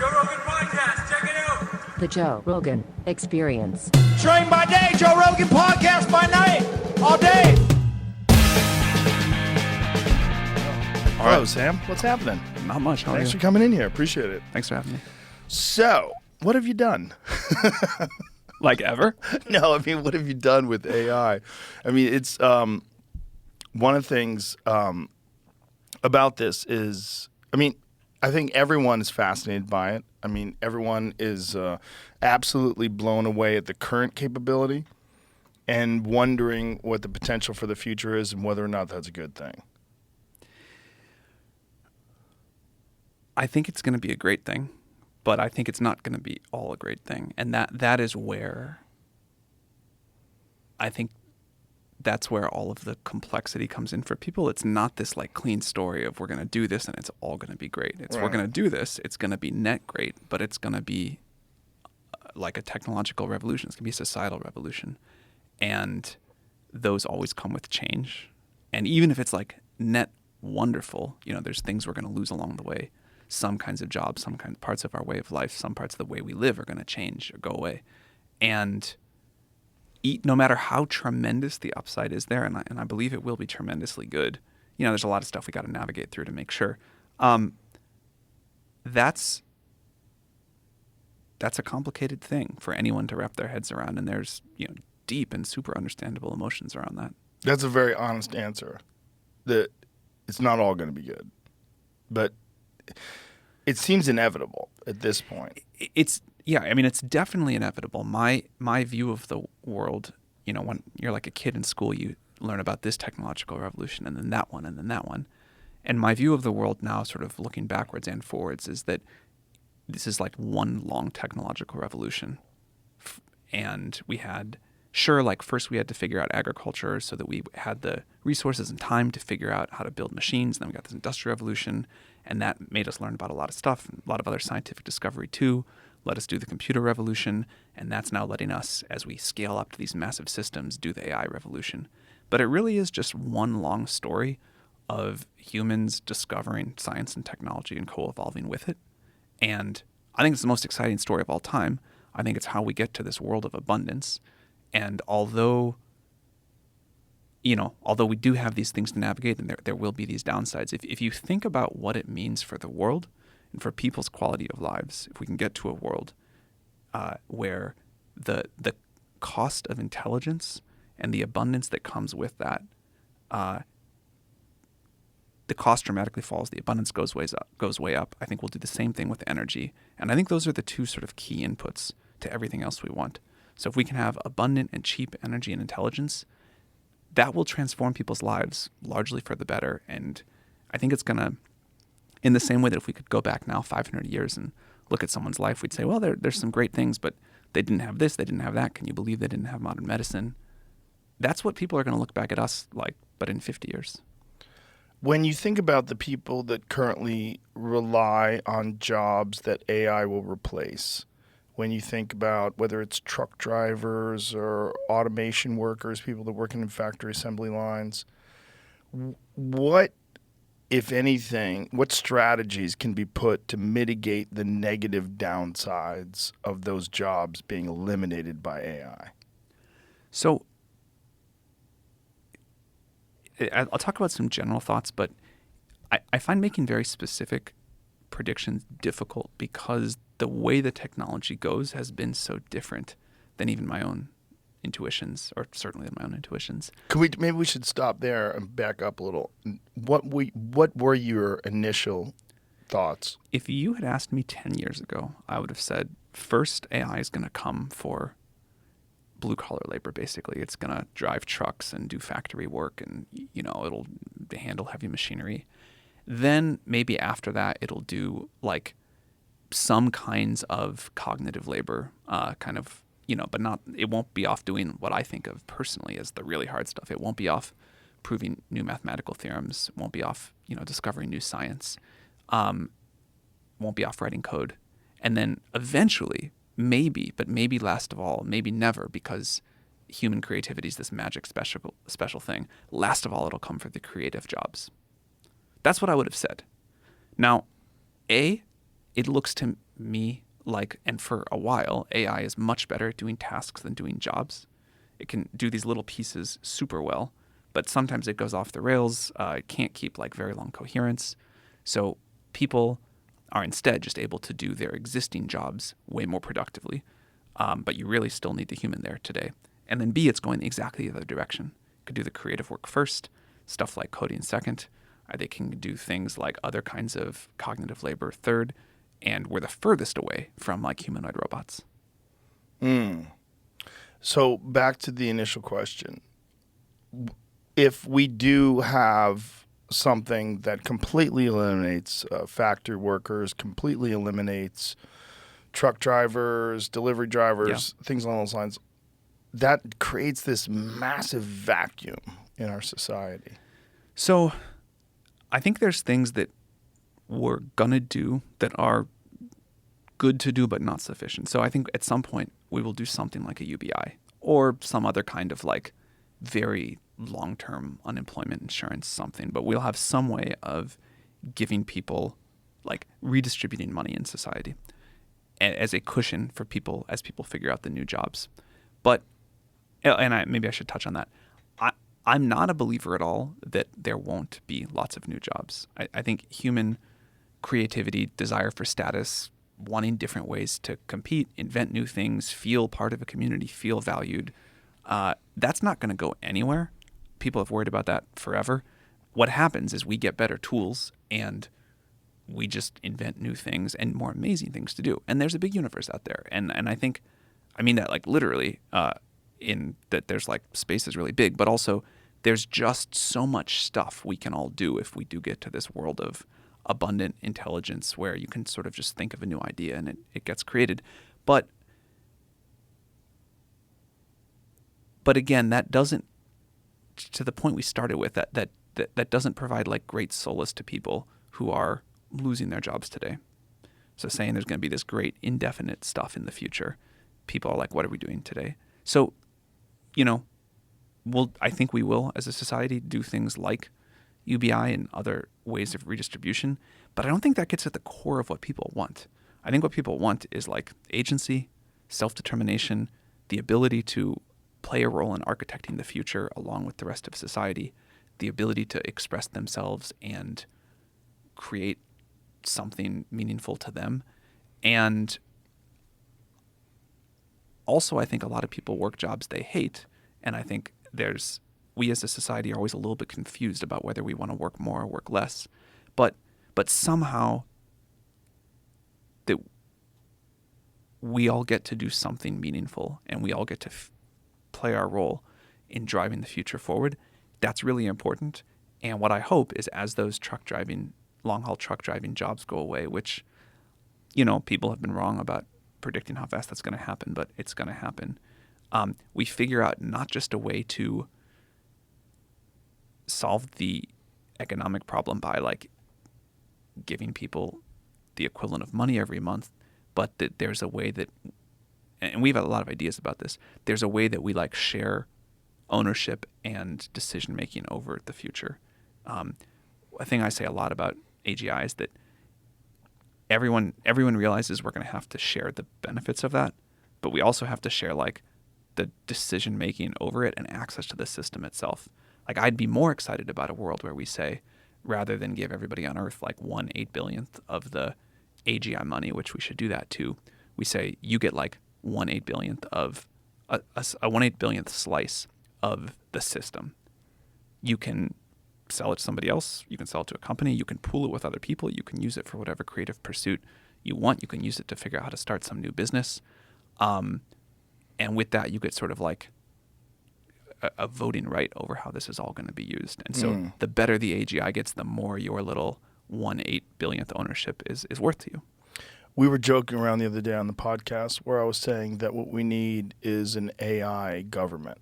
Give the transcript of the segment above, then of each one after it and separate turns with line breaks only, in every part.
Joe Rogan Podcast. Check it out.
The Joe Rogan Experience.
Train by day, Joe Rogan Podcast by night, all day.
Hello, Sam. What's happening?
Not much. How are
Thanks
you?
for coming in here. Appreciate it.
Thanks for having me.
So, what have you done?
Like ever?
No, I mean, what have you done with AI? I mean, it's one of the things about this is, I mean, I think everyone is fascinated by it. I mean, everyone is absolutely blown away at the current capability and wondering what the potential for the future is and whether or not that's a good thing.
I think it's going to be a great thing, but I think it's not going to be all a great thing. And that is where I think that's where all of the complexity comes in for people. It's not this like clean story of we're going to do this and it's all going to be great. It's We're going to do this. It's going to be net great, but it's going to be like a technological revolution. It's going to be a societal revolution. And those always come with change. And even if it's like net wonderful, you know, there's things we're going to lose along the way. Some kinds of jobs, some kind of parts of our way of life, some parts of the way we live are going to change or go away. And no matter how tremendous the upside is there, and I believe it will be tremendously good, you know, there's a lot of stuff we got to navigate through to make sure. That's a complicated thing for anyone to wrap their heads around, and there's, you know, deep and super understandable emotions around that.
That's a very honest answer. That it's not all going to be good, but it seems inevitable at this point.
I mean, it's definitely inevitable. My view of the world, you know, when you're like a kid in school, you learn about this technological revolution and then that one and then that one. And my view of the world now, sort of looking backwards and forwards, is that this is like one long technological revolution. And we had, first we had to figure out agriculture so that we had the resources and time to figure out how to build machines. Then we got this industrial revolution, and that made us learn about a lot of stuff, and a lot of other scientific discovery too. Let us do the computer revolution, and that's now letting us, as we scale up to these massive systems, do the AI revolution. But it really is just one long story of humans discovering science and technology and co-evolving with it. And I think it's the most exciting story of all time. I think it's how we get to this world of abundance. And although we do have these things to navigate, and there will be these downsides, if you think about what it means for the world and for people's quality of lives, if we can get to a world where the cost of intelligence and the abundance that comes with that, the cost dramatically falls, the abundance goes way up. I think we'll do the same thing with energy. And I think those are the two sort of key inputs to everything else we want. So if we can have abundant and cheap energy and intelligence, that will transform people's lives largely for the better. And I think it's going to, in the same way that if we could go back now 500 years and look at someone's life, we'd say, well, there's some great things, but they didn't have this, they didn't have that. Can you believe they didn't have modern medicine? That's what people are going to look back at us like, but in 50 years.
When you think about the people that currently rely on jobs that AI will replace, when you think about whether it's truck drivers or automation workers, people that work in factory assembly lines, what, if anything, what strategies can be put to mitigate the negative downsides of those jobs being eliminated by AI?
So I'll talk about some general thoughts, but I find making very specific predictions difficult because the way the technology goes has been so different than even my own intuitions, or certainly than my own intuitions.
Maybe we should stop there and back up a little. What were your initial thoughts?
If you had asked me 10 years ago, I would have said, first, AI is going to come for blue-collar labor, basically. It's going to drive trucks and do factory work, and, you know, it'll handle heavy machinery. Then maybe after that, it'll do, like, some kinds of cognitive labor, kind of, you know, but not, it won't be off doing what I think of personally as the really hard stuff. It won't be off proving new mathematical theorems. It won't be off, you know, discovering new science. Won't be off writing code. And then eventually, maybe, but maybe last of all, maybe never, because human creativity is this magic special thing. Last of all, it'll come for the creative jobs. That's what I would have said. Now, it looks to me like, and for a while, AI is much better at doing tasks than doing jobs. It can do these little pieces super well, but sometimes it goes off the rails. It can't keep like very long coherence. So people are instead just able to do their existing jobs way more productively. But you really still need the human there today. And then B, it's going exactly the other direction. It could do the creative work first, stuff like coding second. They can do things like other kinds of cognitive labor third. And we're the furthest away from like humanoid robots.
So back to the initial question. If we do have something that completely eliminates factory workers, completely eliminates truck drivers, delivery drivers, things along those lines, that creates this massive vacuum in our society.
So I think there's things that we're going to do that are good to do but not sufficient. So I think at some point we will do something like a UBI or some other kind of like very long-term unemployment insurance something, but we'll have some way of giving people, like redistributing money in society as a cushion for people as people figure out the new jobs. But, and maybe I should touch on that. I'm not a believer at all that there won't be lots of new jobs. I think human creativity, desire for status, wanting different ways to compete, invent new things, feel part of a community, feel valued, that's not going to go anywhere. People have worried about that forever. What happens is we get better tools and we just invent new things and more amazing things to do. And there's a big universe out there. And I think, I mean that like literally, in that there's like space is really big, but also there's just so much stuff we can all do if we do get to this world of abundant intelligence where you can sort of just think of a new idea and it gets created. But again, that doesn't, to the point we started with, that doesn't provide like great solace to people who are losing their jobs today. So saying there's going to be this great indefinite stuff in the future, people are like, what are we doing today? So, you know, I think we will as a society do things like UBI and other ways of redistribution, but I don't think that gets at the core of what people want. I think what people want is like agency, self-determination, the ability to play a role in architecting the future along with the rest of society, the ability to express themselves and create something meaningful to them. And also, I think a lot of people work jobs they hate, and I think we as a society are always a little bit confused about whether we want to work more or work less. But somehow that we all get to do something meaningful and we all get to play our role in driving the future forward. That's really important. And what I hope is as those long-haul truck driving jobs go away, which, you know, people have been wrong about predicting how fast that's going to happen, but it's going to happen. We figure out not just a way to solve the economic problem by like giving people the equivalent of money every month, but that there's a way that, and we have a lot of ideas about this, there's a way that we like share ownership and decision making over the future. A thing I say a lot about AGI is that everyone realizes we're going to have to share the benefits of that, but we also have to share like the decision making over it and access to the system itself. Like I'd be more excited about a world where we say, rather than give everybody on Earth like 1/8 billionth of the AGI money, which we should do that too, we say you get like 1/8 billionth of a 1/8 billionth slice of the system. You can sell it to somebody else. You can sell it to a company. You can pool it with other people. You can use it for whatever creative pursuit you want. You can use it to figure out how to start some new business. And with that, you get sort of like a voting right over how this is all going to be used. And so the better the AGI gets, the more your little 1/8 billionth ownership is worth to you.
We were joking around the other day on the podcast where I was saying that what we need is an AI government.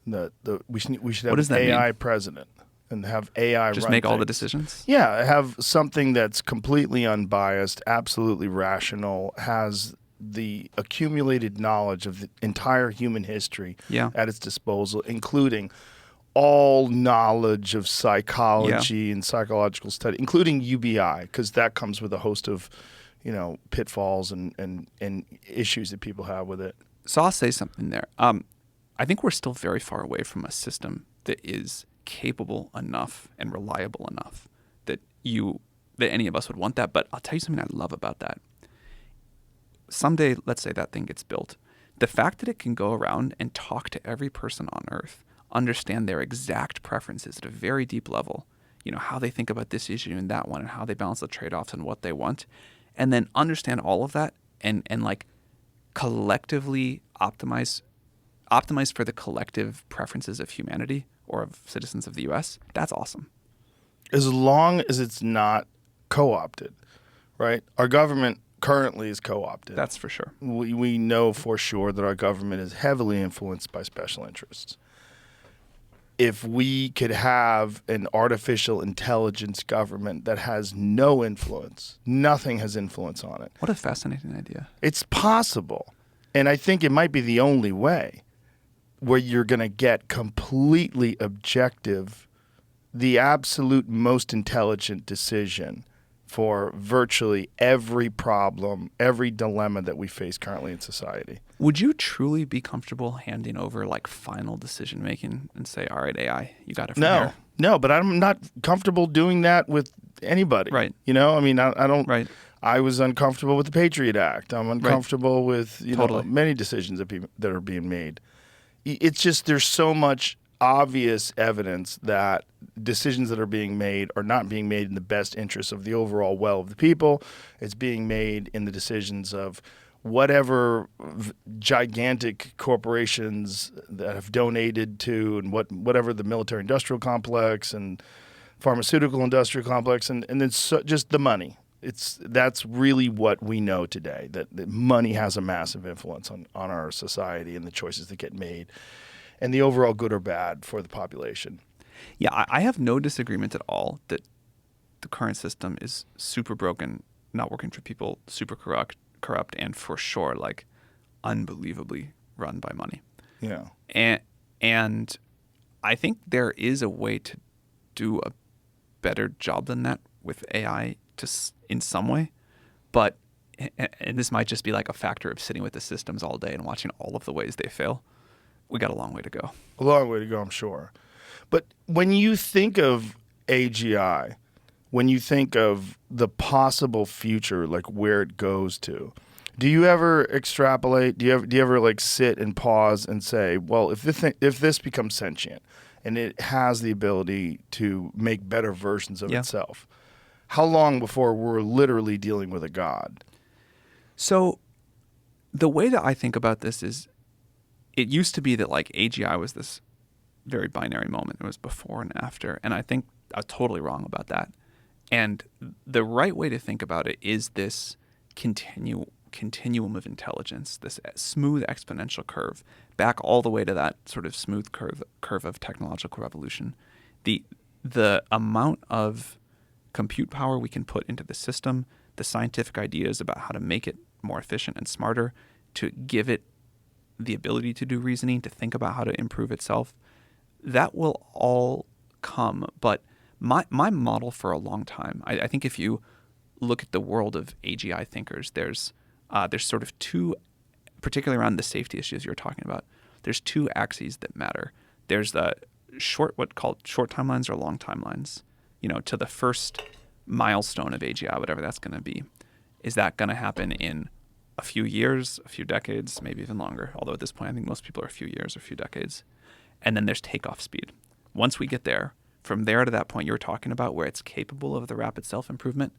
We should have an AI president and have AI
just
run
make all
things.
the decisions.
Yeah, have something that's completely unbiased, absolutely rational, has the accumulated knowledge of the entire human history at its disposal, including all knowledge of psychology and psychological study, including UBI, because that comes with a host of pitfalls and issues that people have with it.
So I'll say something there. I think we're still very far away from a system that is capable enough and reliable enough that any of us would want that. But I'll tell you something I love about that. Someday, let's say that thing gets built. The fact that it can go around and talk to every person on Earth, understand their exact preferences at a very deep level, how they think about this issue and that one and how they balance the trade-offs and what they want, and then understand all of that and like collectively optimize for the collective preferences of humanity or of citizens of the U.S., that's awesome.
As long as it's not co-opted, right? Our government currently is co-opted.
That's for sure.
We know for sure that our government is heavily influenced by special interests. If we could have an artificial intelligence government that has no influence, nothing has influence on it.
What a fascinating idea.
It's possible. And I think it might be the only way where you're going to get completely objective, the absolute most intelligent decision for virtually every problem, every dilemma that we face currently in society.
Would you truly be comfortable handing over like final decision making and say, all right, AI, you got it from here?
No, but I'm not comfortable doing that with anybody.
Right.
I don't.
Right.
I was uncomfortable with the Patriot Act. I'm uncomfortable with
Totally.
Many decisions that are being made. It's just there's so much obvious evidence that decisions that are being made are not being made in the best interest of the overall well of the people. It's being made in the decisions of whatever gigantic corporations that have donated to and whatever the military industrial complex and pharmaceutical industrial complex and then just the money. That's really what we know today, that money has a massive influence on our society and the choices that get made and the overall good or bad for the population.
Yeah, I have no disagreement at all that the current system is super broken, not working for people, super corrupt, and for sure, like, unbelievably run by money.
Yeah.
And I think there is a way to do a better job than that with AI in some way, but and this might just be like a factor of sitting with the systems all day and watching all of the ways they fail. We got a long way to go.
A long way to go, I'm sure. But when you think of AGI, when you think of the possible future, like where it goes to, do you ever extrapolate? Do you ever like sit and pause and say, well, if this becomes sentient and it has the ability to make better versions of itself, how long before we're literally dealing with a god?
So the way that I think about this is it used to be that like AGI was this very binary moment. It was before and after. And I think I was totally wrong about that. And the right way to think about it is this continuum of intelligence, this smooth exponential curve, back all the way to that sort of smooth curve of technological revolution. The amount of compute power we can put into the system, the scientific ideas about how to make it more efficient and smarter, to give it the ability to do reasoning, to think about how to improve itself, that will all come. But my model for a long time, I think if you look at the world of AGI thinkers, there's sort of two, particularly around the safety issues you're talking about, there's two axes that matter. There's the what called short timelines or long timelines, to the first milestone of AGI, whatever that's going to be. Is that going to happen in a few years, a few decades, maybe even longer? Although at this point, I think most people are a few years or a few decades. And then there's takeoff speed. Once we get there, from there to that point you're talking about where it's capable of the rapid self-improvement,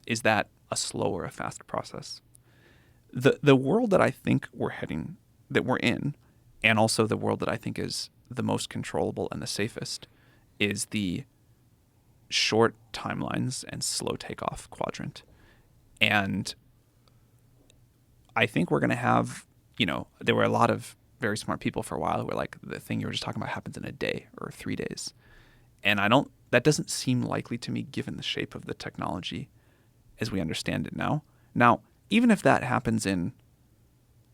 is that a slow or a fast process? The world that I think that we're in, and also the world that I think is the most controllable and the safest, is the short timelines and slow takeoff quadrant. And I think we're going to have, there were a lot of very smart people for a while who were like, the thing you were just talking about happens in a day or 3 days. And that doesn't seem likely to me given the shape of the technology as we understand it now. Now, even if that happens in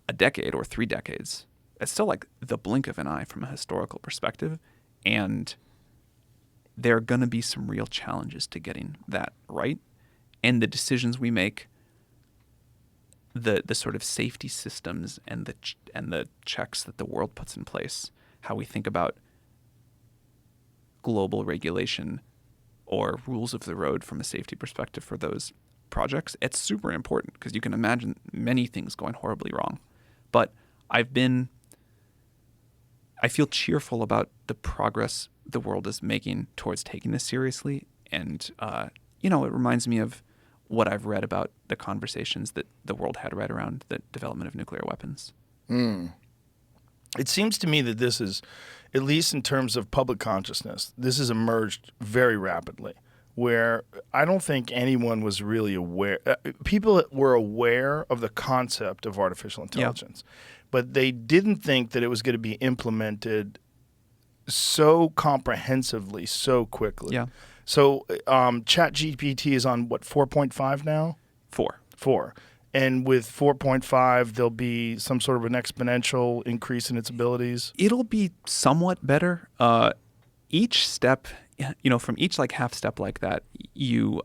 a decade or 3 decades, it's still like the blink of an eye from a historical perspective. And there are going to be some real challenges to getting that right. And the decisions we make the sort of safety systems and the checks that the world puts in place, how we think about global regulation or rules of the road from a safety perspective for those projects, it's super important because you can imagine many things going horribly wrong. But I feel cheerful about the progress the world is making towards taking this seriously. And, it reminds me of what I've read about the conversations that the world had right around the development of nuclear weapons.
It seems to me that this is, at least in terms of public consciousness, this has emerged very rapidly, where I don't think anyone was really aware. People were aware of the concept of artificial intelligence, but they didn't think that it was going to be implemented so comprehensively, so quickly.
Yeah.
So ChatGPT is on, 4.5 now? 4. And with 4.5, there'll be some sort of an exponential increase in its abilities?
It'll be somewhat better. Each step, from each half step like that, you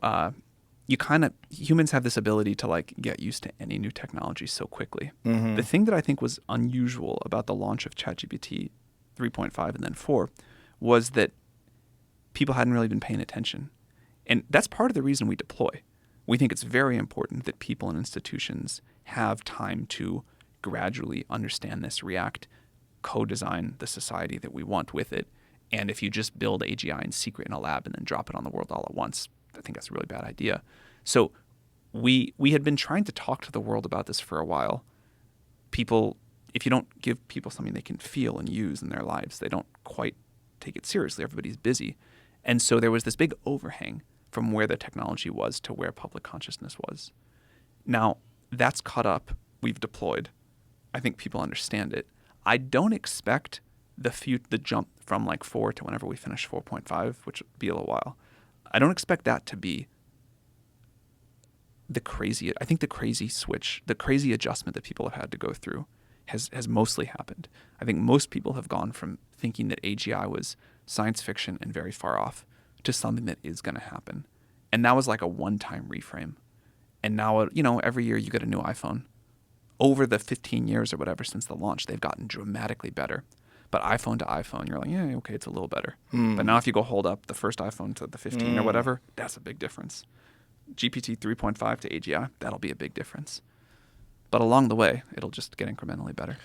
humans have this ability to get used to any new technology so quickly. Mm-hmm. The thing that I think was unusual about the launch of ChatGPT 3.5 and then 4 was that people hadn't really been paying attention. And that's part of the reason we deploy. We think it's very important that people and institutions have time to gradually understand this, react, co-design the society that we want with it. And if you just build AGI in secret in a lab and then drop it on the world all at once, I think that's a really bad idea. So we had been trying to talk to the world about this for a while. People, if you don't give people something they can feel and use in their lives, they don't quite take it seriously. Everybody's busy. And so there was this big overhang from where the technology was to where public consciousness was. Now, that's caught up. We've deployed. I think people understand it. I don't expect the jump from 4 to whenever we finish 4.5, which will be a little while. I don't expect that to be the crazy switch, the crazy adjustment that people have had to go through has mostly happened. I think most people have gone from thinking that AGI was science fiction and very far off to something that is going to happen. And that was a one-time reframe. And now, every year you get a new iPhone. Over the 15 years or whatever since the launch, they've gotten dramatically better. But iPhone to iPhone, you're yeah, okay, it's a little better. But now if you go hold up the first iPhone to the 15 or whatever, that's a big difference. GPT 3.5 to AGI, that'll be a big difference. But along the way, it'll just get incrementally better.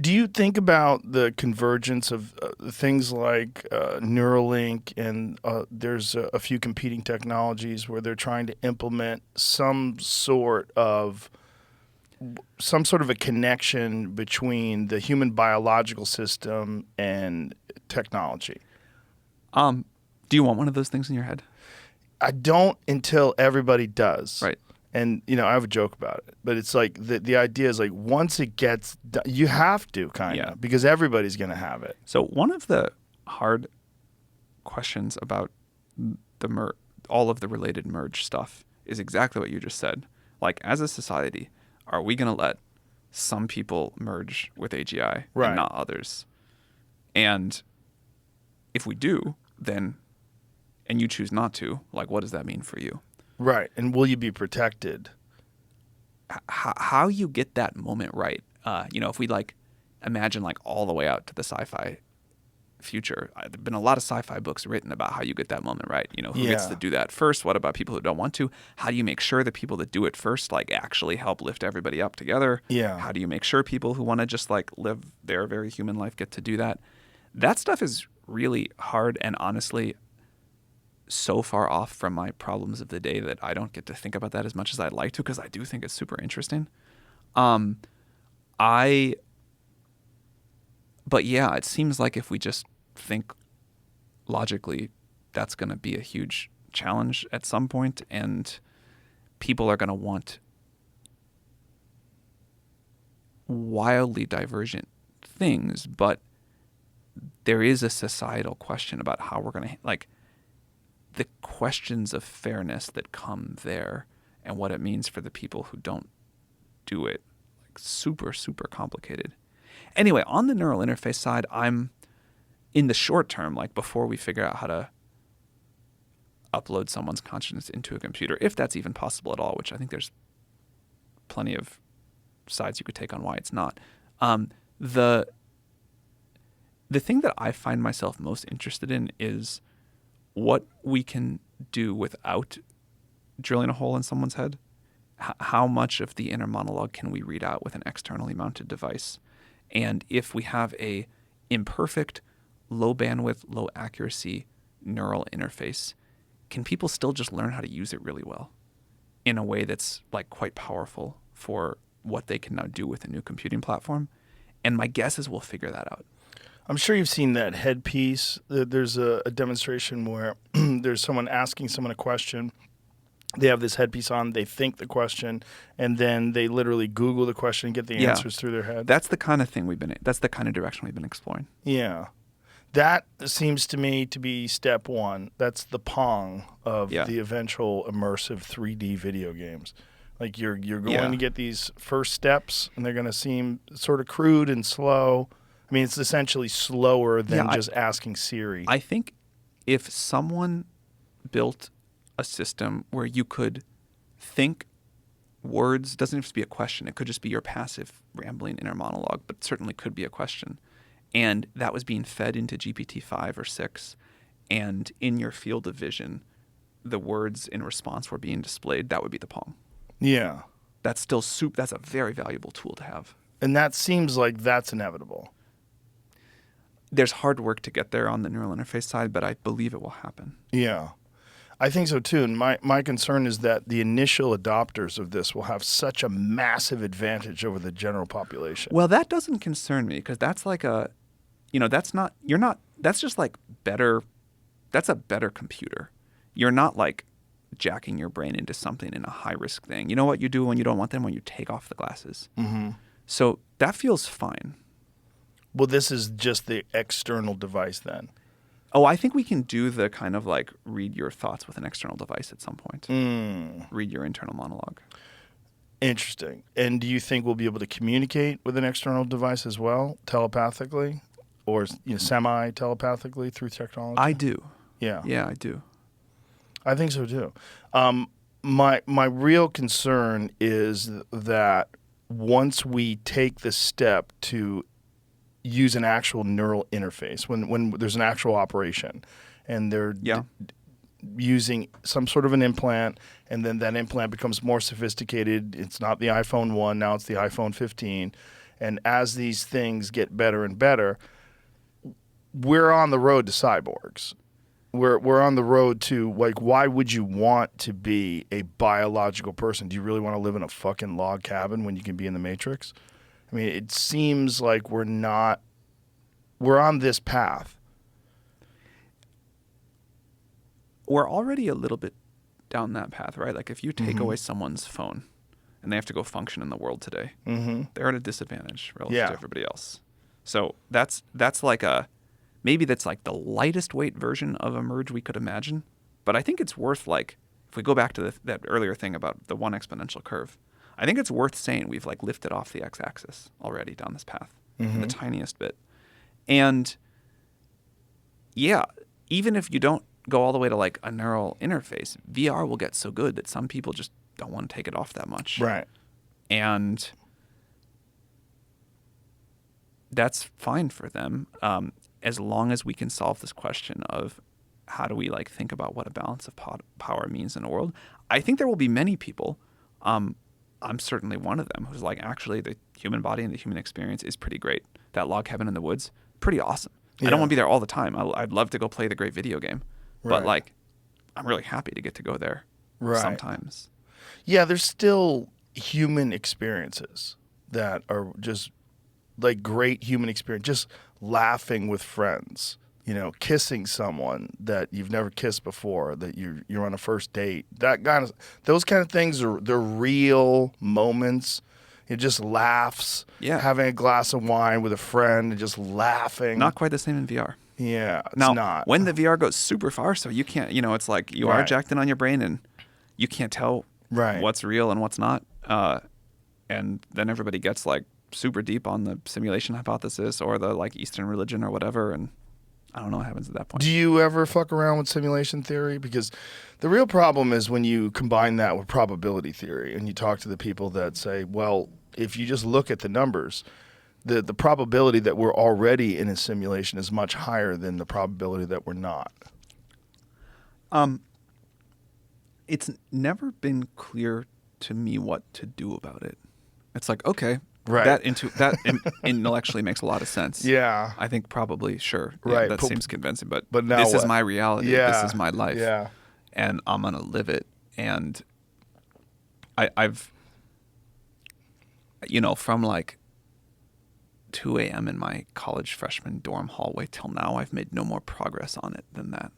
Do you think about the convergence of things like Neuralink and there's a few competing technologies where they're trying to implement some sort of a connection between the human biological system and technology?
Do you want one of those things in your head?
I don't until everybody does.
Right.
And, I have a joke about it, but it's the idea is once it gets done, you have to because everybody's going to have it.
So one of the hard questions about all of the related merge stuff is exactly what you just said. As a society, are we going to let some people merge with AGI and not others? And if we do, then, and you choose not to, what does that mean for you?
Right. And will you be protected?
How you get that moment right. If we imagine all the way out to the sci-fi future, there've been a lot of sci-fi books written about how you get that moment right. Who gets to do that first? What about people who don't want to? How do you make sure the people that do it first actually help lift everybody up together?
Yeah.
How do you make sure people who want to just live their very human life get to do that? That stuff is really hard and honestly so far off from my problems of the day that I don't get to think about that as much as I'd like to because I do think it's super interesting. But yeah, it seems like if we just think logically, that's going to be a huge challenge at some point, and people are going to want wildly divergent things, but there is a societal question about how we're going to, the questions of fairness that come there and what it means for the people who don't do it, super, super complicated. Anyway, on the neural interface side, I'm in the short term, before we figure out how to upload someone's consciousness into a computer, if that's even possible at all, which I think there's plenty of sides you could take on why it's not. The thing that I find myself most interested in is what we can do without drilling a hole in someone's head. How much of the inner monologue can we read out with an externally mounted device? And if we have a imperfect, low bandwidth, low accuracy neural interface, can people still just learn how to use it really well in a way that's like quite powerful for what they can now do with a new computing platform? And my guess is we'll figure that out.
I'm sure you've seen that headpiece. There's a demonstration where there's someone asking someone a question. They have this headpiece on, they think the question, and then they literally Google the question and get the answers through their head.
That's the kind of thing that's the kind of direction we've been exploring.
Yeah. That seems to me to be step one. That's the Pong of the eventual immersive 3D video games. Like you're going to get these first steps, and they're going to seem sort of crude and slow. I mean, it's essentially slower than just asking Siri.
I think if someone built a system where you could think words, doesn't have to be a question, it could just be your passive rambling inner monologue, but certainly could be a question, and that was being fed into GPT-5 or 6, and in your field of vision, the words in response were being displayed, that would be the Pong.
Yeah.
That's still that's a very valuable tool to have.
And that seems like that's inevitable.
There's hard work to get there on the neural interface side, but I believe it will happen.
Yeah. I think so too. And my concern is that the initial adopters of this will have such a massive advantage over the general population.
Well, that doesn't concern me because that's like that's just like better, that's a better computer. You're not like jacking your brain into something in a high risk thing. You know what you do when you don't want them? When you take off the glasses. Mm-hmm. So that feels fine.
Well, this is just the external device then.
Oh, I think we can do the kind of like read your thoughts with an external device at some point. Read your internal monologue.
Interesting. And do you think we'll be able to communicate with an external device as well, telepathically, or semi-telepathically through technology?
I do.
Yeah.
Yeah, I do.
I think so too. My real concern is that once we take the step to use an actual neural interface, when there's an actual operation, and they're using some sort of an implant, and then that implant becomes more sophisticated. It's not the iPhone 1, now it's the iPhone 15. And as these things get better and better, we're on the road to cyborgs. We're on the road to, like, why would you want to be a biological person? Do you really want to live in a fucking log cabin when you can be in the Matrix? I mean, it seems like we're on this path.
We're already a little bit down that path, right? Like if you take away someone's phone and they have to go function in the world today, they're at a disadvantage relative to everybody else. So that's like maybe that's like the lightest weight version of a merge we could imagine. But I think it's worth, like, if we go back to that earlier thing about the one exponential curve, I think it's worth saying we've like lifted off the x-axis already down this path, the tiniest bit. And yeah, even if you don't go all the way to like a neural interface, VR will get so good that some people just don't want to take it off that much.
Right.
And that's fine for them, as long as we can solve this question of how do we like think about what a balance of power means in a world. I think there will be many people, I'm certainly one of them, who's like, actually the human body and the human experience is pretty great. That log cabin in the woods, pretty awesome. I don't want to be there all the time. I'd love to go play the great video game. But like, I'm really happy to get to go there sometimes.
Yeah, there's still human experiences that are just like great human experience. Just laughing with friends, kissing someone that you've never kissed before, that you're on a first date. Those kind of things they're real moments. It just laughs. Yeah. Having a glass of wine with a friend and just laughing.
Not quite the same in VR.
Yeah, it's
now,
not.
When the VR goes super far, so you can't, it's like you are jacked in on your brain and you can't tell what's real and what's not. And then everybody gets like super deep on the simulation hypothesis or the like Eastern religion or whatever, and I don't know what happens at that point.
Do you ever fuck around with simulation theory? Because the real problem is when you combine that with probability theory and you talk to the people that say, well, if you just look at the numbers, the probability that we're already in a simulation is much higher than the probability that we're not.
It's never been clear to me what to do about it. It's like, okay,
Right.
that intellectually makes a lot of sense.
Yeah.
I think probably, sure. Yeah,
Right.
that seems convincing, but
now
this is
what?
my reality.
Yeah.
This is my life.
Yeah.
And I'm going to live it. And I've, from like 2 a.m. in my college freshman dorm hallway till now, I've made no more progress on it than that.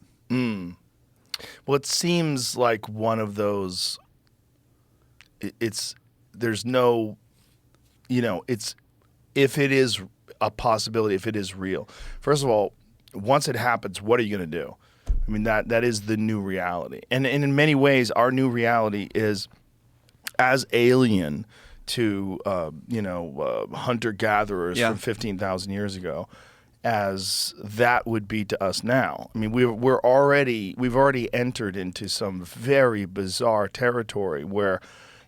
Well, it seems like one of those. There's no, it's if it is a possibility, if it is real. First of all, once it happens, what are you going to do? I mean, that is the new reality, and in many ways, our new reality is as alien to hunter gatherers from 15,000 years ago as that would be to us now. I mean, we've already entered into some very bizarre territory where,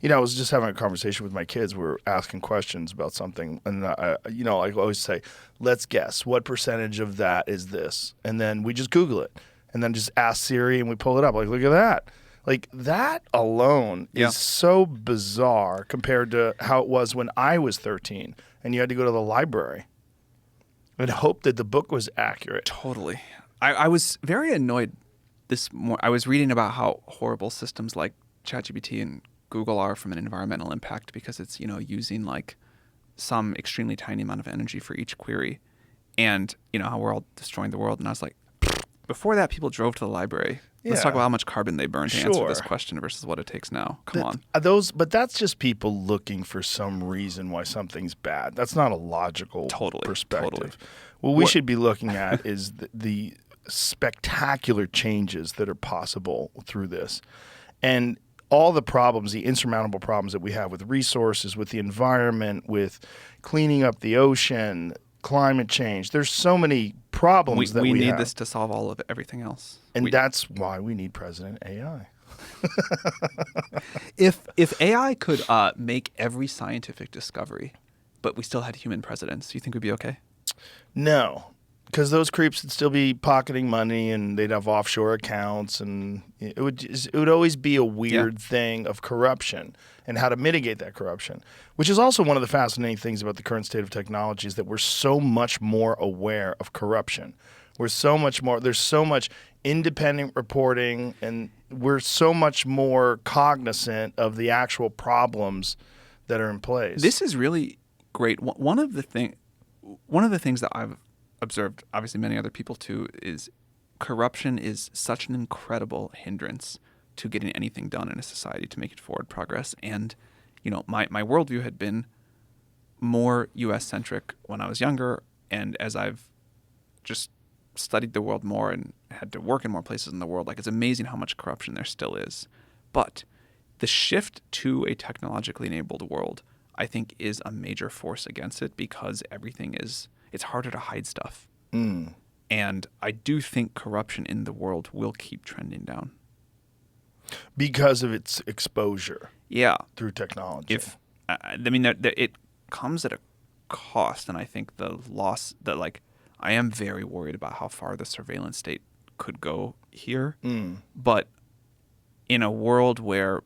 I was just having a conversation with my kids. We were asking questions about something, and I always say, let's guess what percentage of that is this, and then we just Google it, and then just ask Siri, and we pull it up. Like, look at that. Like, that alone is so bizarre compared to how it was when I was 13, and you had to go to the library and hope that the book was accurate.
Totally. I was very annoyed I was reading about how horrible systems like ChatGPT and Google are from an environmental impact because it's, using like some extremely tiny amount of energy for each query, and how we're all destroying the world. And I was like, before that, people drove to the library. Let's talk about how much carbon they burned to answer this question versus what it takes now. Come on.
But that's just people looking for some reason why something's bad. That's not a logical perspective.
Totally.
What we should be looking at is the spectacular changes that are possible through this. And all the problems, the insurmountable problems that we have with resources, with the environment, with cleaning up the ocean, climate change. There's so many problems that we
need
have.
this to solve all of everything else.
And that's why we need President AI.
If AI could make every scientific discovery, but we still had human presidents, do you think we'd be okay?
No, because those creeps would still be pocketing money, and they'd have offshore accounts, and it would always be a weird thing of corruption and how to mitigate that corruption, which is also one of the fascinating things about the current state of technology is that we're so much more aware of corruption. There's so much independent reporting, and we're so much more cognizant of the actual problems that are in place.
This is really great. One of the things that I've observed, obviously many other people too, is corruption is such an incredible hindrance to getting anything done in a society to make it forward progress. And, my worldview had been more U.S.-centric when I was younger, and as I've just studied the world more and had to work in more places in the world, like, it's amazing how much corruption there still is. But the shift to a technologically enabled world, I think, is a major force against it because it's harder to hide stuff. And I do think corruption in the world will keep trending down.
Because of its exposure through technology.
It comes at a cost, and I think the loss that, like, I am very worried about how far the surveillance state could go here. But in a world where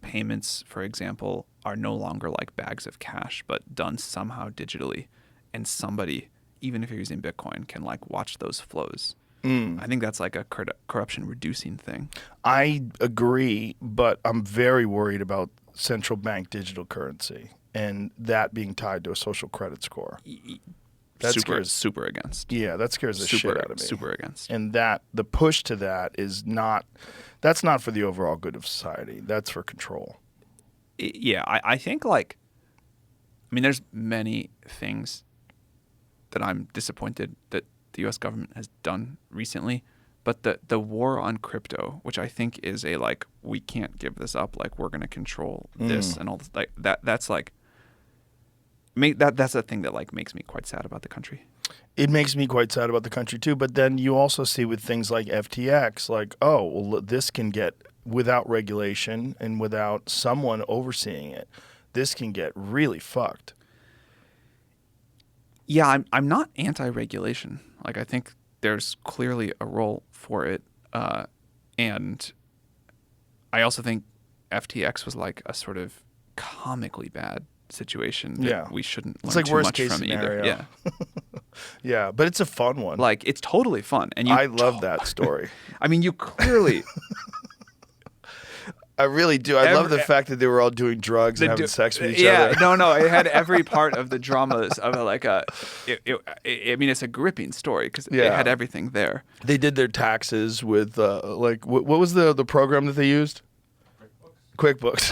payments, for example, are no longer like bags of cash, but done somehow digitally, and somebody, even if you're using Bitcoin, can like watch those flows. I think that's like a corruption reducing thing. I agree, but I'm very worried about central bank digital currency and that being tied to a social credit score. That super against. Yeah, that scares the shit out of me. Super against. And the push to that that's not for the overall good of society. That's for control. I think there's many things that I'm disappointed that the U.S. government has done recently, but the war on crypto, which I think is we can't give this up, we're going to control this and all this, that's a thing that makes me quite sad about the country. It makes me quite sad about the country too, but then you also see with things like FTX, this can get, without regulation and without someone overseeing it,
this can get really fucked.
Yeah, I'm not anti-regulation. Like, I think there's clearly a role for it, and I also think FTX was like a sort of comically bad situation that we shouldn't learn
like
too
worst
much
case
from
scenario.
either. Yeah,
Yeah, but it's a fun one.
like it's totally fun, and
I love that story.
I mean, you clearly.
I really do. I love the fact that they were all doing drugs and having sex with each other.
Yeah, no, it had every part of the dramas of like a. I mean, it's a gripping story because it had everything there.
They did their taxes with like what was the program that they used? QuickBooks.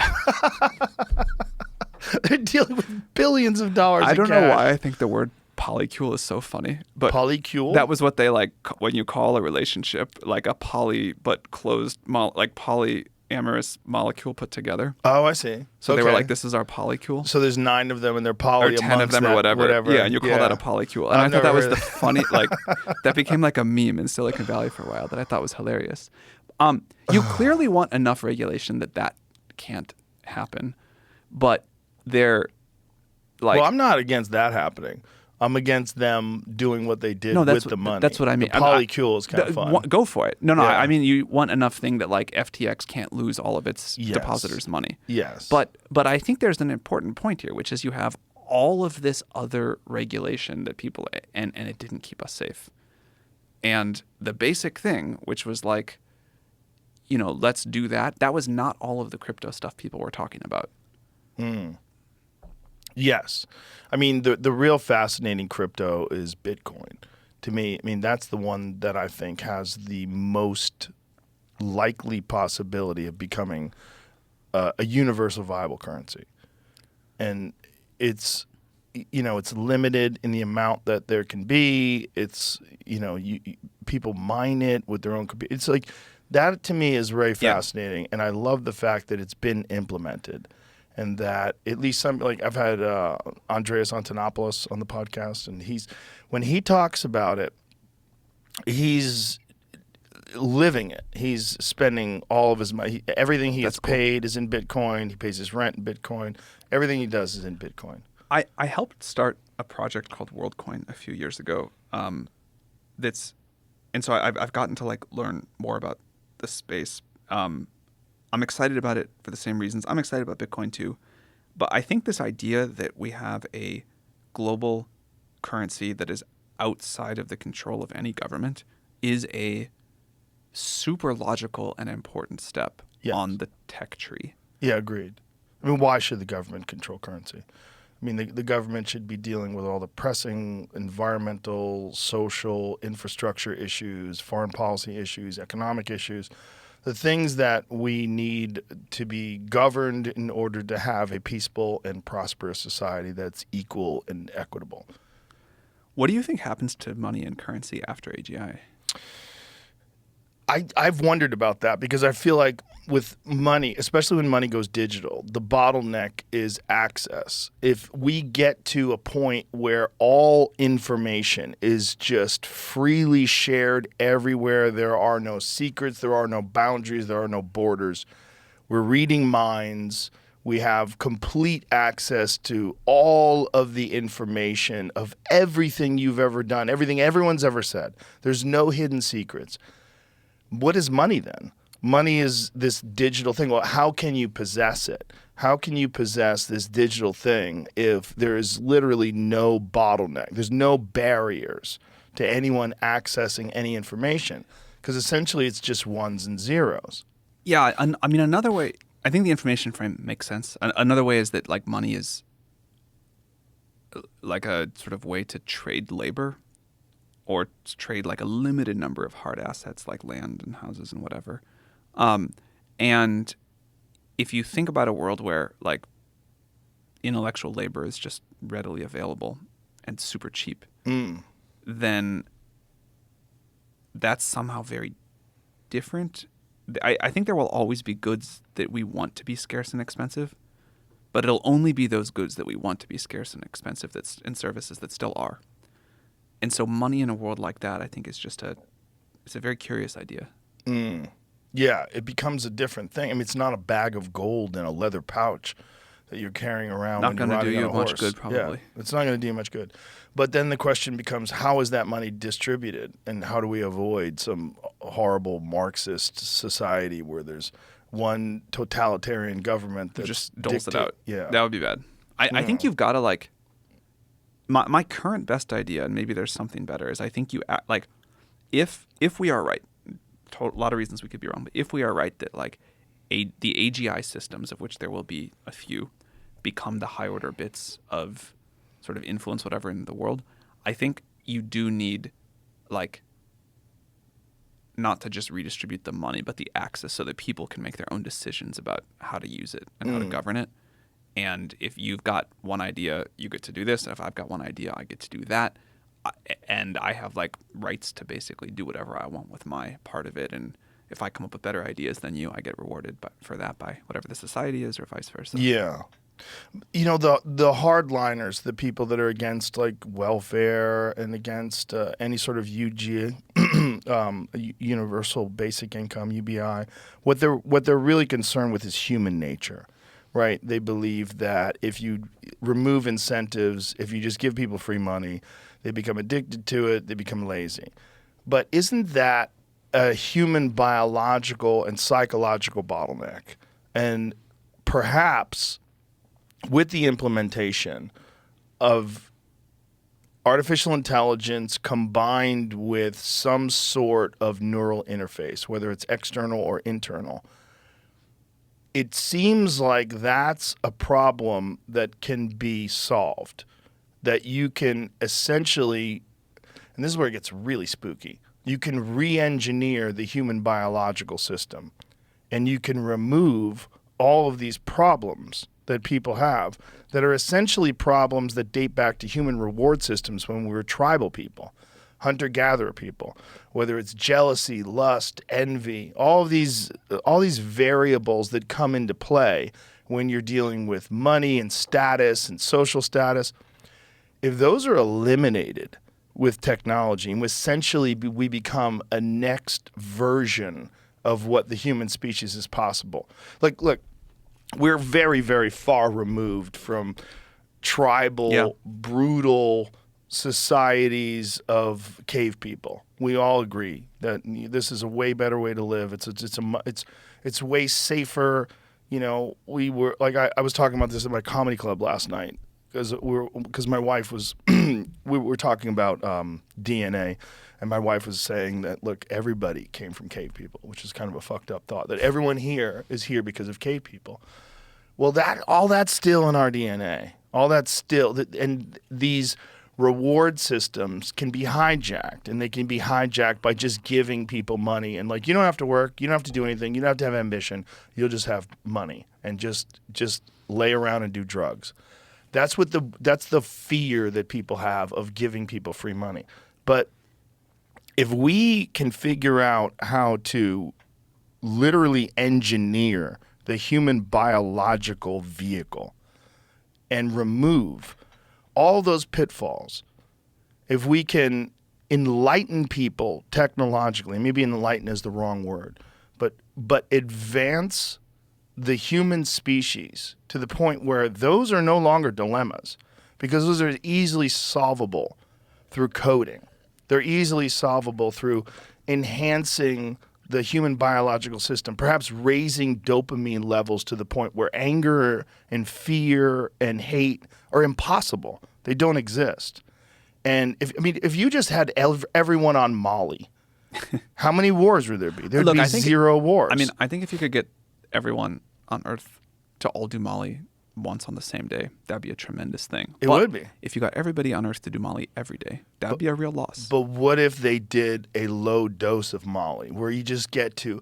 They're dealing with billions of dollars.
I don't
cash.
know why I think the word polycule is so funny, but
polycule.
That was what they like when you call a relationship like a poly but closed like polyamorous molecule put together.
Oh, I see.
So they were like, "This is our polycule."
So there's 9 of them, and they're poly,
or 10 of them, or whatever. Yeah, and you call that a polycule. And I thought that was the funny, like, that became like a meme in Silicon Valley for a while that I thought was hilarious. You clearly want enough regulation that can't happen, but they're like.
Well, I'm not against that happening. I'm against them doing what they did with the money.
That's what I mean.
The polycule is kind of fun.
Go for it. No, I mean, you want enough thing that like FTX can't lose all of its depositors' money.
Yes.
But I think there's an important point here, which is you have all of this other regulation that people and it didn't keep us safe. And the basic thing, which was like, let's do that. That was not all of the crypto stuff people were talking about.
Yes. I mean, the real fascinating crypto is Bitcoin. To me, I mean, that's the one that I think has the most likely possibility of becoming a universal viable currency. And it's, it's limited in the amount that there can be. It's, people mine it with their own computer. It's like, that to me is very fascinating. And I love the fact that it's been implemented. And that at least I've had Andreas Antonopoulos on the podcast, and when he talks about it, he's living it. He's spending all of his money. Everything he gets paid is in Bitcoin. He pays his rent in Bitcoin. Everything he does is in Bitcoin.
I helped start a project called WorldCoin a few years ago. And so I've gotten to like learn more about the space. I'm excited about it for the same reasons. I'm excited about Bitcoin too. But I think this idea that we have a global currency that is outside of the control of any government is a super logical and important step on the tech tree.
Yeah, agreed. I mean, why should the government control currency? I mean, the government should be dealing with all the pressing environmental, social, infrastructure issues, foreign policy issues, economic issues. The things that we need to be governed in order to have a peaceful and prosperous society that's equal and equitable.
What do you think happens to money and currency after AGI?
I've wondered about that because I feel like with money, especially when money goes digital, the bottleneck is access. If we get to a point where all information is just freely shared everywhere, there are no secrets, there are no boundaries, there are no borders. We're reading minds. We have complete access to all of the information of everything you've ever done, everything everyone's ever said. There's no hidden secrets. What is money then? Money is this digital thing. Well, how can you possess it? How can you possess this digital thing if there is literally no bottleneck? There's no barriers to anyone accessing any information because essentially it's just ones and zeros.
Yeah, I mean, another way, I think the information frame makes sense. Another way is that like money is like a sort of way to trade labor or to trade like a limited number of hard assets like land and houses and whatever. And if you think about a world where like intellectual labor is just readily available and super cheap, then that's somehow very different. I think there will always be goods that we want to be scarce and expensive, but it'll only be those goods that we want to be scarce and expensive and services that still are. And so money in a world like that, I think, is just it's a very curious idea.
Yeah, it becomes a different thing. I mean, it's not a bag of gold in a leather pouch that you're carrying around.
Not
when you're
gonna do
riding
you
on a
much
horse.
good, probably.
Yeah, it's not going to do you much good. But then the question becomes, how is that money distributed, and how do we avoid some horrible Marxist society where there's one totalitarian government that
just doles it out.
Yeah,
That would be bad. I think you've got to like. My current best idea, and maybe there's something better, is I think like, if we are right, a lot of reasons we could be wrong, but if we are right that like the AGI systems, of which there will be a few, become the high order bits of sort of influence whatever in the world, I think you do need like not to just redistribute the money, but the access so that people can make their own decisions about how to use it and how to govern it. And if you've got one idea, you get to do this. And if I've got one idea, I get to do that. And I have like rights to basically do whatever I want with my part of it. And if I come up with better ideas than you, I get rewarded for that by whatever the society is, or vice versa.
Yeah. You know, the hardliners, the people that are against like welfare and against any sort of universal basic income, UBI, what they're really concerned with is human nature, right? They believe that if you remove incentives, if you just give people free money, they become addicted to it, they become lazy. But isn't that a human biological and psychological bottleneck? And perhaps with the implementation of artificial intelligence combined with some sort of neural interface, whether it's external or internal, it seems like that's a problem that can be solved, that you can essentially, and this is where it gets really spooky, you can re-engineer the human biological system, and you can remove all of these problems that people have that are essentially problems that date back to human reward systems when we were tribal people, hunter-gatherer people, whether it's jealousy, lust, envy, all these variables that come into play when you're dealing with money and status and social status. If those are eliminated with technology, and essentially we become a next version of what the human species is possible. Like, look, we're very, very far removed from tribal, brutal societies of cave people. We all agree that this is a way better way to live. It's way safer. You know, we were like I was talking about this at my comedy club last night because my wife was we were talking about DNA. And my wife was saying that, look, everybody came from cave people, which is kind of a fucked up thought, that everyone here is here because of cave people. Well, all that's still in our DNA. All that's still, and these reward systems can be hijacked, and they can be hijacked by just giving people money. And like, you don't have to work, you don't have to do anything, you don't have to have ambition, you'll just have money and just lay around and do drugs. That's the fear that people have of giving people free money. But if we can figure out how to literally engineer the human biological vehicle and remove all those pitfalls, if we can enlighten people technologically, maybe enlighten is the wrong word, but advance the human species to the point where those are no longer dilemmas, because those are easily solvable through coding. They're easily solvable through enhancing the human biological system, perhaps raising dopamine levels to the point where anger and fear and hate are impossible. They don't exist. And if you just had everyone on Molly, how many wars would there be? There'd be zero wars.
I mean, I think if you could get everyone on Earth to all do Molly once on the same day, that'd be a tremendous thing.
It would be.
If you got everybody on Earth to do Molly every day, that'd be a real loss.
But what if they did a low dose of Molly, where you just get to,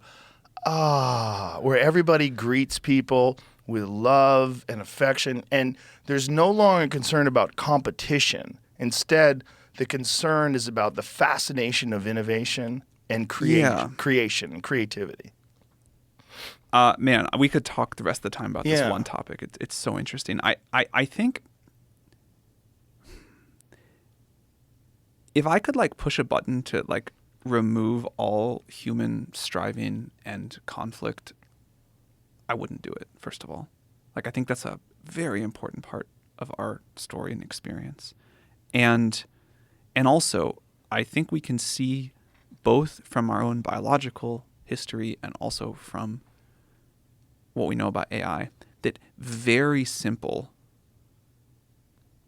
where everybody greets people with love and affection, and there's no longer concern about competition. Instead, the concern is about the fascination of innovation and creation and creativity.
Man, we could talk the rest of the time about this one topic. It's so interesting. I think if I could like push a button to like remove all human striving and conflict, I wouldn't do it, first of all. Like, I think that's a very important part of our story and experience. And also, I think we can see both from our own biological history and also from what we know about AI that very simple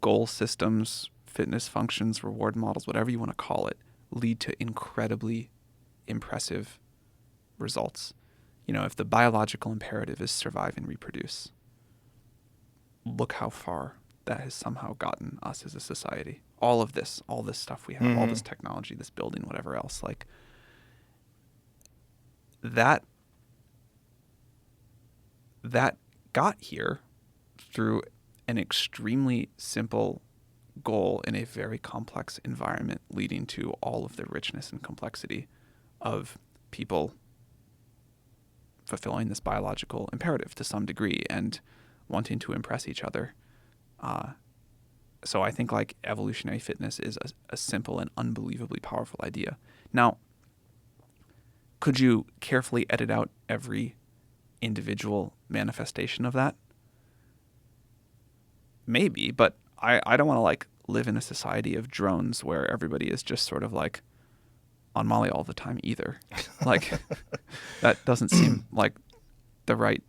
goal systems, fitness functions, reward models, whatever you want to call it, lead to incredibly impressive results. You know, if the biological imperative is survive and reproduce, look how far that has somehow gotten us as a society. All this stuff we have, all this technology, this building, whatever else, like that got here through an extremely simple goal in a very complex environment, leading to all of the richness and complexity of people fulfilling this biological imperative to some degree and wanting to impress each other. So I think like evolutionary fitness is a simple and unbelievably powerful idea. Now, could you carefully edit out every individual manifestation of that? Maybe, but I don't want to like live in a society of drones where everybody is just sort of like on Molly all the time either. Like that doesn't seem like the right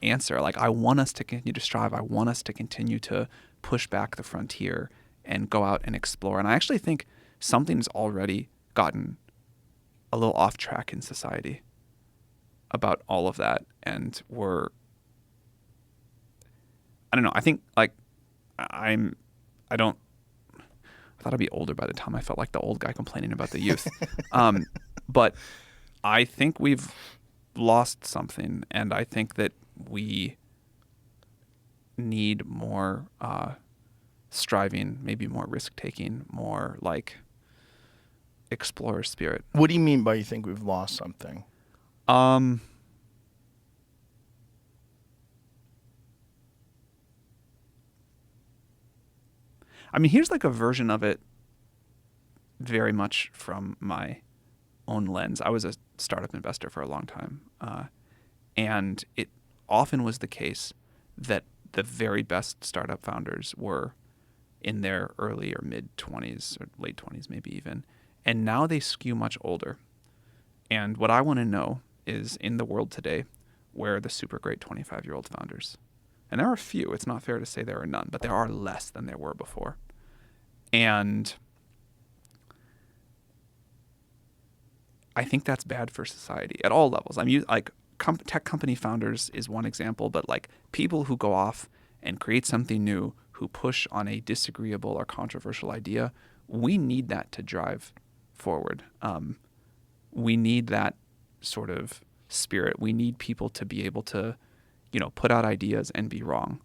answer. Like I want us to continue to strive. I want us to continue to push back the frontier and go out and explore. And I actually think something's already gotten a little off track in society about all of that. And I don't know. I think like I thought I'd be older by the time I felt like the old guy complaining about the youth. But I think we've lost something, and I think that we need more striving, maybe more risk-taking, more like explorer spirit.
What do you mean by you think we've lost something?
I mean, here's like a version of it very much from my own lens. I was a startup investor for a long time. And it often was the case that the very best startup founders were in their early or mid 20s or late 20s, maybe even. And now they skew much older. And what I want to know is in the world today, where are the super great 25-year-old founders? And there are a few. It's not fair to say there are none, but there are less than there were before. And I think that's bad for society at all levels. I mean, like tech company founders is one example, but like people who go off and create something new, who push on a disagreeable or controversial idea, we need that to drive forward. We need that sort of spirit. We need people to be able to, put out ideas and be wrong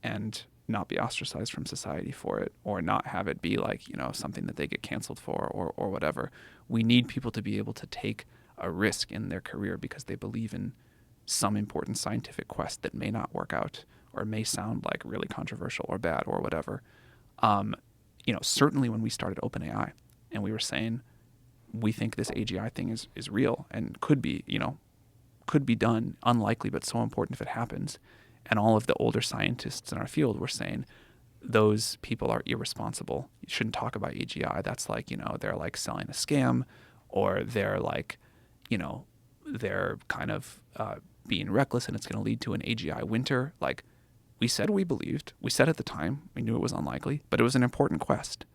and not be ostracized from society for it, or not have it be like, something that they get canceled for or whatever. We need people to be able to take a risk in their career because they believe in some important scientific quest that may not work out or may sound like really controversial or bad or whatever. Certainly when we started OpenAI and we were saying, we think this AGI thing is real and could be done, unlikely, but so important if it happens. And all of the older scientists in our field were saying, those people are irresponsible. You shouldn't talk about AGI. That's like, they're like selling a scam, or they're like, they're kind of being reckless and it's going to lead to an AGI winter. Like we said we believed. We said at the time, we knew it was unlikely, but it was an important quest.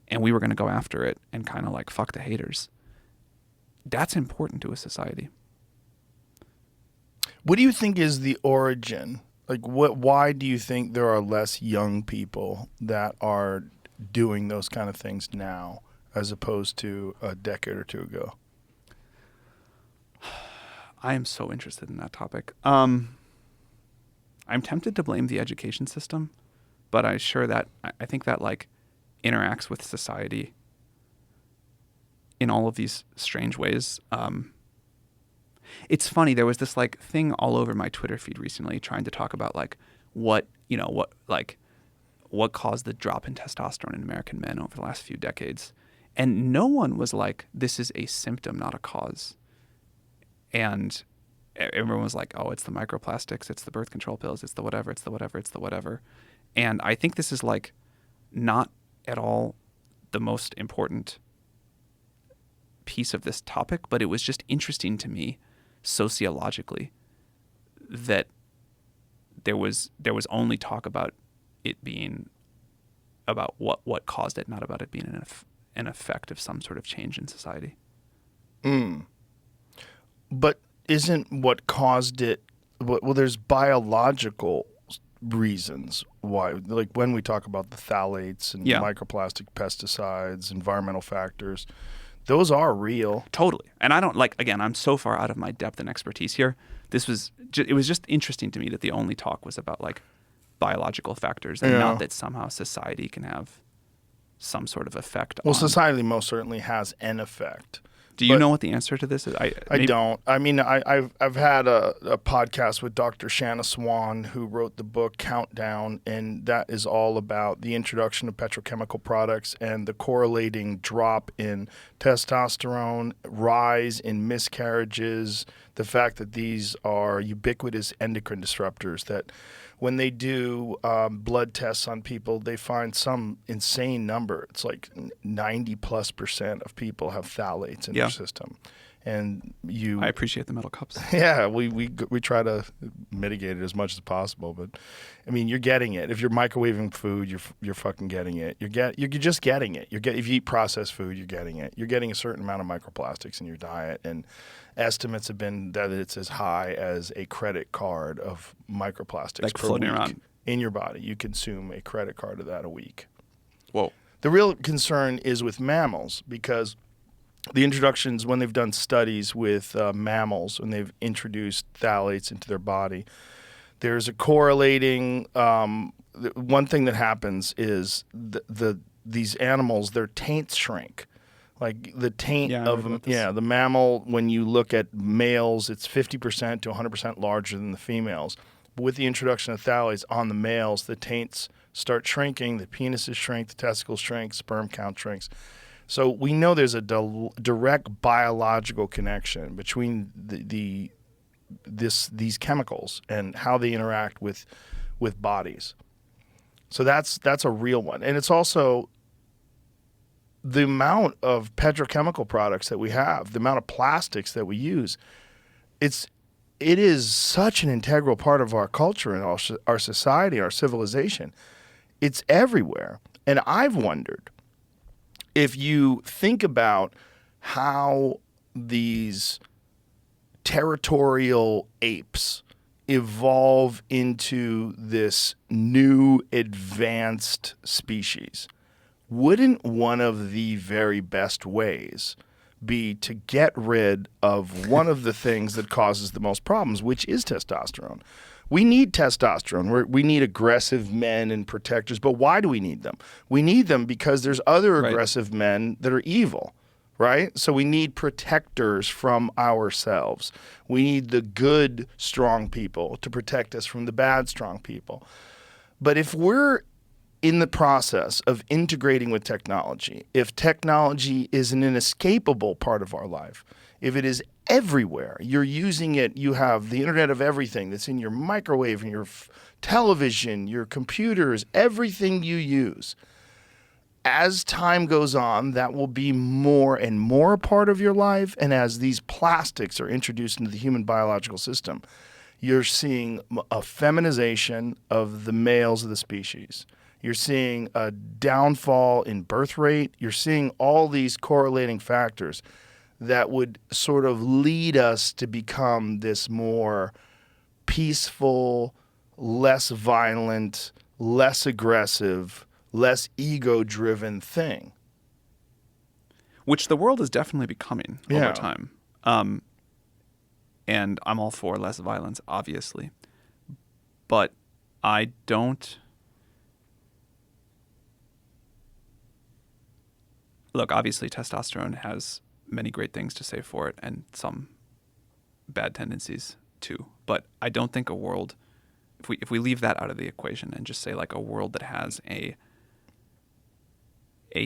And we were going to go after it and kind of like fuck the haters. That's important to a society.
What do you think is the origin? Like, why do you think there are less young people that are doing those kind of things now as opposed to a decade or two ago?
I am so interested in that topic. I'm tempted to blame the education system, but I think that like interacts with society in all of these strange ways. It's funny. There was this like thing all over my Twitter feed recently trying to talk about like what caused the drop in testosterone in American men over the last few decades. And no one was like, this is a symptom, not a cause. And everyone was like, oh, it's the microplastics, it's the birth control pills, it's the whatever, it's the whatever, it's the whatever. And I think this is like not at all the most important piece of this topic, but it was just interesting to me sociologically that there was only talk about it being about what caused it, not about it being an effect of some sort of change in society.
But isn't what caused it? Well, there's biological reasons why. Like when we talk about the phthalates and microplastic pesticides, environmental factors, those are real.
Totally. And I don't again, I'm so far out of my depth and expertise here. It was just interesting to me that the only talk was about like biological factors and not that somehow society can have some sort of effect on.
Well, society most certainly has an effect.
Do you know what the answer to this is?
I don't. I mean, I've had a podcast with Dr. Shanna Swan, who wrote the book Countdown, and that is all about the introduction of petrochemical products and the correlating drop in testosterone, rise in miscarriages, the fact that these are ubiquitous endocrine disruptors that when they do blood tests on people, they find some insane number. It's like 90+% of people have phthalates in their system. And I
appreciate the metal cups.
Yeah, we try to mitigate it as much as possible, but I mean, you're getting it. If you're microwaving food, you're fucking getting it. You're just getting it. If you eat processed food, you're getting it. You're getting a certain amount of microplastics in your diet, and estimates have been that it's as high as a credit card of microplastics per
floating
week
around
in your body. You consume a credit card of that a week.
Whoa.
The real concern is with mammals, because the introductions, when they've done studies with mammals, when they've introduced phthalates into their body, there's a correlating. One thing that happens is these animals, their taints shrink. Like the taint of the mammal, when you look at males, it's 50% to 100% larger than the females. But with the introduction of phthalates on the males, the taints start shrinking, the penises shrink, the testicles shrink, sperm count shrinks. So we know there's a direct biological connection between these chemicals and how they interact with bodies. So that's a real one. And it's also the amount of petrochemical products that we have, the amount of plastics that we use. It is such an integral part of our culture and our society, our civilization. It's everywhere. And I've wondered, if you think about how these territorial apes evolve into this new advanced species, wouldn't one of the very best ways be to get rid of one of the things that causes the most problems, which is testosterone? We need testosterone. We need aggressive men and protectors. But why do we need them? We need them because there's other aggressive men that are evil, right? So we need protectors from ourselves. We need the good, strong people to protect us from the bad, strong people. But if we're in the process of integrating with technology, if technology is an inescapable part of our life, if it is everywhere, you're using it, you have the Internet of Everything that's in your microwave and your television, your computers, everything you use. As time goes on, that will be more and more a part of your life. And as these plastics are introduced into the human biological system, you're seeing a feminization of the males of the species. You're seeing a downfall in birth rate. You're seeing all these correlating factors that would sort of lead us to become this more peaceful, less violent, less aggressive, less ego-driven thing.
Which the world is definitely becoming over time. And I'm all for less violence, obviously. But I don't... Look, obviously testosterone has many great things to say for it and some bad tendencies too. But I don't think a world, if we leave that out of the equation and just say like a world that has a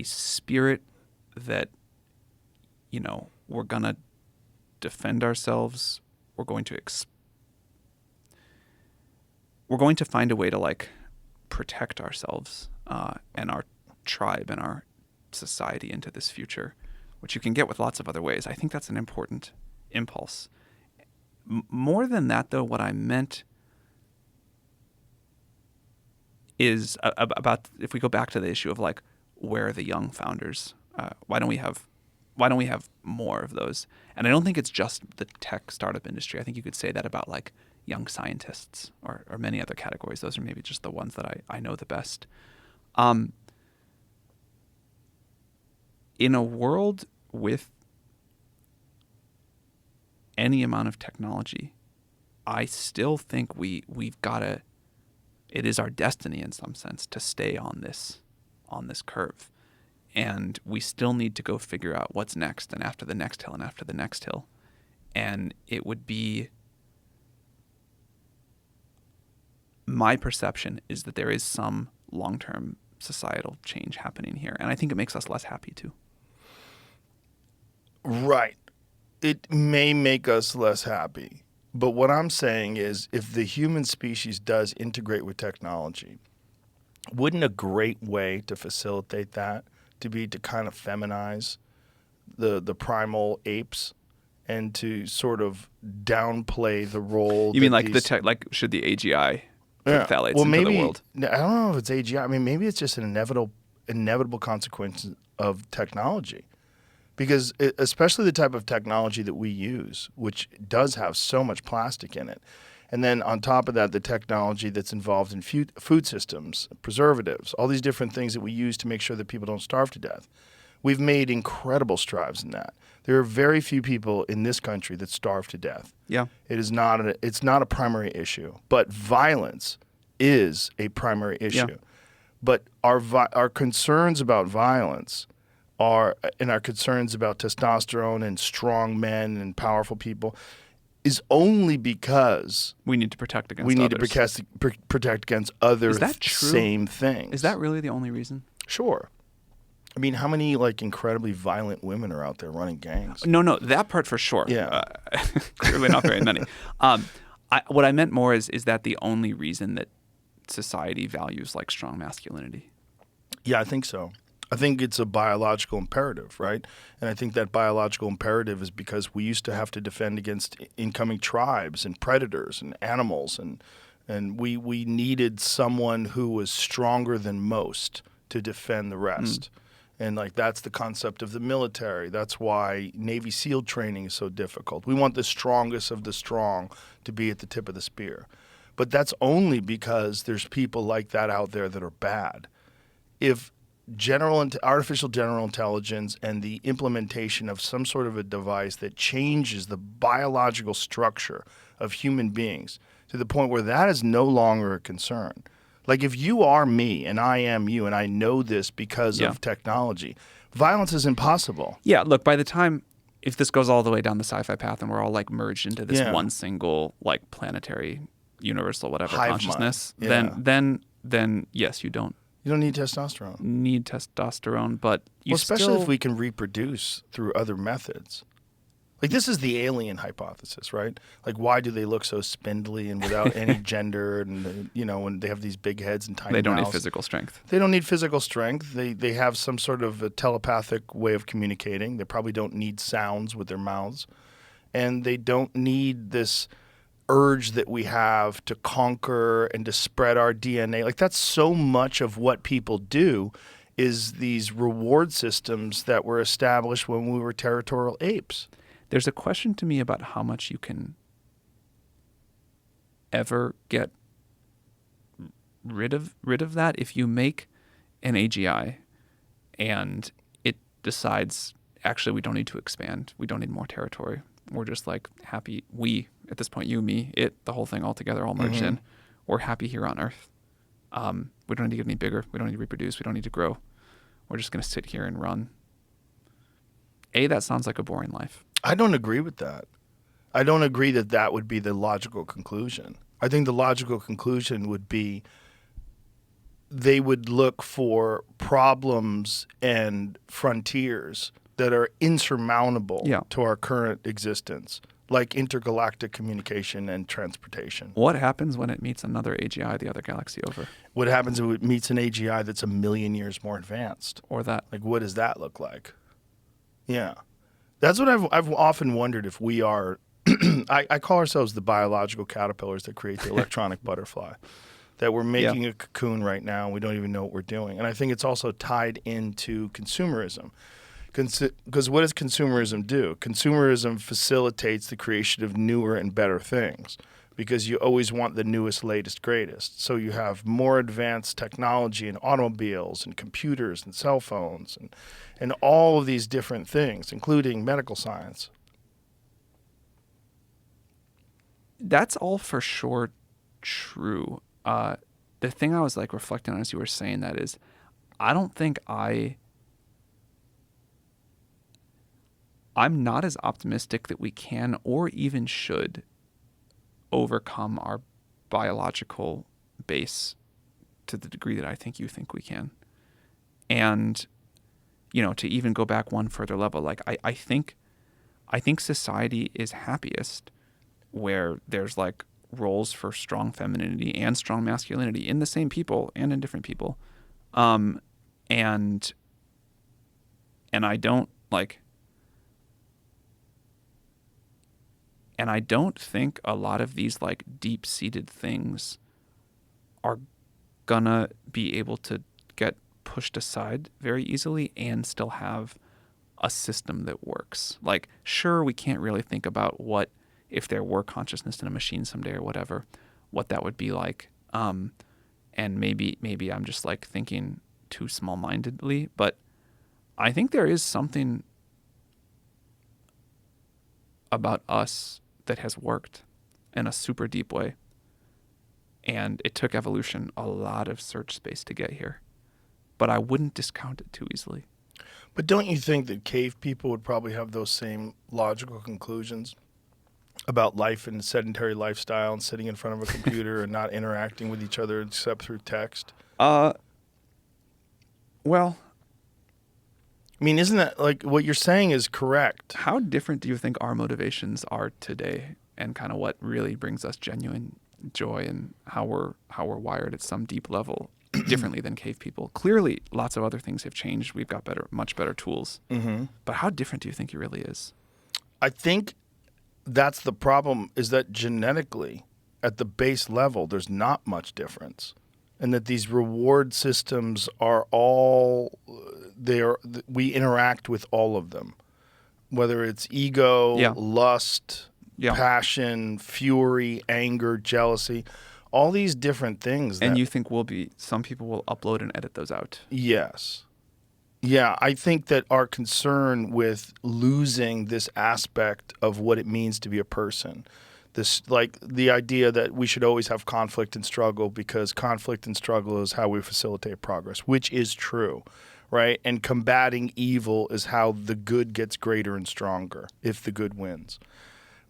spirit that, you know, we're gonna defend ourselves, we're going to we're going to find a way to like protect ourselves and our tribe and our society into this future, which you can get with lots of other ways. I think that's an important impulse. More than that, though, what I meant is about, if we go back to the issue of like, where are the young founders? Why don't we have more of those? And I don't think it's just the tech startup industry. I think you could say that about like young scientists or many other categories. Those are maybe just the ones that I know the best. In a world with any amount of technology, I still think we've got to, it is our destiny in some sense to stay on this curve. And we still need to go figure out what's next and after the next hill and after the next hill. And it would be, my perception is that there is some long-term societal change happening here. And I think it makes us less happy too.
Right. It may make us less happy. But what I'm saying is, if the human species does integrate with technology, wouldn't a great way to facilitate that to be to kind of feminize the primal apes and to sort of downplay the role?
You mean like like should the AGI put phthalates into
maybe,
the world?
I don't know if it's AGI. I mean, maybe it's just an inevitable consequence of technology. Because especially the type of technology that we use, which does have so much plastic in it. And then on top of that, the technology that's involved in food systems, preservatives, all these different things that we use to make sure that people don't starve to death. We've made incredible strides in that. There are very few people in this country that starve to death.
Yeah.
It's not a primary issue. But violence is a primary issue.
Yeah.
But our concerns about violence and our concerns about testosterone and strong men and powerful people is only because
we need to protect against
need
others.
to protect against other
Is that true?
Same things.
Is that really the only reason?
Sure. I mean, how many like incredibly violent women are out there running gangs?
No, that part for sure.
Yeah.
Clearly not very many. What I meant more is that the only reason that society values like strong masculinity?
Yeah, I think so. I think it's a biological imperative, right? And I think that biological imperative is because we used to have to defend against incoming tribes and predators and animals, and we needed someone who was stronger than most to defend the rest. And like that's the concept of the military. That's why Navy SEAL training is so difficult. We want the strongest of the strong to be at the tip of the spear. But that's only because there's people like that out there that are bad. If artificial general intelligence and the implementation of some sort of a device that changes the biological structure of human beings to the point where that is no longer a concern. Like if you are me and I am you and I know this because of technology, violence is impossible.
Yeah, look, by the time, if this goes all the way down the sci-fi path and we're all like merged into this one single like planetary universal whatever
Hive
consciousness,
mind.
then yes, you don't
need testosterone.
Need testosterone, but
especially if we can reproduce through other methods. Like this is the alien hypothesis, right? Like why do they look so spindly and without any gender, and when they have these big heads and tiny mouths?
They don't need physical strength.
They don't need physical strength. They have some sort of a telepathic way of communicating. They probably don't need sounds with their mouths, and they don't need this urge that we have to conquer and to spread our DNA. Like that's so much of what people do is these reward systems that were established when we were territorial apes.
There's a question to me about how much you can ever get rid of that if you make an AGI and it decides actually we don't need to expand, we don't need more territory. We're just like happy. We, at this point, you, me, it, the whole thing all together, all merged in. We're happy here on Earth. We don't need to get any bigger. We don't need to reproduce. We don't need to grow. We're just going to sit here and run. That sounds like a boring life.
I don't agree with that. I don't agree that that would be the logical conclusion. I think the logical conclusion would be they would look for problems and frontiers that are insurmountable to our current existence. like intergalactic communication and transportation.
What happens when it meets another AGI the other galaxy over?
What happens if it meets an AGI that's 1 million years more advanced?
Or that?
Like, what does that look like? Yeah. That's what I've often wondered if we are. I call ourselves the biological caterpillars that create the electronic butterfly. That we're making a cocoon right now and we don't even know what we're doing. And I think it's also tied into consumerism. Because what does consumerism do? Consumerism facilitates the creation of newer and better things because you always want the newest, latest, greatest. So you have more advanced technology in automobiles and computers and cell phones and all of these different things, including medical science.
That's all for sure true. The thing I was like reflecting on as you were saying that is, I don't think I'm not as optimistic that we can or even should overcome our biological base to the degree that I think you think we can. And, to even go back one further level, like I think society is happiest where there's like roles for strong femininity and strong masculinity in the same people and in different people. And I don't like, and I don't think a lot of these like deep-seated things are gonna be able to get pushed aside very easily and still have a system that works. Like, sure, we can't really think about what if there were consciousness in a machine someday or whatever, what that would be like. And maybe I'm just like thinking too small-mindedly, but I think there is something about us that has worked in a super deep way. And it took evolution a lot of search space to get here. But I wouldn't discount it too easily.
But don't you think that cave people would probably have those same logical conclusions about life and sedentary lifestyle and sitting in front of a computer and not interacting with each other except through text?
Well,
I mean, isn't that like what you're saying is correct?
how different do you think our motivations are today, and kind of what really brings us genuine joy, and how we're wired at some deep level differently than cave people? Clearly, lots of other things have changed. We've got much better tools. Mm-hmm. But how different do you think it really is?
I think that's the problem, is that genetically, at the base level, there's not much difference. And that these reward systems are all we interact with all of them, whether it's ego, lust, passion, fury, anger, jealousy, all these different things.
And you think some people will upload and edit those out?
Yes. Yeah, I think that our concern with losing this aspect of what it means to be a person, this like the idea that we should always have conflict and struggle because conflict and struggle is how we facilitate progress, which is true, right? And combating evil is how the good gets greater and stronger if the good wins.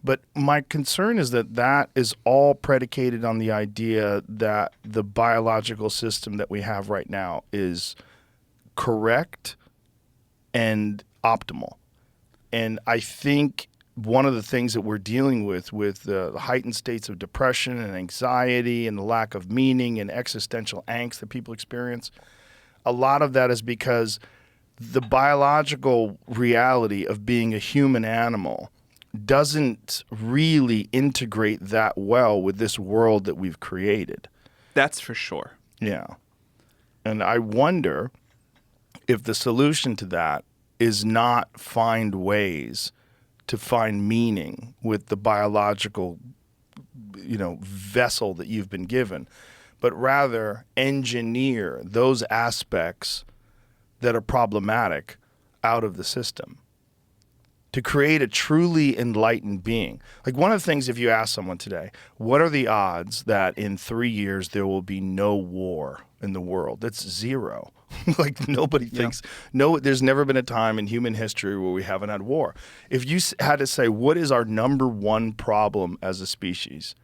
But my concern is that is all predicated on the idea that the biological system that we have right now is correct and optimal. And I think one of the things that we're dealing with the heightened states of depression and anxiety and the lack of meaning and existential angst that people experience, a lot of that is because the biological reality of being a human animal doesn't really integrate that well with this world that we've created.
That's for sure.
Yeah. And I wonder if the solution to that is not find ways to find meaning with the biological, vessel that you've been given, but rather engineer those aspects that are problematic out of the system to create a truly enlightened being. Like one of the things, if you ask someone today, what are the odds that in 3 years there will be no war in the world? That's zero. Like nobody thinks, there's never been a time in human history where we haven't had war. If you had to say, what is our number one problem as a species?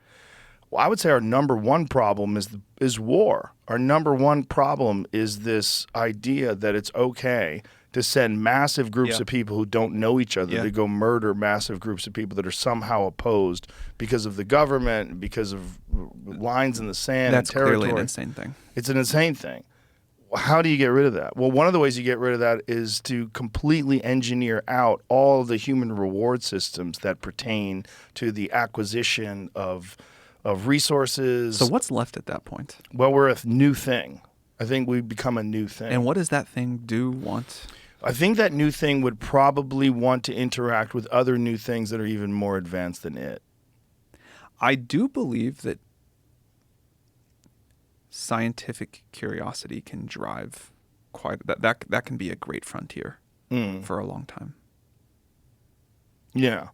Well, I would say our number one problem is war. Our number one problem is this idea that it's okay to send massive groups
Yeah.
of people who don't know each other
Yeah.
to go murder massive groups of people that are somehow opposed because of the government, because of lines in the sand
That's
and territory.
clearly an insane thing.
It's an insane thing. How do you get rid of that? Well, one of the ways you get rid of that is to completely engineer out all of the human reward systems that pertain to the acquisition of resources.
So what's left at that point?
Well, we're a new thing. I think we've become a new thing.
And what does that thing want?
I think that new thing would probably want to interact with other new things that are even more advanced than it.
I do believe that scientific curiosity can drive that can be a great frontier for a long time.
Yeah.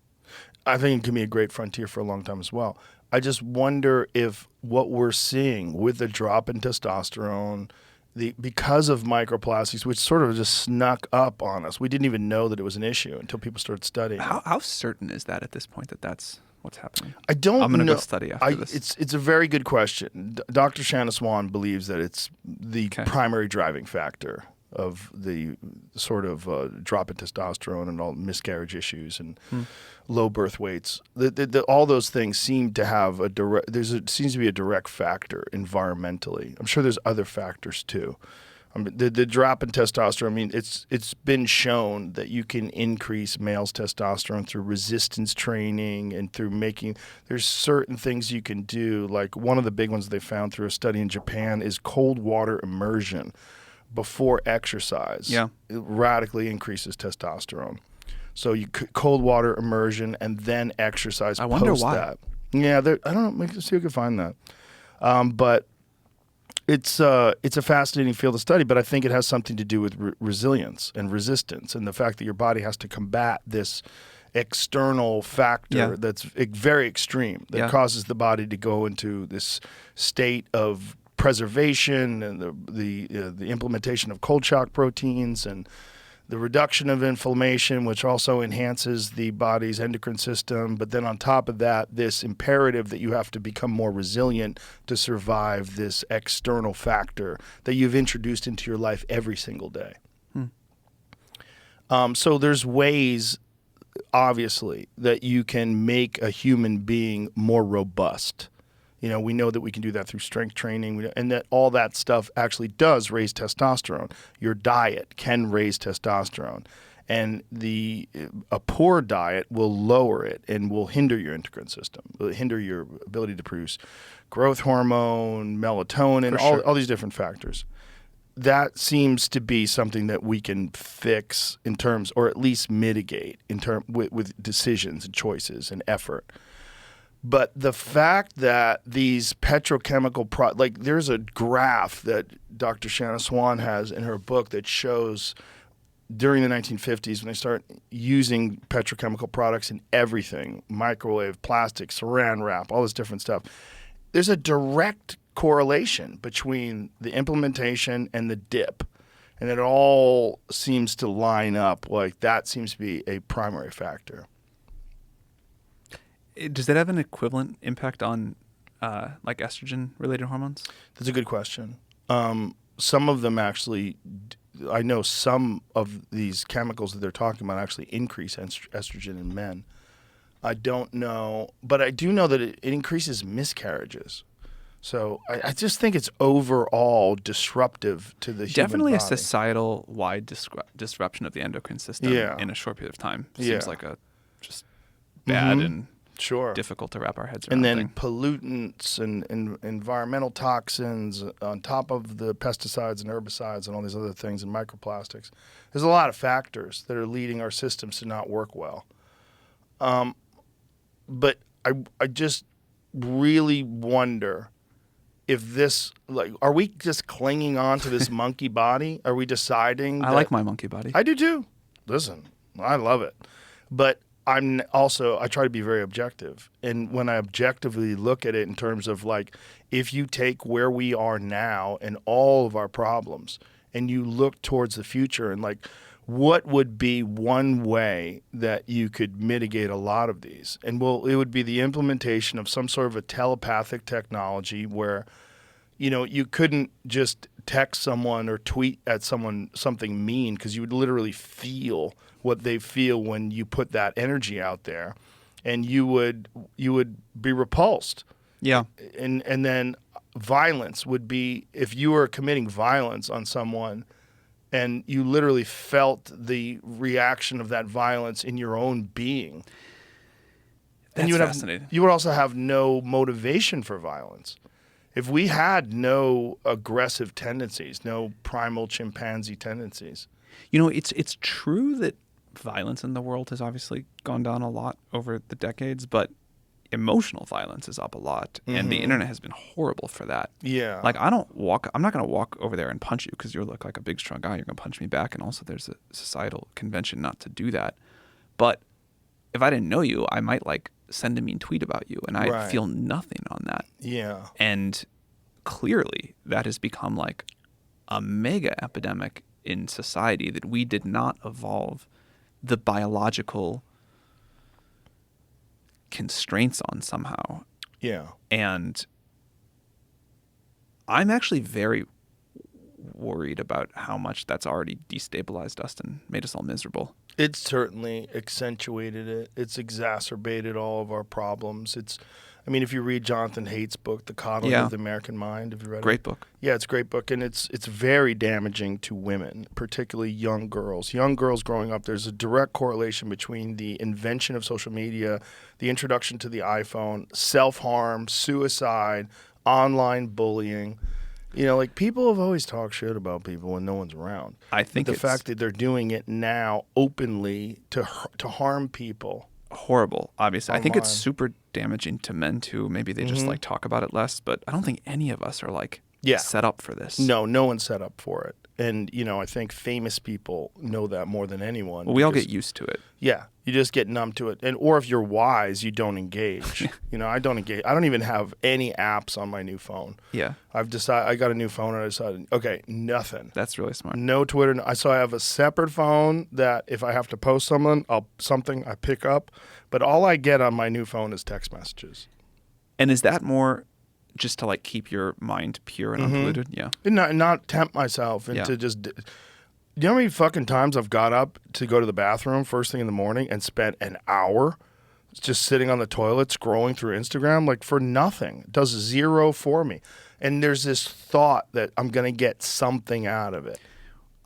I think it can be a great frontier for a long time as well. I just wonder if what we're seeing with the drop in testosterone, because of microplastics, which sort of just snuck up on us, we didn't even know that it was an issue until people started studying.
How certain is that at this point that that's what's happening?
I don't know.
I'm going to go study after this.
It's a very good question. Dr. Shanna Swan believes that it's the primary driving factor of the sort of drop in testosterone and all miscarriage issues and low birth weights. All those things seem to have seems to be a direct factor environmentally. I'm sure there's other factors too. The drop in testosterone, I mean, it's been shown that you can increase males' testosterone through resistance training and through there's certain things you can do. Like one of the big ones they found through a study in Japan is cold water immersion before exercise. Yeah. It radically increases testosterone. So you cold water immersion and then exercise.
I wonder why.
That. Yeah, I don't know. See if we can find that. But it's a fascinating field of study, but I think it has something to do with resilience and resistance and the fact that your body has to combat this external factor that's very extreme that causes the body to go into this state of preservation and the implementation of cold shock proteins and the reduction of inflammation, which also enhances the body's endocrine system. But then on top of that, this imperative that you have to become more resilient to survive this external factor that you've introduced into your life every single day. So there's ways, obviously, that you can make a human being more robust. You know, we know that we can do that through strength training, and that all that stuff actually does raise testosterone. Your diet can raise testosterone, and a poor diet will lower it and will hinder your endocrine system, will hinder your ability to produce growth hormone, melatonin, all these different factors. That seems to be something that we can fix in terms, or at least mitigate with decisions and choices and effort. But the fact that these petrochemical there's a graph that Dr. Shanna Swan has in her book that shows during the 1950s when they start using petrochemical products in everything, microwave, plastic, saran wrap, all this different stuff, there's a direct correlation between the implementation and the dip. And it all seems to line up, like that seems to be a primary factor.
Does that have an equivalent impact on like estrogen-related hormones?
That's a good question. Some of them actually, I know some of these chemicals that they're talking about actually increase estrogen in men. I don't know, but I do know that it increases miscarriages. So I just think it's overall disruptive to the human
Definitely
body.
A societal-wide disruption of the endocrine system in a short period of time. Seems like a just bad and difficult to wrap our heads around.
And then pollutants and environmental toxins on top of the pesticides and herbicides and all these other things and microplastics. There's a lot of factors that are leading our systems to not work well. But I just really wonder if this, are we just clinging on to this monkey body? Are we deciding?
I like my monkey body.
I do too. Listen, I love it. But I try to be very objective. And when I objectively look at it in terms of if you take where we are now and all of our problems and you look towards the future and what would be one way that you could mitigate a lot of these? And it would be the implementation of some sort of a telepathic technology where, you couldn't just text someone or tweet at someone something mean, because you would literally feel what they feel when you put that energy out there, and you would be repulsed.
Yeah.
And then violence would be if you were committing violence on someone and you literally felt the reaction of that violence in your own being.
That's
you would
fascinating.
You would also have no motivation for violence. If we had no aggressive tendencies, no primal chimpanzee tendencies.
You know, it's true that violence in the world has obviously gone down a lot over the decades, but emotional violence is up a lot, and the internet has been horrible for that.
Yeah.
Like, I'm not going to walk over there and punch you because you look like a big, strong guy. You're going to punch me back, and also there's a societal convention not to do that. But if I didn't know you, I might, like, send a mean tweet about you, and I feel nothing on that.
Yeah.
And clearly that has become, like, a mega epidemic in society that we did not evolve the biological constraints on somehow.
Yeah.
And I'm actually very worried about how much that's already destabilized us and made us all miserable.
It's certainly accentuated it. It's exacerbated all of our problems. I mean, if you read Jonathan Haidt's book, The Coddling of the American Mind, have you read it?
Great book.
Yeah, it's a great book, and it's very damaging to women, particularly young girls. Young girls growing up, there's a direct correlation between the invention of social media, the introduction to the iPhone, self-harm, suicide, online bullying. You know, like, people have always talked shit about people when no one's around.
I think
but the fact that they're doing it now openly to harm people.
Horrible, obviously. I think it's
Online.
super damaging to men too. Maybe they just like talk about it less, but I don't think any of us are like set up for this.
No one's set up for it. And, you know, I think famous people know that more than anyone.
Well, we all get used to it.
Yeah, you just get numb to it. Or if you're wise, you don't engage. You know, I don't engage. I don't even have any apps on my new phone.
Yeah.
I've decided, I got a new phone and I decided, okay, nothing.
That's really smart.
No Twitter. So I have a separate phone that if I have to post something, I pick up. But all I get on my new phone is text messages.
And is that more just to like keep your mind pure and unpolluted? Yeah.
And not tempt myself into just... You know how many fucking times I've got up to go to the bathroom first thing in the morning and spent an hour just sitting on the toilet scrolling through Instagram, like, for nothing? It does zero for me. And there's this thought that I'm going to get something out of it.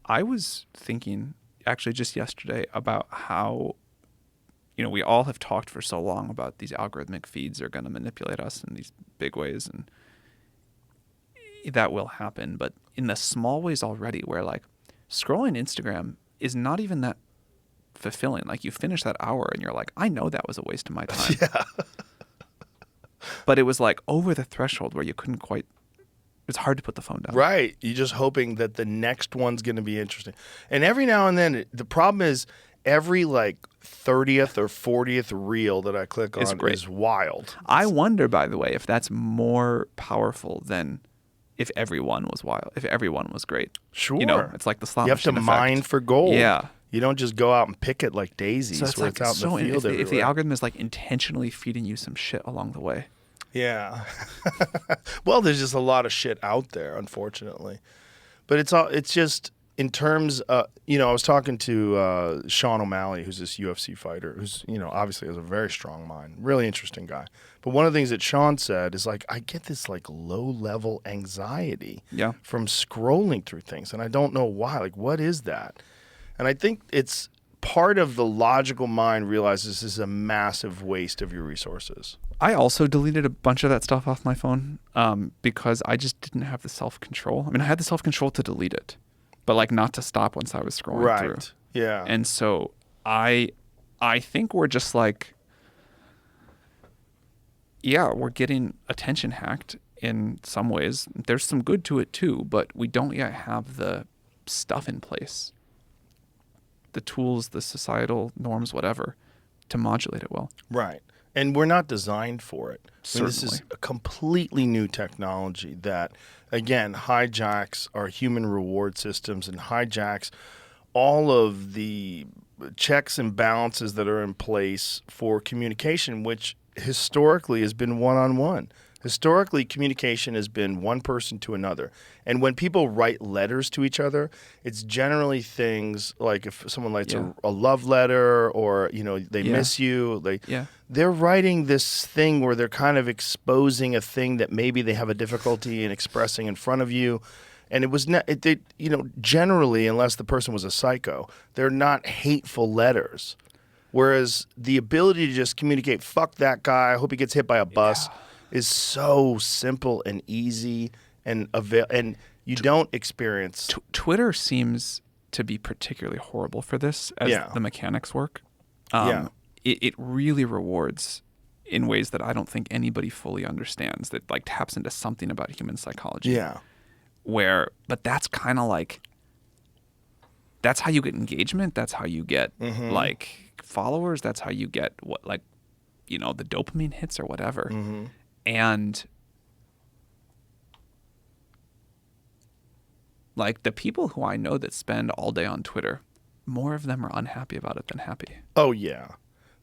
I was thinking actually just yesterday about how, you know, we all have talked for so long about these algorithmic feeds are going to manipulate us in these big ways, and that will happen. But in the small ways already, where like scrolling Instagram is not even that fulfilling. Like, you finish that hour and you're like, I know that was a waste of my time.
Yeah.
But it was like over the threshold where you couldn't quite, it's hard to put the phone down.
Right. You're just hoping that the next one's going to be interesting. And every now and then, the problem is every like 30th or 40th reel that I click on is wild.
I wonder, by the way, if that's more powerful than if everyone was wild, if everyone was great.
Sure.
You know, it's like the slot
You have to
machine
mine
effect.
for gold.
Yeah.
You don't just go out and pick it like daisies
So it's
where
like
it's out in the field
if the
everywhere.
algorithm is like intentionally feeding you some shit along the way.
Yeah. Well, there's just a lot of shit out there, unfortunately. But it's just in terms you know, I was talking to Sean O'Malley, who's this UFC fighter, who's, you know, obviously has a very strong mind, really interesting guy. But one of the things that Sean said is like, I get this like low-level anxiety from scrolling through things, and I don't know why. Like, what is that? And I think it's part of the logical mind realizes this is a massive waste of your resources.
I also deleted a bunch of that stuff off my phone because I just didn't have the self-control. I mean, I had the self-control to delete it, but like not to stop once I was scrolling through.
Right. Yeah.
And so I think we're just like, yeah, we're getting attention hacked in some ways. There's some good to it too, but we don't yet have the stuff in place, the tools, the societal norms, whatever, to modulate it well.
Right. And we're not designed for it. I mean, this is
Certainly.
a completely new technology that, again, hijacks our human reward systems and hijacks all of the checks and balances that are in place for communication, which historically has been one-on-one, Historically, communication has been one person to another. And when people write letters to each other, it's generally things like if someone writes a love letter or, they miss you. They're writing this thing where they're kind of exposing a thing that maybe they have a difficulty in expressing in front of you. And it was not, generally, unless the person was a psycho, they're not hateful letters. Whereas the ability to just communicate, fuck that guy, I hope he gets hit by a bus, is so simple and easy and you don't experience.
Twitter seems to be particularly horrible for this as the mechanics work. It really rewards in ways that I don't think anybody fully understands, that like taps into something about human psychology.
Yeah.
But that's kind of like, that's how you get engagement. That's how you get like followers. That's how you get the dopamine hits or whatever. And like the people who I know that spend all day on Twitter, more of them are unhappy about it than happy.
Oh, yeah.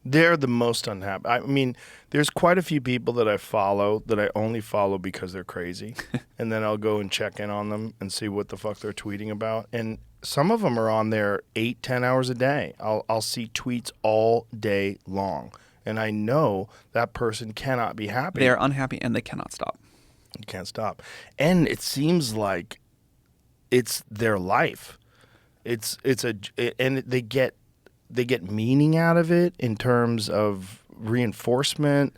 They're the most unhappy. I mean, there's quite a few people that I follow that I only follow because they're crazy. And then I'll go and check in on them and see what the fuck they're tweeting about. And some of them are on there 8-10 hours a day. I'll see tweets all day long. And I know that person cannot be happy.
They're unhappy and they cannot stop.
You can't stop. And it seems like it's their life. And they get meaning out of it in terms of reinforcement.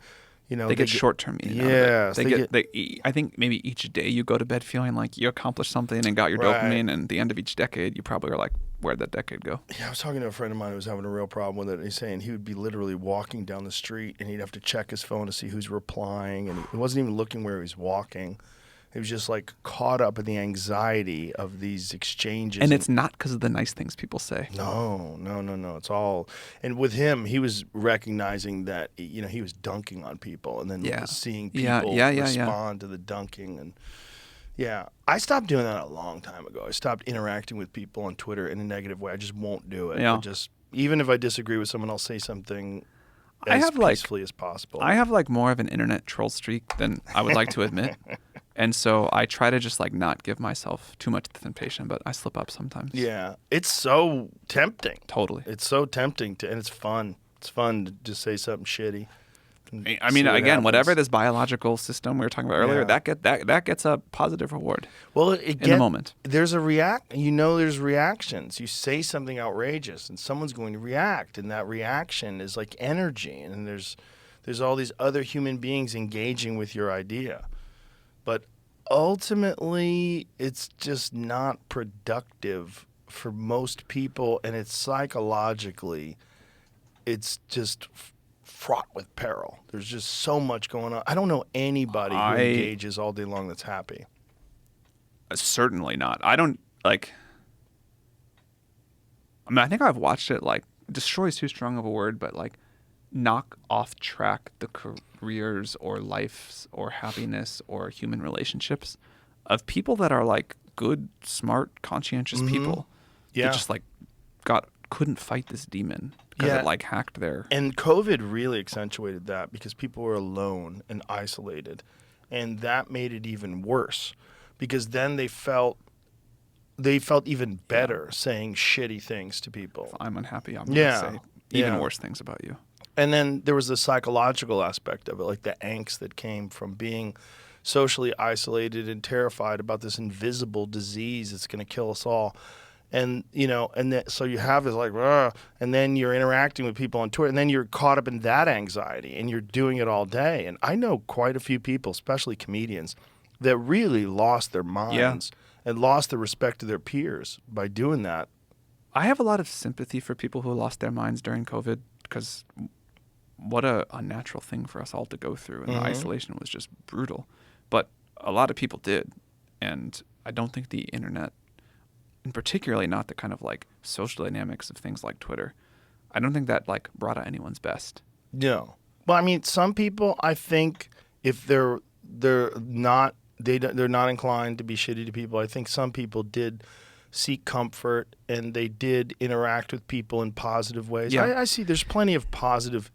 They get short-term meaning out of it. I think maybe each day you go to bed feeling like you accomplished something and got your dopamine, and at the end of each decade, you probably are like, where'd that decade go? Yeah,
I was talking to a friend of mine who was having a real problem with it. He's saying he would be literally walking down the street, and he'd have to check his phone to see who's replying, and he wasn't even looking where he was walking. He was just like caught up in the anxiety of these exchanges.
And it's not because of the nice things people say.
No. It's all. And with him, he was recognizing that, he was dunking on people and then seeing people respond to the dunking. And I stopped doing that a long time ago. I stopped interacting with people on Twitter in a negative way. I just won't do it.
Yeah.
Even if I disagree with someone, I'll say something as peacefully as possible.
I have like more of an internet troll streak than I would like to admit. And so I try to just like not give myself too much temptation, but I slip up sometimes.
Yeah. It's so tempting.
Totally.
It's so tempting and it's fun. It's fun to just say something shitty.
I mean, again, whatever this biological system we were talking about earlier, that gets a positive reward. Well, in the moment.
There's there's reactions. You say something outrageous and someone's going to react, and that reaction is like energy, and there's all these other human beings engaging with your idea. But ultimately, it's just not productive for most people, and it's psychologically, it's just fraught with peril. There's just so much going on. I don't know anybody who engages all day long that's happy.
Certainly not. I don't, like... I mean, I think I've watched it, like, destroy is too strong of a word, but, like, knock off track the careers or lives or happiness or human relationships of people that are like good, smart, conscientious people. Yeah. That just like couldn't fight this demon because it like hacked their.
And COVID really accentuated that because people were alone and isolated, and that made it even worse because then they felt even better saying shitty things to people.
If I'm unhappy, I'm going to say even worse things about you.
And then there was the psychological aspect of it, like the angst that came from being socially isolated and terrified about this invisible disease that's going to kill us all. And, so you have this like, and then you're interacting with people on Twitter, and then you're caught up in that anxiety, and you're doing it all day. And I know quite a few people, especially comedians, that really lost their minds and lost the respect of their peers by doing that.
I have a lot of sympathy for people who lost their minds during COVID because what a unnatural thing for us all to go through, and the isolation was just brutal. But a lot of people did, and I don't think the internet, and particularly not the kind of like social dynamics of things like Twitter, I don't think that like brought out anyone's best.
No. Well, I mean, some people, I think, if they're not inclined to be shitty to people, I think some people did seek comfort and they did interact with people in positive ways. I see there's plenty of positive.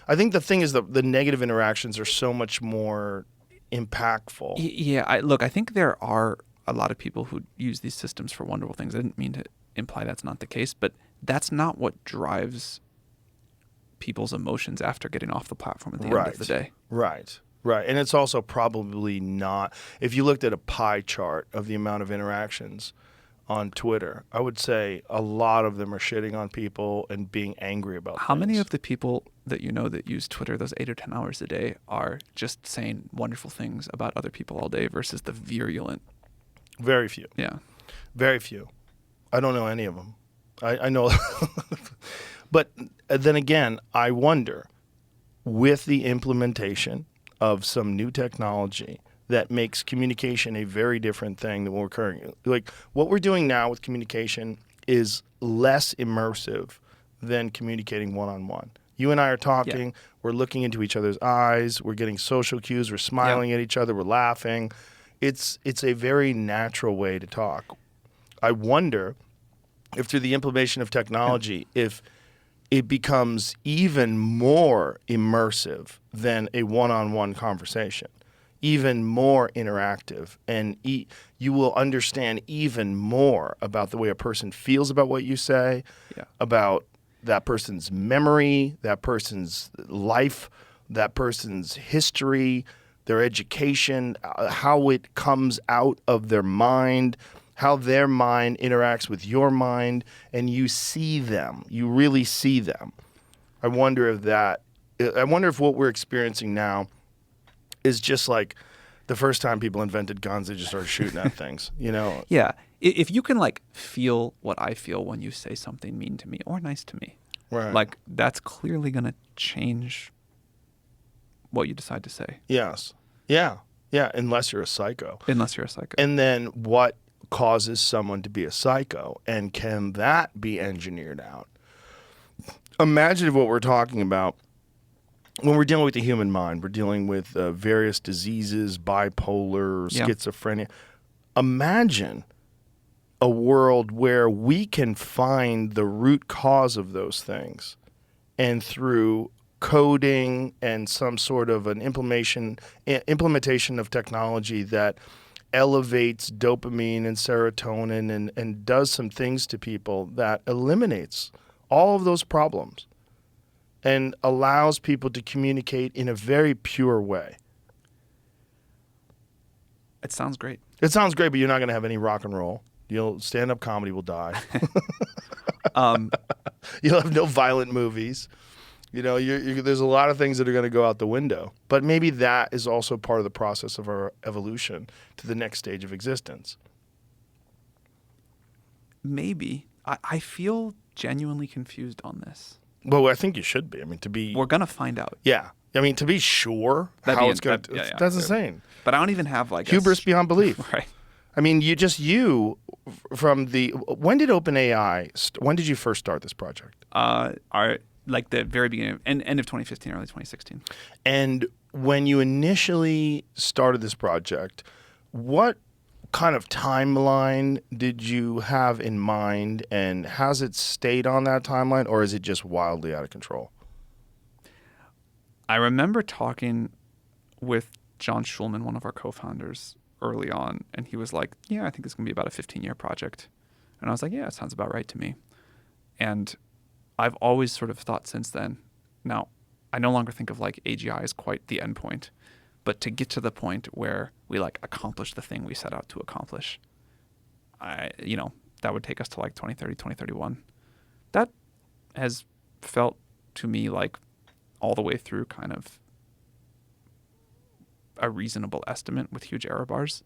I think the thing is the negative interactions are so much more impactful.
Yeah, I think there are a lot of people who use these systems for wonderful things. I didn't mean to imply that's not the case, but that's not what drives people's emotions after getting off the platform at the end of the day.
Right. And it's also probably not, if you looked at a pie chart of the amount of interactions on Twitter, I would say a lot of them are shitting on people and being angry about
How many
things.
of the people that you know that use Twitter those 8 or 10 hours a day are just saying wonderful things about other people all day versus the virulent?
Very few.
Yeah.
Very few. I don't know any of them. I know. But then again, I wonder, with the implementation of some new technology that makes communication a very different thing than what we're currently, like what we're doing now with communication is less immersive than communicating one-on-one. You and I are talking, we're looking into each other's eyes, we're getting social cues, we're smiling at each other, we're laughing. It's a very natural way to talk. I wonder if through the implementation of technology, if it becomes even more immersive than a one-on-one conversation, even more interactive, and you will understand even more about the way a person feels about what you say, about that person's memory, that person's life, that person's history, their education, how it comes out of their mind, how their mind interacts with your mind, and you see them. You really see them. I wonder if what we're experiencing now is just like the first time people invented guns, they just started shooting at things, you know?
Yeah. If you can like feel what I feel when you say something mean to me or nice to me,
Right.
like that's clearly going to change what you decide to say.
Yes. Yeah. Unless you're a psycho.
Unless you're a psycho.
And then what causes someone to be a psycho, and can that be engineered out? Imagine what we're talking about when we're dealing with the human mind. We're dealing with various diseases, bipolar, schizophrenia. Imagine a world where we can find the root cause of those things, and through coding and some sort of an implementation of technology that elevates dopamine and serotonin and does some things to people that eliminates all of those problems and allows people to communicate in a very pure way.
It sounds great.
It sounds great, but you're not going to have any rock and roll. Stand-up comedy will die. You'll have no violent movies. There's a lot of things that are going to go out the window. But maybe that is also part of the process of our evolution to the next stage of existence.
Maybe. I feel genuinely confused on this.
Well, I think you should be.
We're going to find out.
Yeah. To be sure how it's going to... That's insane.
But I don't even have like...
Hubris beyond belief.
Right.
From the... When did OpenAI... When did you first start this project?
Like the very beginning, end of 2015, early 2016.
And when you initially started this project, what kind of timeline did you have in mind, and has it stayed on that timeline, or is it just wildly out of control?
I remember talking with John Schulman, one of our co-founders, early on, and he was like, yeah, I think it's going to be about a 15-year project. And I was like, yeah, it sounds about right to me. And I've always sort of thought since then, now, I no longer think of like AGI as quite the end point, but to get to the point where we like accomplish the thing we set out to accomplish, that would take us to like 2030, 2031. That has felt to me like all the way through kind of a reasonable estimate with huge error bars.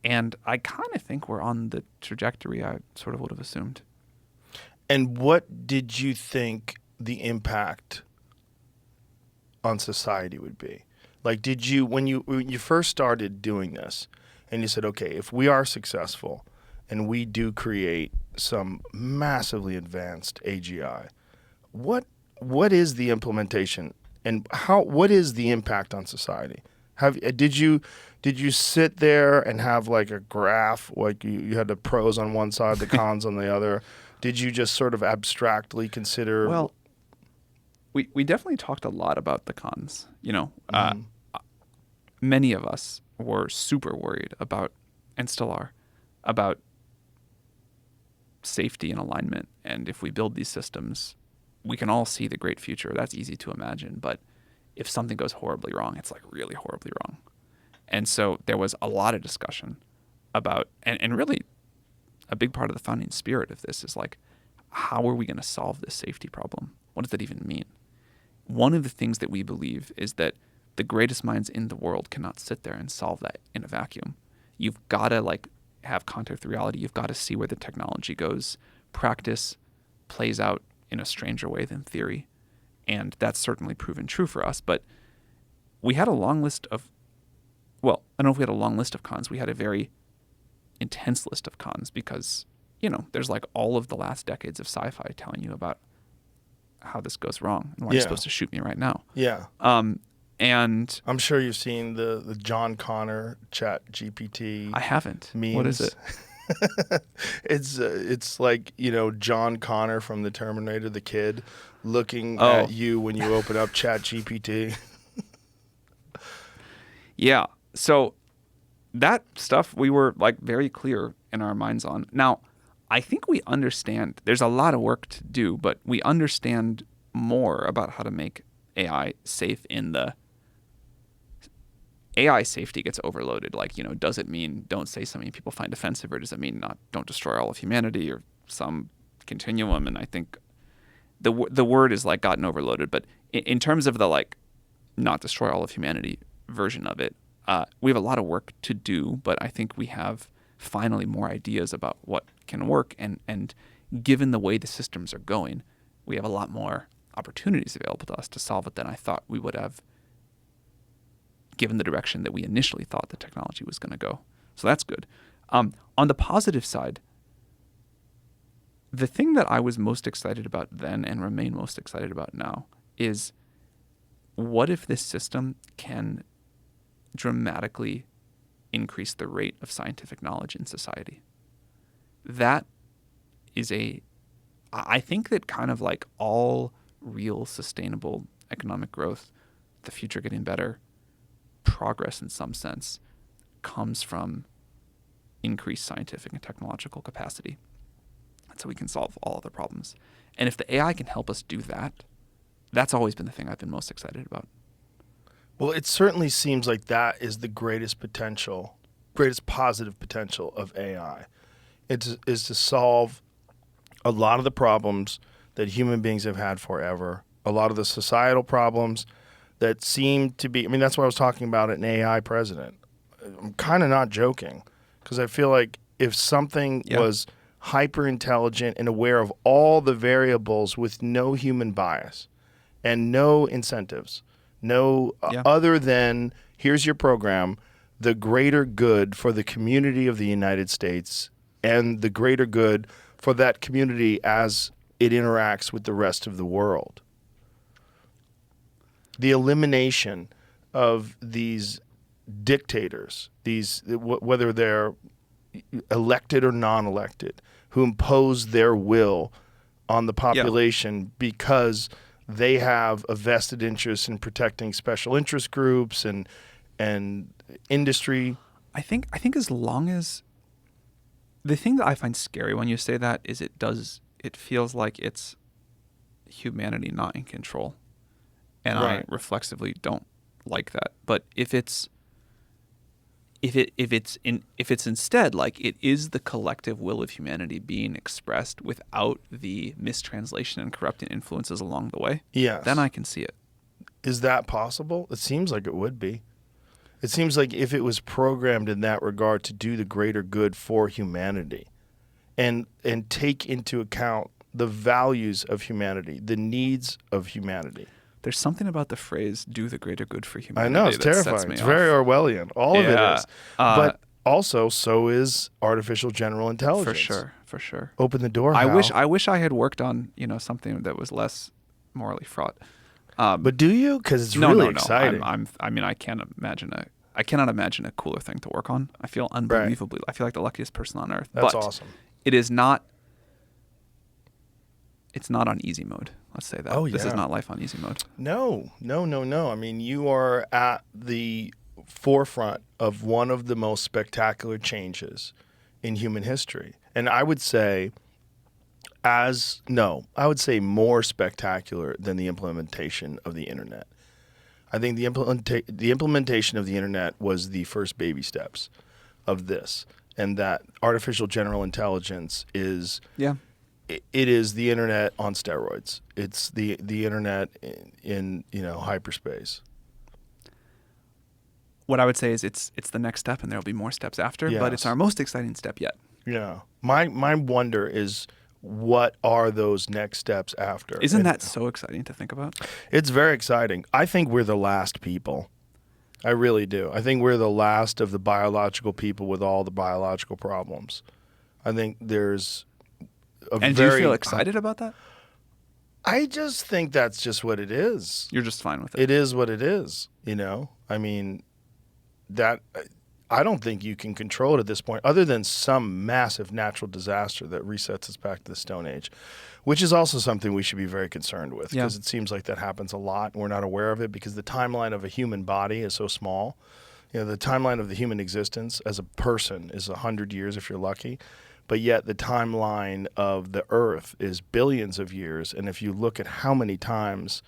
And I kind of think we're on the trajectory I sort of would have assumed.
And what did you think the impact on society would be? Like, did you, when you first started doing this, and you said, okay, if we are successful and we do create some massively advanced AGI, what is the implementation, and what is the impact on society? Did you sit there and have like a graph, like you had the pros on one side, the cons on the other? Did you just sort of abstractly consider?
Well, we definitely talked a lot about the cons. many of us were super worried about, and still are, about safety and alignment. And if we build these systems, we can all see the great future. That's easy to imagine. But if something goes horribly wrong, it's like really horribly wrong. And so there was a lot of discussion about, and really a big part of the founding spirit of this is like, how are we going to solve this safety problem? What does that even mean? One of the things that we believe is that the greatest minds in the world cannot sit there and solve that in a vacuum. You've got to like have contact with reality. You've got to see where the technology goes. Practice plays out in a stranger way than theory. And that's certainly proven true for us. But we had a long list of, well, I don't know if we had a long list of cons. We had a very intense list of cons because, you know, there's like all of the last decades of sci-fi telling you about how this goes wrong and why you're supposed to shoot me right now.
Yeah.
And
I'm sure you've seen the John Connor Chat GPT.
I haven't.
Memes.
What is it?
It's like, you know, John Connor from the Terminator, the kid, looking at you when you open up Chat GPT.
Yeah. So that stuff we were like very clear in our minds on. Now, I think we understand there's a lot of work to do, but we understand more about how to make AI safe in the AI safety gets overloaded. Like, you know, does it mean don't say something people find offensive, or does it mean don't destroy all of humanity, or some continuum? And I think the word is like gotten overloaded. But in terms of the like not destroy all of humanity version of it, we have a lot of work to do. But I think we have finally more ideas about what can work. And given the way the systems are going, we have a lot more opportunities available to us to solve it than I thought we would have, given the direction that we initially thought the technology was going to go. So that's good. On the positive side, the thing that I was most excited about then and remain most excited about now is, what if this system can dramatically increase the rate of scientific knowledge in society? That is I think that kind of like all real sustainable economic growth, the future getting better, progress in some sense, comes from increased scientific and technological capacity. And so we can solve all of the problems. And if the AI can help us do that, that's always been the thing I've been most excited about.
Well, it certainly seems like that is the greatest positive potential of AI. It is to solve a lot of the problems that human beings have had forever, a lot of the societal problems that seem to be, I mean, that's what I was talking about an AI president. I'm kind of not joking, because I feel like if something was hyper intelligent and aware of all the variables with no human bias and no incentives, other than here's your program, the greater good for the community of the United States and the greater good for that community as it interacts with the rest of the world. The elimination of these dictators, whether they're elected or non-elected, who impose their will on the population because they have a vested interest in protecting special interest groups and industry.
I think as long as, the thing that I find scary when you say that is it feels like it's humanity not in control. And right. I reflexively don't like that. But if it's instead like it is the collective will of humanity being expressed without the mistranslation and corrupting influences along the way, then I can see it.
Is that possible? It seems like it would be. It seems like if it was programmed in that regard to do the greater good for humanity and take into account the values of humanity, the needs of humanity.
There's something about the phrase "do the greater good for humanity."
I know, it's terrifying. It's very Orwellian. All of it is. But also, so is artificial general intelligence.
For sure.
Open the door,
I
Hal.
wish I had worked on, something that was less morally fraught.
But do you? Because it's really exciting.
I cannot imagine a cooler thing to work on. I feel unbelievably. Right. I feel like the luckiest person on earth.
That's awesome.
It is not. It's not on easy mode. Let's say that.
Oh, yeah.
This is not life on easy mode.
No. I mean, you are at the forefront of one of the most spectacular changes in human history. And I would say more spectacular than the implementation of the internet. I think the implementation of the internet was the first baby steps of this, and that artificial general intelligence is it is the internet on steroids. It's the internet in hyperspace.
What I would say is it's the next step, and there'll be more steps after, but it's our most exciting step yet.
Yeah. My wonder is, what are those next steps after?
Isn't that so exciting to think about?
It's very exciting. I think we're the last people. I really do. I think we're the last of the biological people with all the biological problems. I think there's
And do you feel excited about that?
I just think that's just what it is.
You're just fine with it.
It is what it is, I mean, I don't think you can control it at this point, other than some massive natural disaster that resets us back to the Stone Age, which is also something we should be very concerned with, because it seems like that happens a lot and we're not aware of it, because the timeline of a human body is so small. The timeline of the human existence as a person is 100 years if you're lucky, but yet the timeline of the Earth is billions of years. And if you look at how many times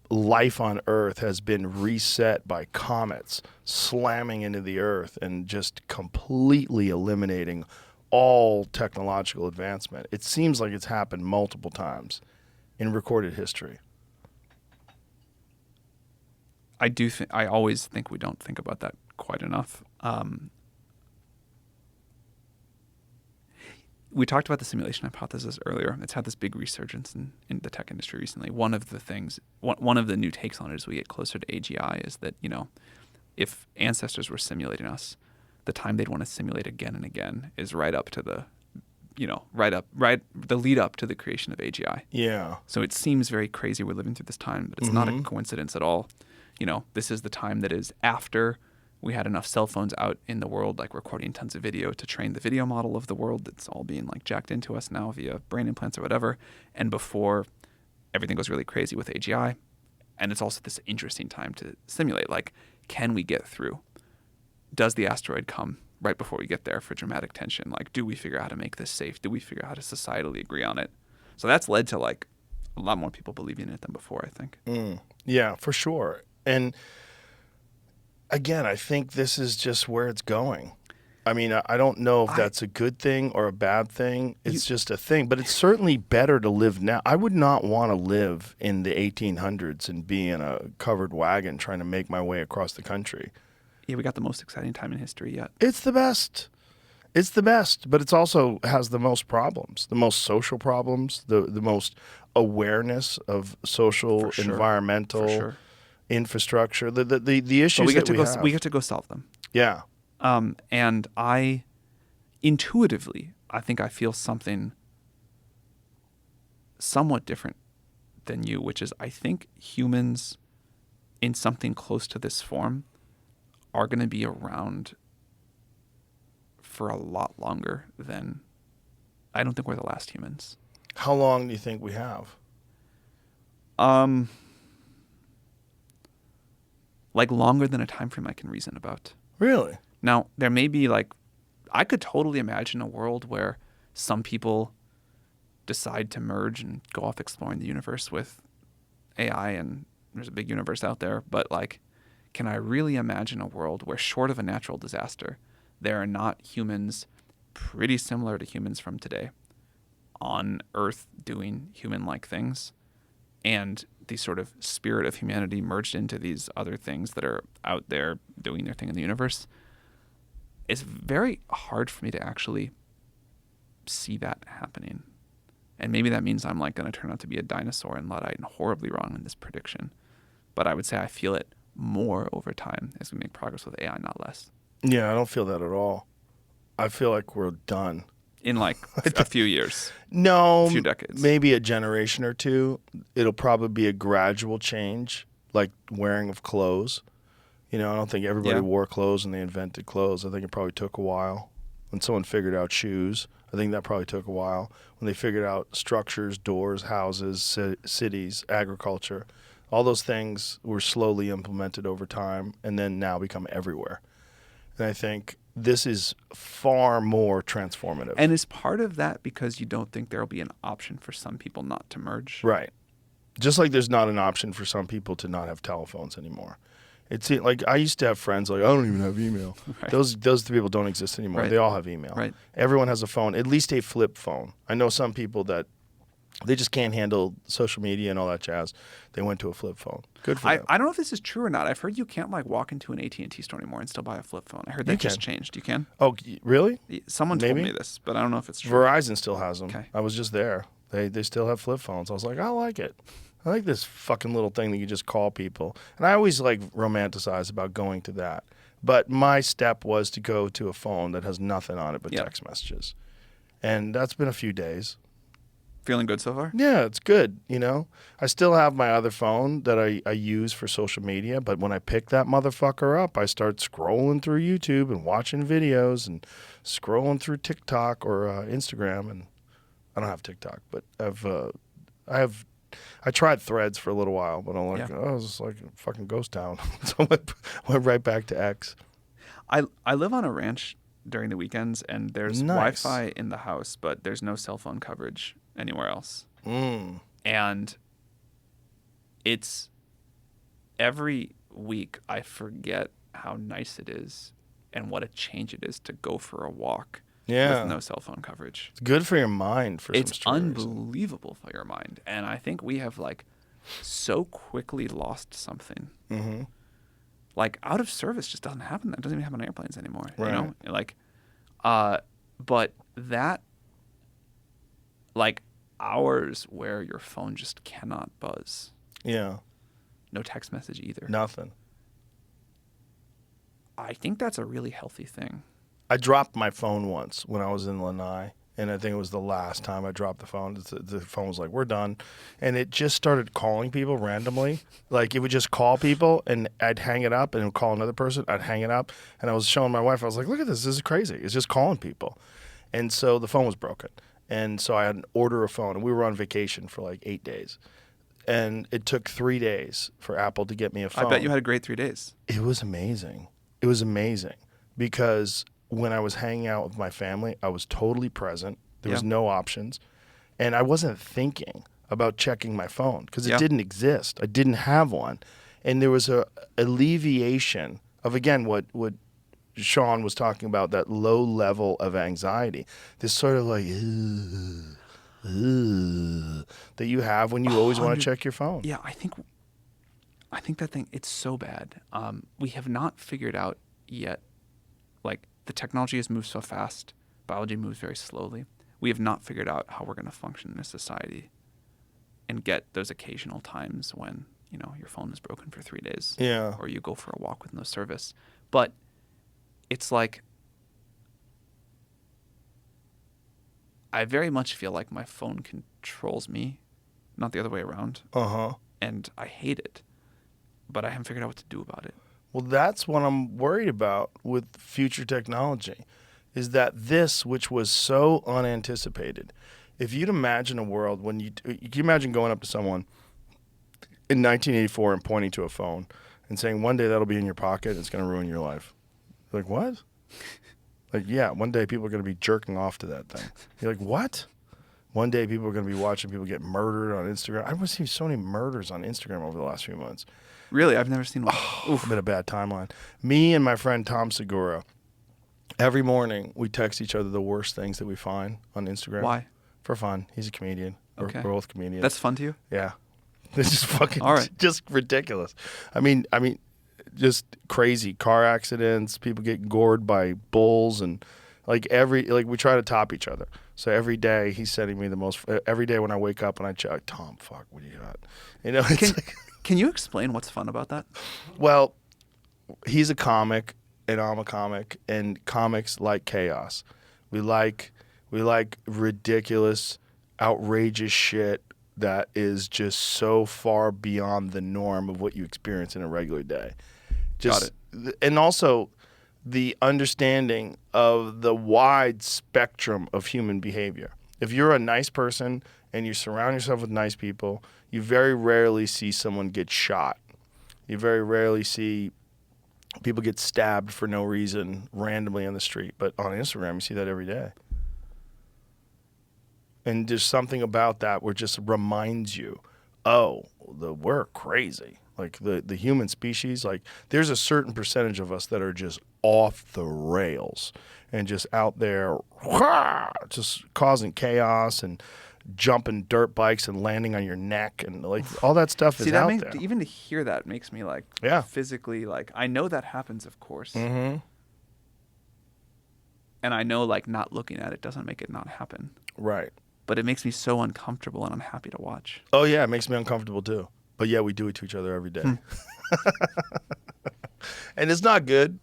life on Earth has been reset by comets slamming into the Earth and just completely eliminating all technological advancement, it seems like it's happened multiple times in recorded history.
I always think we don't think about that quite enough. We talked about the simulation hypothesis earlier. It's had this big resurgence in the tech industry recently. One of the new takes on it as we get closer to AGI is that, if ancestors were simulating us, the time they'd want to simulate again and again is right up to the lead up to the creation of AGI.
Yeah.
So it seems very crazy we're living through this time, but it's not a coincidence at all. This is the time that is after we had enough cell phones out in the world, like recording tons of video to train the video model of the world that's all being like jacked into us now via brain implants or whatever. And before everything goes really crazy with AGI. And it's also this interesting time to simulate, like, can we get through? Does the asteroid come right before we get there for dramatic tension? Like, do we figure out how to make this safe? Do we figure out how to societally agree on it? So that's led to like a lot more people believing in it than before, I think.
Yeah, for sure. And again, I think this is just where it's going. I mean, I don't know if that's a good thing or a bad thing. It's just a thing. But it's certainly better to live now. I would not want to live in the 1800s and be in a covered wagon trying to make my way across the country.
Yeah, we got the most exciting time in history yet.
It's the best. It's the best, but it's also has the most problems, the most social problems, the most awareness of social, environmental, infrastructure, the issues we
get to go solve them.
Yeah.
And I intuitively, I think I feel something somewhat different than you, which is I think humans in something close to this form are going to be around for a lot longer than, I don't think we're the last humans.
How long do you think we have?
Like longer than a time frame I can reason about.
Really?
Now, there may be I could totally imagine a world where some people decide to merge and go off exploring the universe with AI, and there's a big universe out there. But can I really imagine a world where, short of a natural disaster, there are not humans pretty similar to humans from today on Earth doing human-like things, and the sort of spirit of humanity merged into these other things that are out there doing their thing in the universe? It's very hard for me to actually see that happening. And maybe that means I'm going to turn out to be a dinosaur and Luddite and horribly wrong in this prediction. But I would say I feel it more over time as we make progress with AI, not less.
Yeah, I don't feel that at all. I feel like we're done.
In a few years.
No.
A few decades.
Maybe a generation or two. It'll probably be a gradual change, like wearing of clothes. I don't think everybody wore clothes when they invented clothes. I think it probably took a while. When someone figured out shoes, I think that probably took a while. When they figured out structures, doors, houses, cities, agriculture, All those things were slowly implemented over time and then now become everywhere. And I think this is far more transformative.
And is part of that because you don't think there will be an option for some people not to merge?
Right. Just like there's not an option for some people to not have telephones anymore. It's like I used to have friends like, I don't even have email.
Right.
Those people don't exist anymore.
Right.
They all have email.
Right.
Everyone has a phone, at least a flip phone. I know some people that they just can't handle social media and all that jazz. They went to a flip phone. Good for them.
I don't know if this is true or not. I've heard you can't like walk into an AT&T store anymore and still buy a flip phone. I heard that just changed. You can?
Oh, really?
Someone told
Maybe.
me this, but I don't know if it's true.
Verizon still has them.
Okay.
I was just there. They still have flip phones. I was like, I like it. I like this fucking little thing that you just call people. And I always like romanticize about going to that. But my step was to go to a phone that has nothing on it but text messages. And that's been a few days.
Feeling good so far?
Yeah, it's good, you know. I still have my other phone that I use for social media, but when I pick that motherfucker up, I start scrolling through YouTube and watching videos and scrolling through TikTok or Instagram. And I don't have TikTok, but I tried Threads for a little while, but I'm like, oh, it's like a fucking ghost town. So I went right back to X.
I live on a ranch during the weekends, and there's
Nice.
Wi-Fi in the house, but there's no cell phone coverage anywhere else.
Mm.
And it's every week I forget how nice it is and what a change it is to go for a walk with no cell phone coverage.
It's good for your mind for
It's
some strange reason.
unbelievable for your mind. And I think we have like so quickly lost something.
Mm-hmm.
Like out of service just doesn't happen. That doesn't even happen on airplanes anymore.
Right.
You know? Like, but that, like hours where your phone just cannot buzz.
Yeah.
No text message either.
Nothing.
I think that's a really healthy thing.
I dropped my phone once when I was in Lanai, and I think it was the last time I dropped the phone. The phone was like, we're done. And it just started calling people randomly. Like, it would just call people, and I'd hang it up, and it would call another person. I'd hang it up, and I was showing my wife. I was like, look at this. This is crazy. It's just calling people. And so the phone was broken. And so I had to order a phone, and we were on vacation for like 8 days. And it took 3 days for Apple to get me a phone.
I bet you had a great 3 days.
It was amazing. It was amazing because when I was hanging out with my family, I was totally present. There was no options. And I wasn't thinking about checking my phone because it didn't exist. I didn't have one. And there was a alleviation of, again, what Sean was talking about, that low level of anxiety. This sort of like, that you have when you always want to check your phone.
Yeah, I think that thing, it's so bad. We have not figured out yet, like the technology has moved so fast, biology moves very slowly. We have not figured out how we're going to function in a society and get those occasional times when, you know, your phone is broken for 3 days.
Yeah.
Or you go for a walk with no service. But it's like, I very much feel like my phone controls me, not the other way around.
Uh-huh.
And I hate it, but I haven't figured out what to do about it.
Well, that's what I'm worried about with future technology, is that this, which was so unanticipated, if you'd imagine a world when you can imagine going up to someone in 1984 and pointing to a phone and saying, one day that'll be in your pocket, it's going to ruin your life. You're like, what? Like, yeah, one day people are going to be jerking off to that thing. You're like, what? One day people are going to be watching people get murdered on Instagram. I've seen so many murders on Instagram over the last few months.
Really? I've never seen one.
It's been a bad timeline. Me and my friend Tom Segura, every morning we text each other the worst things that we find on Instagram.
Why?
For fun. He's a comedian.
Okay.
We're both comedians.
That's fun to you?
Yeah. This is fucking
All right.
just ridiculous. I mean, just crazy car accidents, people getting gored by bulls, and like we try to top each other. So every day he's sending me the most. Every day when I wake up and I check, Tom, fuck, what do you got? You know, it's
Can you explain what's fun about that?
well, he's a comic and I'm a comic, and comics like chaos. We like ridiculous, outrageous shit that is just so far beyond the norm of what you experience in a regular day.
Got
it. And also the understanding of the wide spectrum of human behavior. If you're a nice person and you surround yourself with nice people, you very rarely see someone get shot. You very rarely see people get stabbed for no reason randomly on the street. But on Instagram, you see that every day. And there's something about that where it just reminds you, oh, we're crazy. Like the human species, like there's a certain percentage of us that are just off the rails and just out there just causing chaos and jumping dirt bikes and landing on your neck and like all that stuff is out there.
Even to hear that makes me like physically like I know that happens, of course.
Mm-hmm.
And I know like not looking at it doesn't make it not happen.
Right.
But it makes me so uncomfortable and unhappy to watch.
Oh yeah, it makes me uncomfortable too. But yeah, we do it to each other every day. And it's not good.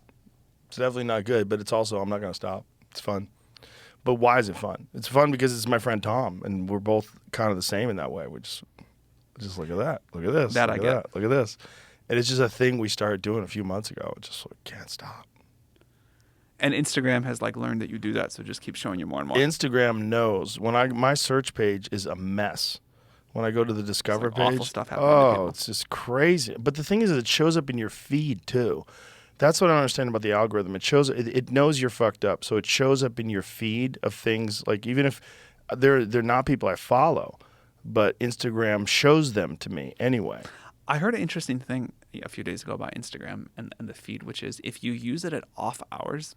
It's definitely not good, but it's also, I'm not going to stop. It's fun. But why is it fun? It's fun because it's my friend Tom, and we're both kind of the same in that way. We just look at that. Look at this.
That
look
I
at
get.
That. Look at this. And it's just a thing we started doing a few months ago. It just like, can't stop.
And Instagram has like learned that you do that, so just keep showing you more and more.
Instagram knows. My search page is a mess. When I go to the Discover page,
awful stuff happening to people.
It's just crazy. But the thing is, it shows up in your feed too. That's what I don't understand about the algorithm. It knows you're fucked up, so it shows up in your feed of things like even if they're not people I follow, but Instagram shows them to me anyway.
I heard an interesting thing a few days ago about Instagram and the feed, which is if you use it at off hours,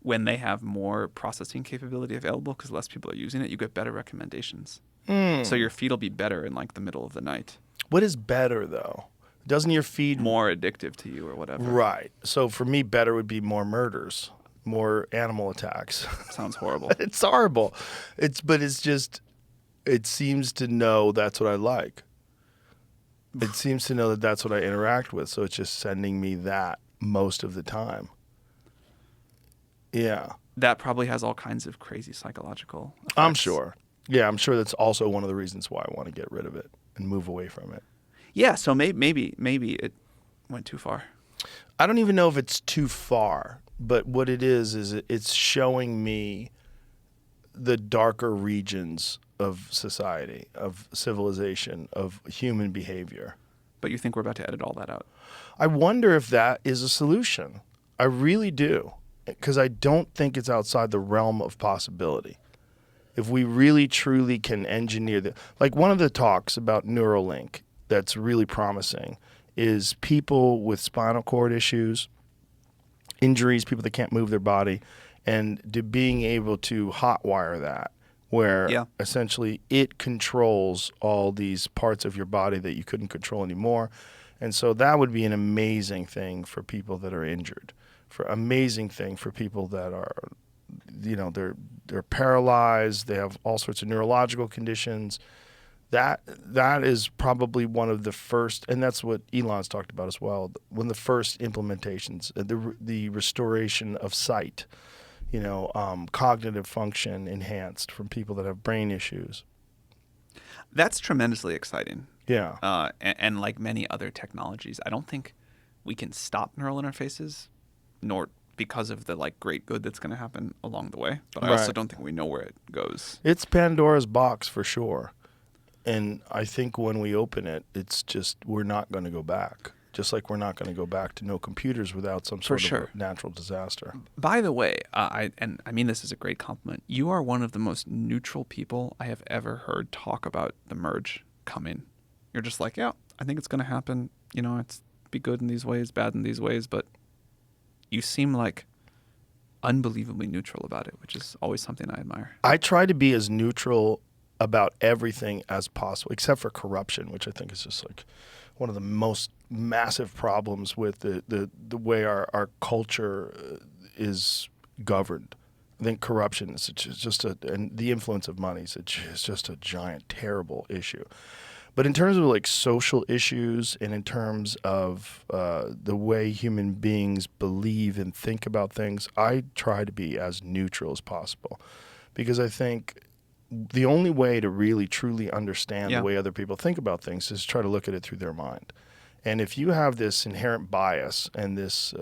when they have more processing capability available because less people are using it, you get better recommendations. So your feed will be better in like the middle of the night.
What is better though? Doesn't your feed
more addictive to you or whatever?
Right. So for me, better would be more murders, more animal attacks.
Sounds horrible.
It's horrible. But it's just, it seems to know that's what I like. It seems to know that that's what I interact with. So it's just sending me that most of the time. Yeah.
That probably has all kinds of crazy psychological effects.
I'm sure. Yeah, I'm sure that's also one of the reasons why I want to get rid of it and move away from it.
Yeah, so maybe it went too far.
I don't even know if it's too far, but what it is it's showing me the darker regions of society, of civilization, of human behavior.
But you think we're about to edit all that out?
I wonder if that is a solution. I really do, because I don't think it's outside the realm of possibility. If we really truly can engineer like one of the talks about Neuralink that's really promising is people with spinal cord issues, injuries, people that can't move their body, and being able to hotwire that, where essentially it controls all these parts of your body that you couldn't control anymore. And so that would be an amazing thing for people that are injured, amazing thing for people that are, they're paralyzed, they have all sorts of neurological conditions. That is probably one of the first, and that's what Elon's talked about as well, one of the first implementations, the restoration of sight, cognitive function enhanced from people that have brain issues.
That's tremendously exciting.
Yeah.
And like many other technologies, I don't think we can stop neural interfaces, nor because of the like great good that's going to happen along the way. But I also don't think we know where it goes.
It's Pandora's box for sure. And I think when we open it, it's just we're not going to go back. Just like we're not going to go back to no computers without some sort of a natural disaster.
By the way, I mean this is a great compliment. You are one of the most neutral people I have ever heard talk about the merge coming. You're just like, yeah, I think it's going to happen. It's be good in these ways, bad in these ways, but you seem like unbelievably neutral about it, which is always something I admire. I
try to be as neutral about everything as possible, except for corruption, which I think is just like one of the most massive problems with the way our culture is governed. I think corruption is just and the influence of money is just a giant, terrible issue. But in terms of like social issues and in terms of the way human beings believe and think about things, I try to be as neutral as possible, because I think the only way to really truly understand the way other people think about things is try to look at it through their mind. And if you have this inherent bias and this,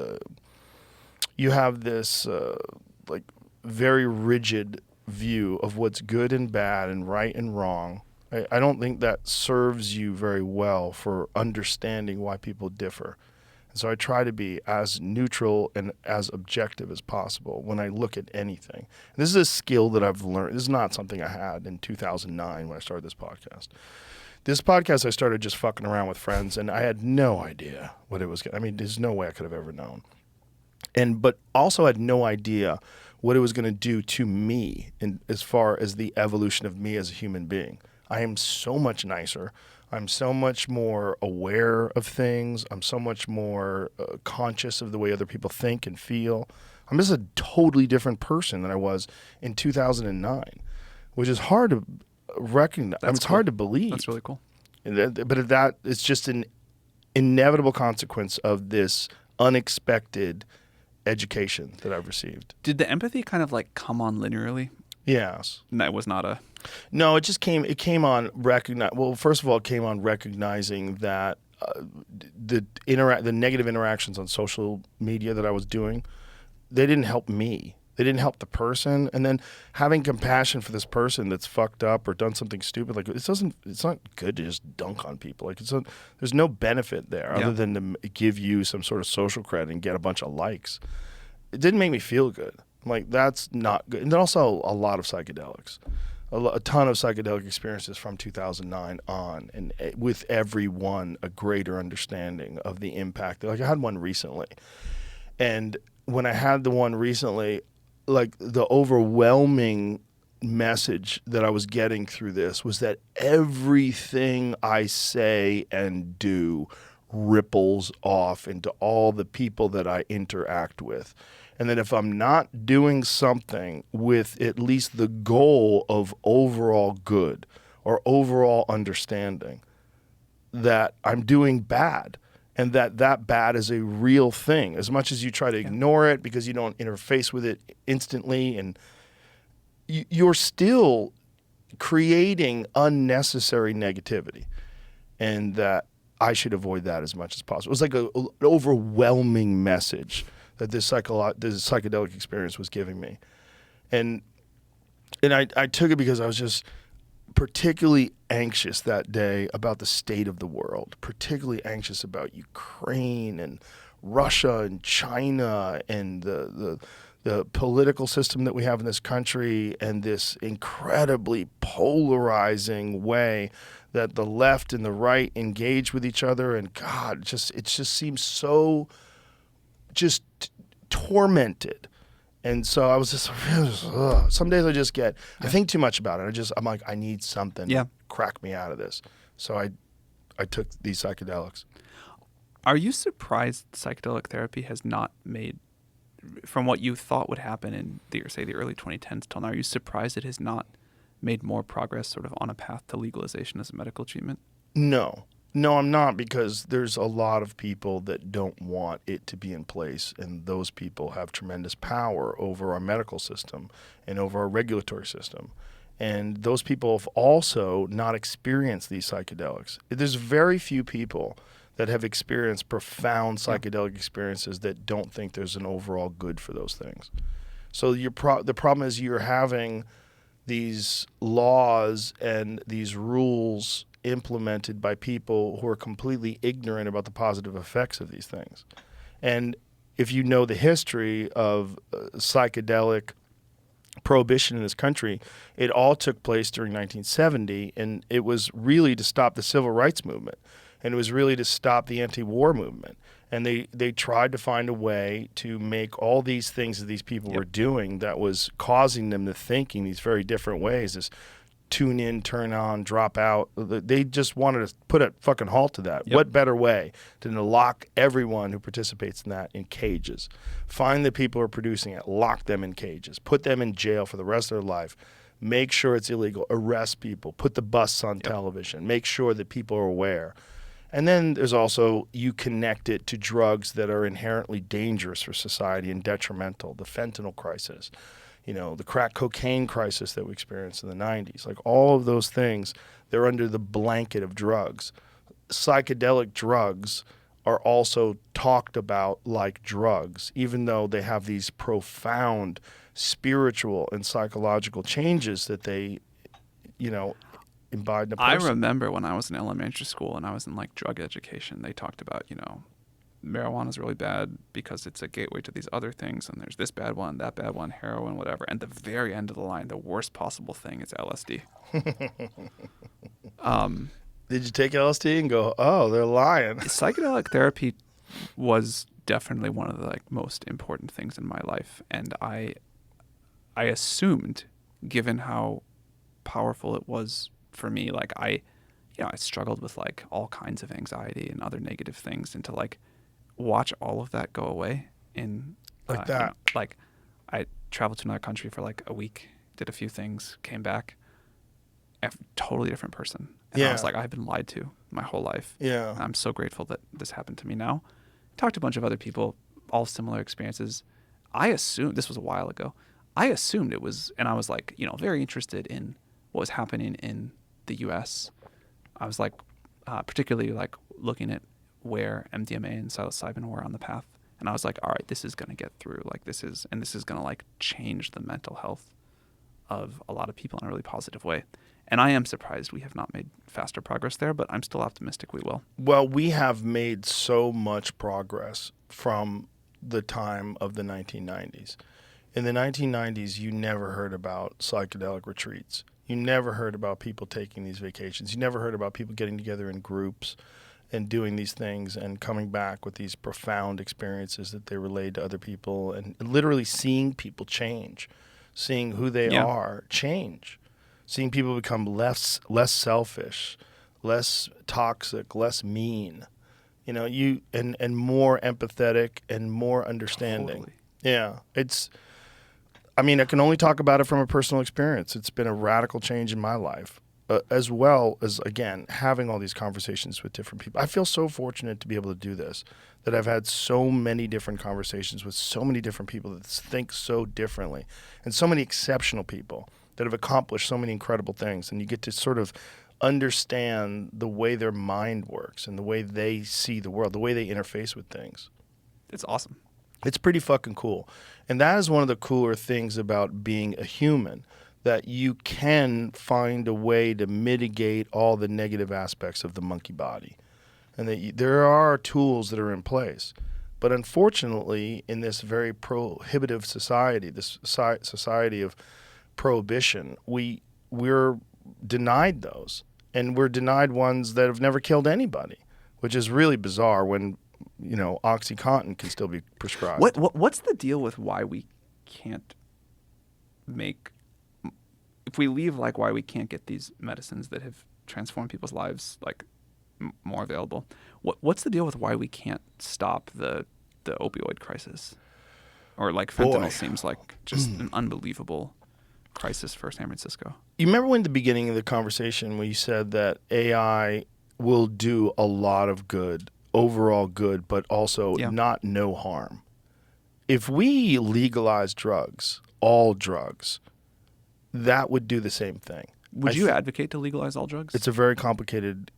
like very rigid view of what's good and bad and right and wrong, I don't think that serves you very well for understanding why people differ. And so I try to be as neutral and as objective as possible when I look at anything. And this is a skill that I've learned. This is not something I had in 2009 when I started this podcast. This podcast I started just fucking around with friends, and I had no idea what it was. I mean, there's no way I could have ever known. But also had no idea what it was going to do to me in, as far as the evolution of me as a human being. I am so much nicer. I'm so much more aware of things. I'm so much more conscious of the way other people think and feel. I'm just a totally different person than I was in 2009, which is hard to recognize. I mean, it's hard to believe.
That's really cool.
But that it's just an inevitable consequence of this unexpected education that I've received.
Did the empathy kind of like come on linearly?
Yes.
And that was not a...
No, it just came. It came on well, first of all, it came on recognizing that the negative interactions on social media that I was doing, they didn't help me. They didn't help the person. And then having compassion for this person that's fucked up or done something stupid, like it's not good to just dunk on people. Like there's no benefit there other than to give you some sort of social credit and get a bunch of likes. It didn't make me feel good. I'm like, that's not good. And then also a lot of psychedelics. A ton of psychedelic experiences from 2009 on, and with every one a greater understanding of the impact. Like I had one recently, and when I had the one recently, like the overwhelming message that I was getting through this was that everything I say and do ripples off into all the people that I interact with. And that if I'm not doing something with at least the goal of overall good or overall understanding, that I'm doing bad, and that bad is a real thing. As much as you try to ignore it because you don't interface with it instantly, and you're still creating unnecessary negativity, and that I should avoid that as much as possible. It was like an overwhelming message that this psychedelic experience was giving me. And I took it because I was just particularly anxious that day about the state of the world, particularly anxious about Ukraine and Russia and China and the political system that we have in this country, and this incredibly polarizing way that the left and the right engage with each other. And God, it just seems so just tormented. And so I was just, some days I think too much about it. I'm like, I need something to crack me out of this. So I took these psychedelics.
Are you surprised psychedelic therapy has not made, from what you thought would happen in the early 2010s till now, are you surprised it has not made more progress sort of on a path to legalization as a medical treatment? No, I'm not, because there's a lot of people that don't want it to be in place, and those people have tremendous power over our medical system and over our regulatory system. And those people have also not experienced these psychedelics. There's very few people that have experienced profound psychedelic experiences that don't think there's an overall good for those things. So the problem is you're having these laws and these rules implemented by people who are completely ignorant about the positive effects of these things. And if you know the history of psychedelic prohibition in this country, it all took place during 1970, and it was really to stop the civil rights movement, and it was really to stop the anti-war movement. And they tried to find a way to make all these things that these people were doing that was causing them to think in these very different ways, this tune in, turn on, drop out. They just wanted to put a fucking halt to that. What better way than to lock everyone who participates in that in cages? Find the people who are producing it, lock them in cages, put them in jail for the rest of their life, make sure it's illegal, arrest people, put the busts on television, make sure that people are aware. And then there's also, you connect it to drugs that are inherently dangerous for society and detrimental, the fentanyl crisis, the crack cocaine crisis that we experienced in the 90s. Like all of those things, they're under the blanket of drugs. Psychedelic drugs are also talked about like drugs, even though they have these profound
spiritual and psychological changes that they, imbibe in a
I
person.
remember when I was in elementary school and I was in like drug education, they talked about, marijuana is really bad because it's a gateway to these other things, and there's this bad one, that bad one, heroin, whatever. And the very end of the line, the worst possible thing is LSD.
Did you take LSD and go, oh, they're lying?
Psychedelic therapy was definitely one of the like most important things in my life, and I assumed, given how powerful it was for me, like I struggled with like all kinds of anxiety and other negative things, and to like watch all of that go away in
Like that.
like I traveled to another country for like a week, did a few things, came back, a totally different person. And I was like, I've been lied to my whole life.
Yeah.
I'm so grateful that this happened to me now. Talked to a bunch of other people, all similar experiences. I assumed, this was a while ago, I assumed it was, and I was like, very interested in what was happening in the US. I was like, particularly like looking at where MDMA and psilocybin were on the path. And I was like, all right, this is going to get through. Like this is going to like change the mental health of a lot of people in a really positive way. And I am surprised we have not made faster progress there, but I'm still optimistic we will.
Well, we have made so much progress from the time of the 1990s. In the 1990s, you never heard about psychedelic retreats. You never heard about people taking these vacations. You never heard about people getting together in groups and doing these things and coming back with these profound experiences that they relayed to other people, and literally seeing people change, seeing who they are change, seeing people become less selfish, less toxic, less mean, and more empathetic and more understanding.
Totally.
Yeah, I can only talk about it from a personal experience. It's been a radical change in my life, as well as, again, having all these conversations with different people. I feel so fortunate to be able to do this, that I've had so many different conversations with so many different people that think so differently, and so many exceptional people that have accomplished so many incredible things. And you get to sort of understand the way their mind works and the way they see the world, the way they interface with things.
It's awesome.
It's pretty fucking cool. And that is one of the cooler things about being a human, that you can find a way to mitigate all the negative aspects of the monkey body. And that there are tools that are in place. But unfortunately, in this very prohibitive society, this society of prohibition, we're denied those. And we're denied ones that have never killed anybody, which is really bizarre when OxyContin can still be prescribed.
What's the deal with why we can't make, if we leave like why we can't get these medicines that have transformed people's lives like more available? What's the deal with why we can't stop the opioid crisis? Or like fentanyl seems like just an unbelievable crisis for San Francisco. You
remember when the beginning of the conversation when you said that AI will do a lot of good, overall good, but also not no harm? If we legalize drugs, all drugs, that would do the same thing.
Would you advocate to legalize all drugs?
It's a very complicated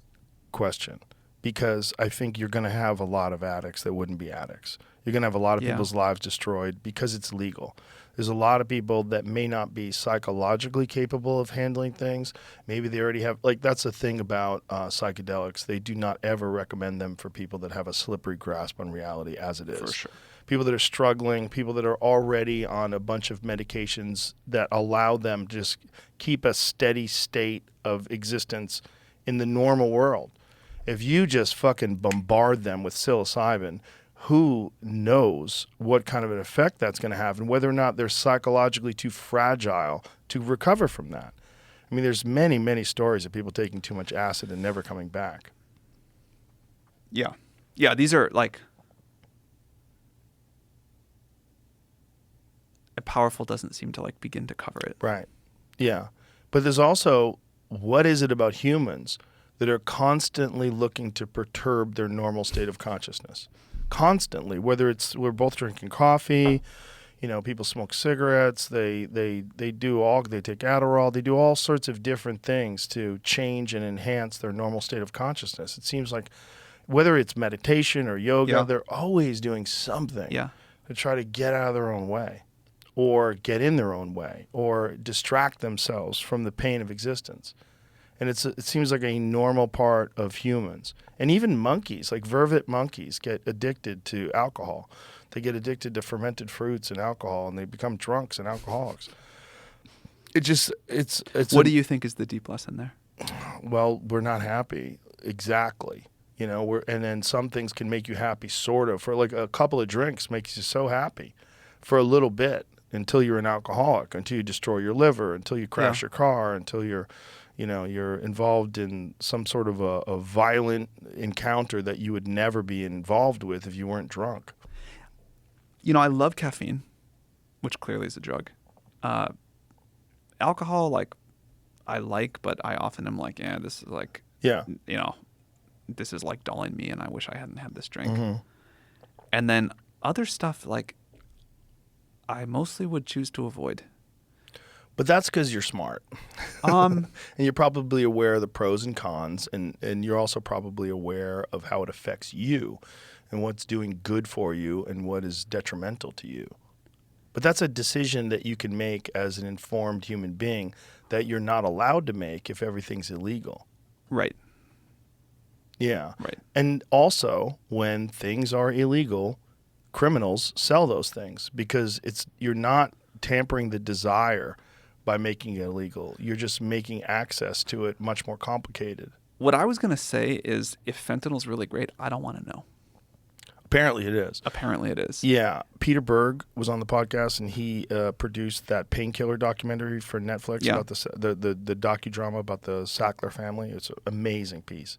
question, because I think you're going to have a lot of addicts that wouldn't be addicts. You're going to have a lot of people's lives destroyed because it's legal. There's a lot of people that may not be psychologically capable of handling things. Maybe they already have, like, that's the thing about psychedelics. They do not ever recommend them for people that have a slippery grasp on reality as it is.
For sure.
People that are struggling, people that are already on a bunch of medications that allow them to just keep a steady state of existence in the normal world. If you just fucking bombard them with psilocybin, who knows what kind of an effect that's going to have, and whether or not they're psychologically too fragile to recover from that. I mean, there's many, many stories of people taking too much acid and never coming back.
Yeah. Yeah, these are like... powerful doesn't seem to like begin to cover it.
Right. Yeah. But there's also, what is it about humans that are constantly looking to perturb their normal state of consciousness? Constantly, whether it's we're both drinking coffee, people smoke cigarettes, they take Adderall, they do all sorts of different things to change and enhance their normal state of consciousness. It seems like whether it's meditation or yoga, they're always doing something to try to get out of their own way. or get in their own way or distract themselves from the pain of existence. And it seems like a normal part of humans. And even monkeys, like vervet monkeys, get addicted to alcohol. They get addicted to fermented fruits and alcohol, and they become drunks and alcoholics.
What do you think is the deep lesson there?
Well, we're not happy. Exactly. And then some things can make you happy, sort of. For like a couple of drinks makes you so happy for a little bit until you're an alcoholic, until you destroy your liver, until you crash your car, until you're involved in some sort of a violent encounter that you would never be involved with if you weren't drunk.
I love caffeine, which clearly is a drug. Alcohol, but I often am like, this is like, this is like dulling me, and I wish I hadn't had this drink.
Mm-hmm.
And then other stuff, I mostly would choose to avoid.
But that's because you're smart. And you're probably aware of the pros and cons, and you're also probably aware of how it affects you and what's doing good for you and what is detrimental to you. But that's a decision that you can make as an informed human being that you're not allowed to make if everything's illegal.
Right.
Yeah.
Right.
And also, when things are illegal, criminals sell those things because you're not tampering the desire by making it illegal. You're just making access to it much more complicated.
What I was going to say is if fentanyl's really great, I don't want to know.
Apparently it is.
Apparently it is.
Yeah. Peter Berg was on the podcast, and he produced that Painkiller documentary for Netflix about the docudrama about the Sackler family. It's an amazing piece.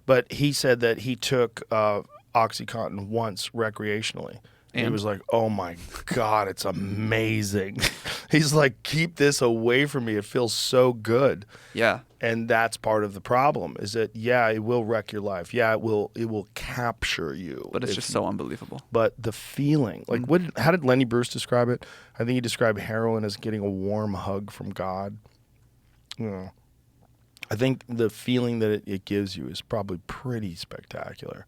But he said that he took OxyContin once recreationally. And he was like, oh my God, it's amazing. He's like, keep this away from me. It feels so good.
Yeah.
And that's part of the problem is that, it will wreck your life. Yeah, it will capture you.
But it's just so unbelievable.
But the feeling, how did Lenny Bruce describe it? I think he described heroin as getting a warm hug from God. I think the feeling that it gives you is probably pretty spectacular.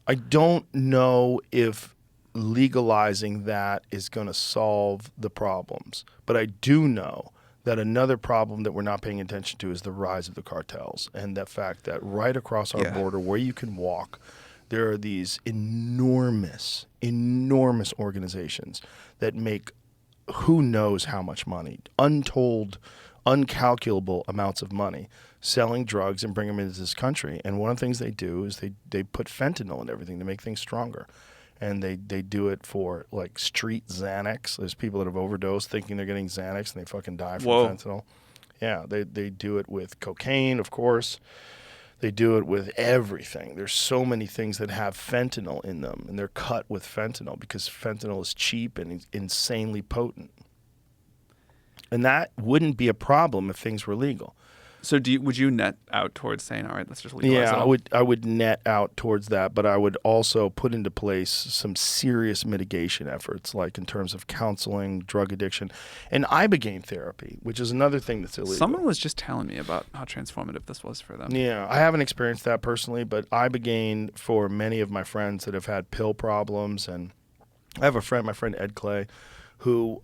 I don't know if legalizing that is going to solve the problems. But I do know that another problem that we're not paying attention to is the rise of the cartels and the fact that right across our border where you can walk, there are these enormous, enormous organizations that make who knows how much money, untold, uncalculable amounts of money selling drugs and bring them into this country. And one of the things they do is they put fentanyl in everything to make things stronger. And they do it for like street Xanax. There's people that have overdosed thinking they're getting Xanax and they fucking die from fentanyl. Yeah, they do it with cocaine, of course. They do it with everything. There's so many things that have fentanyl in them, and they're cut with fentanyl because fentanyl is cheap and insanely potent. And that wouldn't be a problem if things were legal.
So would you net out towards saying, all right, let's just legalize it all?
Yeah, I would net out towards that, but I would also put into place some serious mitigation efforts, like in terms of counseling, drug addiction, and ibogaine therapy, which is another thing that's illegal.
Someone was just telling me about how transformative this was for them.
Yeah, I haven't experienced that personally, but ibogaine for many of my friends that have had pill problems, and I have my friend Ed Clay, who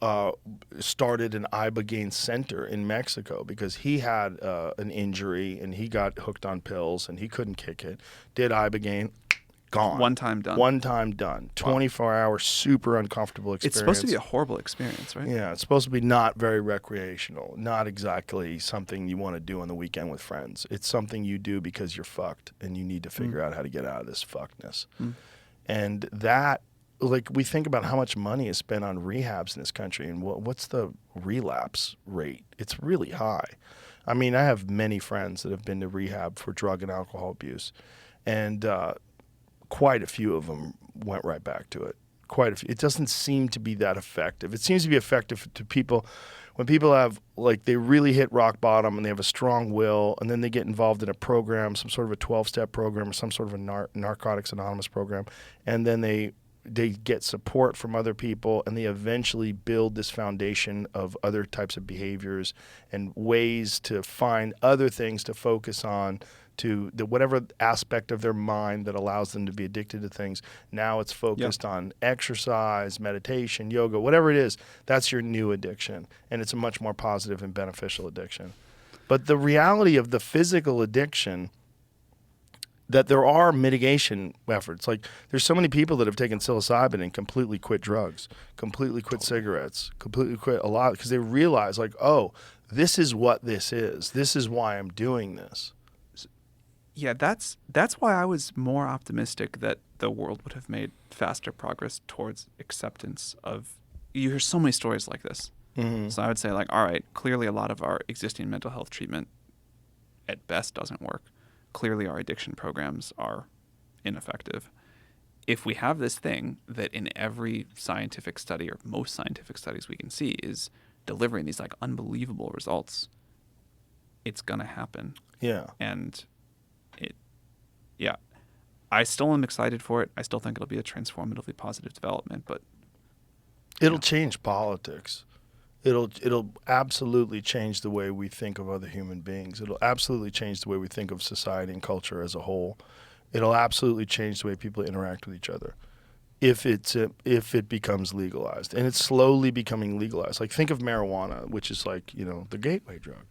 started an ibogaine center in Mexico because he had an injury and he got hooked on pills and he couldn't kick it. Did ibogaine, gone.
One time done.
24-hour, super uncomfortable experience.
It's supposed to be a horrible experience, right?
Yeah, it's supposed to be not very recreational, not exactly something you want to do on the weekend with friends. It's something you do because you're fucked and you need to figure out how to get out of this fuckedness. And that, we think about how much money is spent on rehabs in this country and what's the relapse rate. It's really high. I mean, I have many friends that have been to rehab for drug and alcohol abuse, and quite a few of them went right back to it. Quite a few. It doesn't seem to be that effective. It seems to be effective to people when people have, they really hit rock bottom and they have a strong will, and then they get involved in a program, some sort of a 12-step program or some sort of a Narcotics Anonymous program, and then they get support from other people, and they eventually build this foundation of other types of behaviors and ways to find other things to focus on to whatever aspect of their mind that allows them to be addicted to things. Now it's focused on exercise, meditation, yoga, whatever it is. That's your new addiction, and it's a much more positive and beneficial addiction. But the reality of the physical addiction, that there are mitigation efforts. Like, there's so many people that have taken psilocybin and completely quit drugs, completely quit cigarettes, completely quit a lot, because they realize, like, oh, this is what this is. This is why I'm doing this.
Yeah, that's why I was more optimistic that the world would have made faster progress towards acceptance of. You hear so many stories like this.
Mm-hmm.
So I would say, like, all right, clearly a lot of our existing mental health treatment at best doesn't work. Clearly our addiction programs are ineffective. If we have this thing that in every scientific study, or most scientific studies we can see, is delivering these like unbelievable results, it's going to happen.
Yeah.
And I still am excited for it. I still think it'll be a transformatively positive development, but
It'll change politics. It'll absolutely change the way we think of other human beings. It'll absolutely change the way we think of society and culture as a whole. It'll absolutely change the way people interact with each other if it becomes legalized. And it's slowly becoming legalized. Like, think of marijuana, which is like, the gateway drug.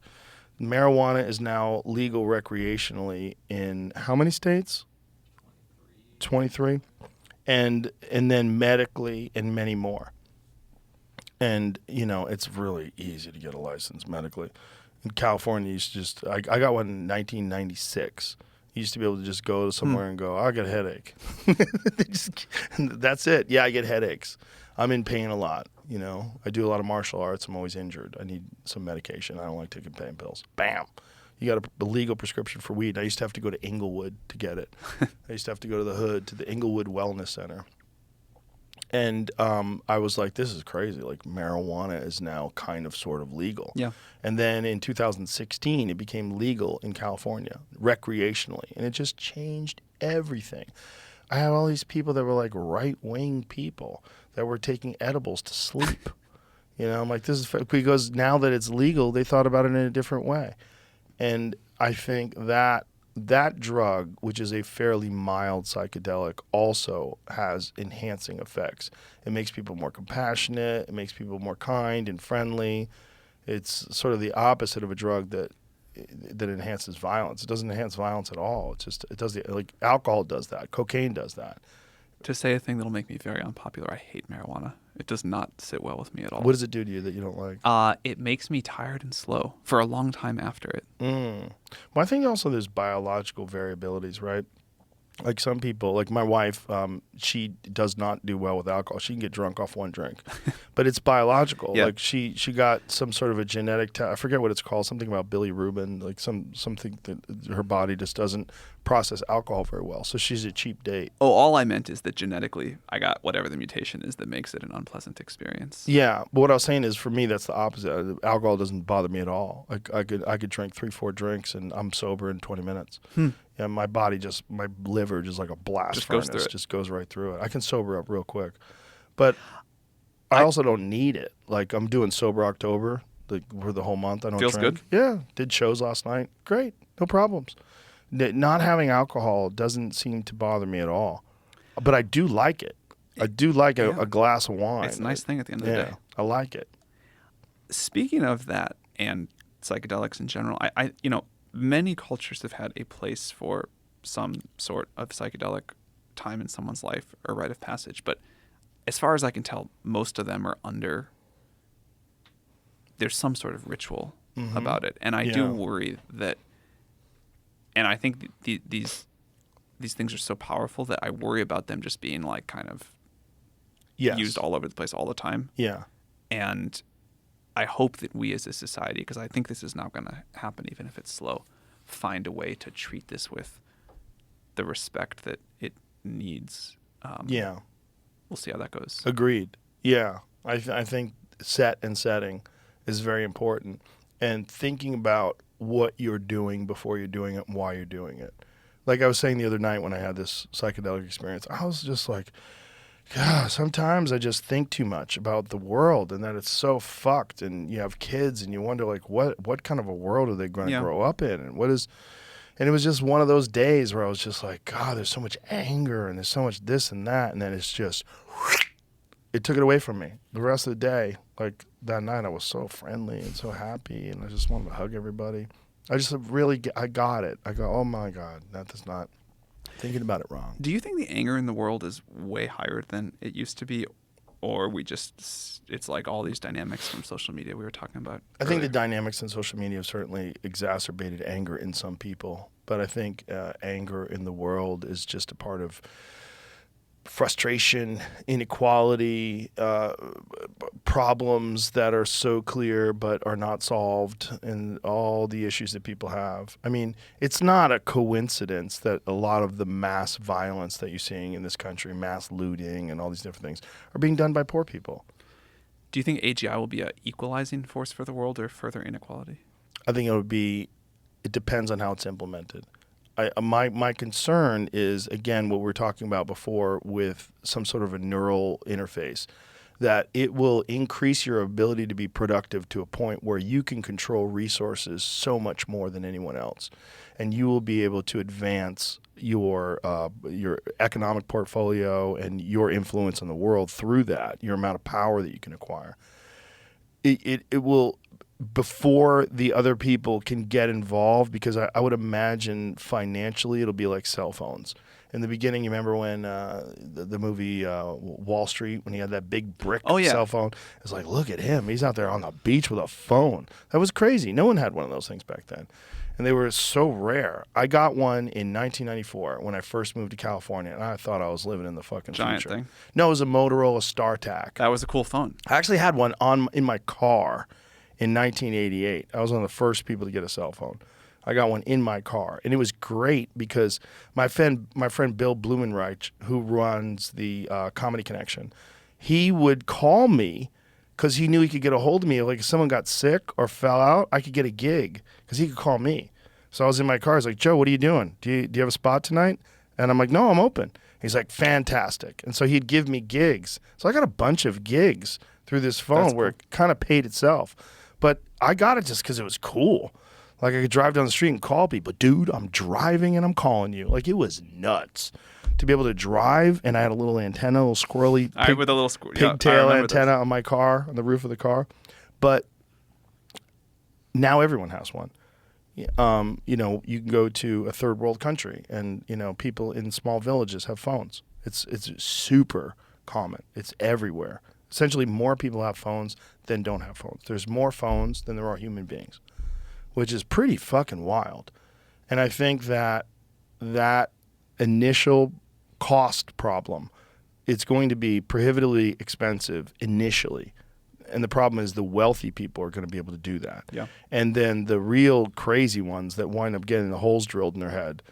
Marijuana is now legal recreationally in how many states? 23. And then medically in many more. And, it's really easy to get a license medically. In California, I got one in 1996. You used to be able to just go somewhere and go, I got a headache. That's it. Yeah, I get headaches. I'm in pain a lot. I do a lot of martial arts. I'm always injured. I need some medication. I don't like taking pain pills. Bam. You got a legal prescription for weed. I used to have to go to Inglewood to get it. I used to have to go to the hood, to the Inglewood Wellness Center. And I was like, this is crazy. Like, marijuana is now kind of sort of legal.
Yeah.
And then in 2016, it became legal in California, recreationally. And it just changed everything. I had all these people that were like right-wing people that were taking edibles to sleep. I'm like, this is because now that it's legal, they thought about it in a different way. And I think that drug, which is a fairly mild psychedelic, also has enhancing effects. It makes people more compassionate. It makes people more kind and friendly. It's sort of the opposite of a drug that enhances violence. It doesn't enhance violence at all. It does like alcohol does that. Cocaine does that.
To say a thing that'll make me very unpopular, I hate marijuana. It does not sit well with me at all.
What does it do to you that you don't like?
It makes me tired and slow for a long time after it.
Well, I think also there's biological variabilities, right? Like, some people, like my wife, she does not do well with alcohol. She can get drunk off one drink, but it's biological.
Yeah.
Like, she got some sort of a genetic, I forget what it's called, something about bilirubin, like something that her body just doesn't process alcohol very well. So she's a cheap date.
Oh, all I meant is that genetically I got whatever the mutation is that makes it an unpleasant experience.
Yeah, but what I was saying is, for me, that's the opposite. Alcohol doesn't bother me at all. Like, I could drink 3-4 drinks and I'm sober in 20 minutes. Yeah, my liver just like a blast furnace, just goes right through it. I can sober up real quick, but I also don't need it. Like, I'm doing sober October, for the whole month. I don't
Feels
drink.
good.
Yeah, did shows last night. Great, no problems. Not having alcohol doesn't seem to bother me at all, but I do like it. I do like a glass of wine.
It's a nice thing at the end of the day.
I like it.
Speaking of that and psychedelics in general, I many cultures have had a place for some sort of psychedelic time in someone's life or rite of passage. But as far as I can tell, most of them are there's some sort of ritual about it. And I do worry that, and I think these things are so powerful that I worry about them just being like kind of used all over the place all the time.
Yeah.
And I hope that we as a society, because I think this is not going to happen even if it's slow, find a way to treat this with the respect that it needs. We'll see how that goes.
Agreed. Yeah. I think setting is very important. And thinking about what you're doing before you're doing it and why you're doing it. Like I was saying the other night when I had this psychedelic experience, I was just like, God, sometimes I just think too much about the world and that it's so fucked, and you have kids and you wonder, like, what kind of a world are they going to grow up in, and And it was just one of those days where I was just like, God, there's so much anger and there's so much this and that. And then it's just, it took it away from me. The rest of the day, like that night, I was so friendly and so happy. And I just wanted to hug everybody. I just really, I got it. I go, oh my God, that is not thinking about it wrong.
Do you think the anger in the world is way higher than it used to be? Or it's like all these dynamics from social media we were talking about
I think the
earlier?
dynamics in social media have certainly exacerbated anger in some people. But I think anger in the world is just a part of frustration, inequality, problems that are so clear but are not solved, and all the issues that people have. I mean, it's not a coincidence that a lot of the mass violence that you're seeing in this country, mass looting and all these different things, are being done by poor people.
Do you think AGI will be an equalizing force for the world or further inequality?
I think it depends on how it's implemented. My concern is, again, what we were talking about before with some sort of a neural interface, that it will increase your ability to be productive to a point where you can control resources so much more than anyone else. And you will be able to advance your economic portfolio and your influence on the world through that, your amount of power that you can acquire. It will, before the other people can get involved, because I would imagine financially it'll be like cell phones. In the beginning, you remember when the movie Wall Street, when he had that big brick cell phone? It's like, look at him. He's out there on the beach with a phone. That was crazy. No one had one of those things back then. And they were so rare. I got one in 1994 when I first moved to California, and I thought I was living in the fucking
Giant
future.
thing.
No, it was a Motorola StarTAC.
That was a cool phone.
I actually had one in my car in 1988. I was one of the first people to get a cell phone. I got one in my car, and it was great because my friend Bill Blumenreich, who runs the Comedy Connection, he would call me because he knew he could get a hold of me. Like if someone got sick or fell out, I could get a gig because he could call me. So I was in my car. He's like, Joe, what are you doing? Do you have a spot tonight? And I'm like, no, I'm open. He's like, fantastic. And so he'd give me gigs. So I got a bunch of gigs through this phone.
That's
where
cool.
it kind of paid itself. But I got it just because it was cool. Like I could drive down the street and call people. Dude, I'm driving and I'm calling you. Like it was nuts to be able to drive. And I had a little antenna, a little squirrely
With a little
pigtail antenna on my car, on the roof of the car. But now everyone has one. You know, you can go to a third world country and, you know, people in small villages have phones. It's super common. It's everywhere. Essentially, more people have phones than don't have phones. There's more phones than there are human beings, which is pretty fucking wild. And I think that initial cost problem, it's going to be prohibitively expensive initially. And the problem is the wealthy people are going to be able to do that.
Yeah.
And then the real crazy ones that wind up getting the holes drilled in their head.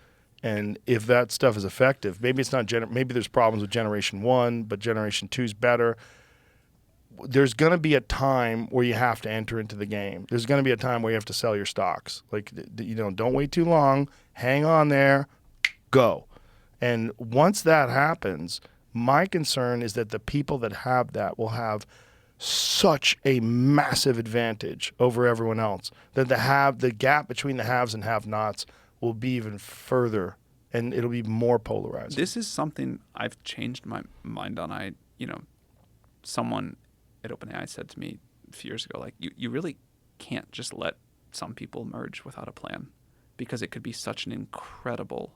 And if that stuff is effective, maybe it's not maybe there's problems with generation 1, but generation 2 is better. There's going to be a time where you have to enter into the game. There's going to be a time where you have to sell your stocks. Like, you know, don't wait too long. Hang on there. Go. And once that happens, my concern is that the people that have that will have such a massive advantage over everyone else that the gap between the haves and have-nots will be even further, and it'll be more polarized.
This is something I've changed my mind on. Someone at OpenAI said to me a few years ago, like, you really can't just let some people merge without a plan, because it could be such an incredible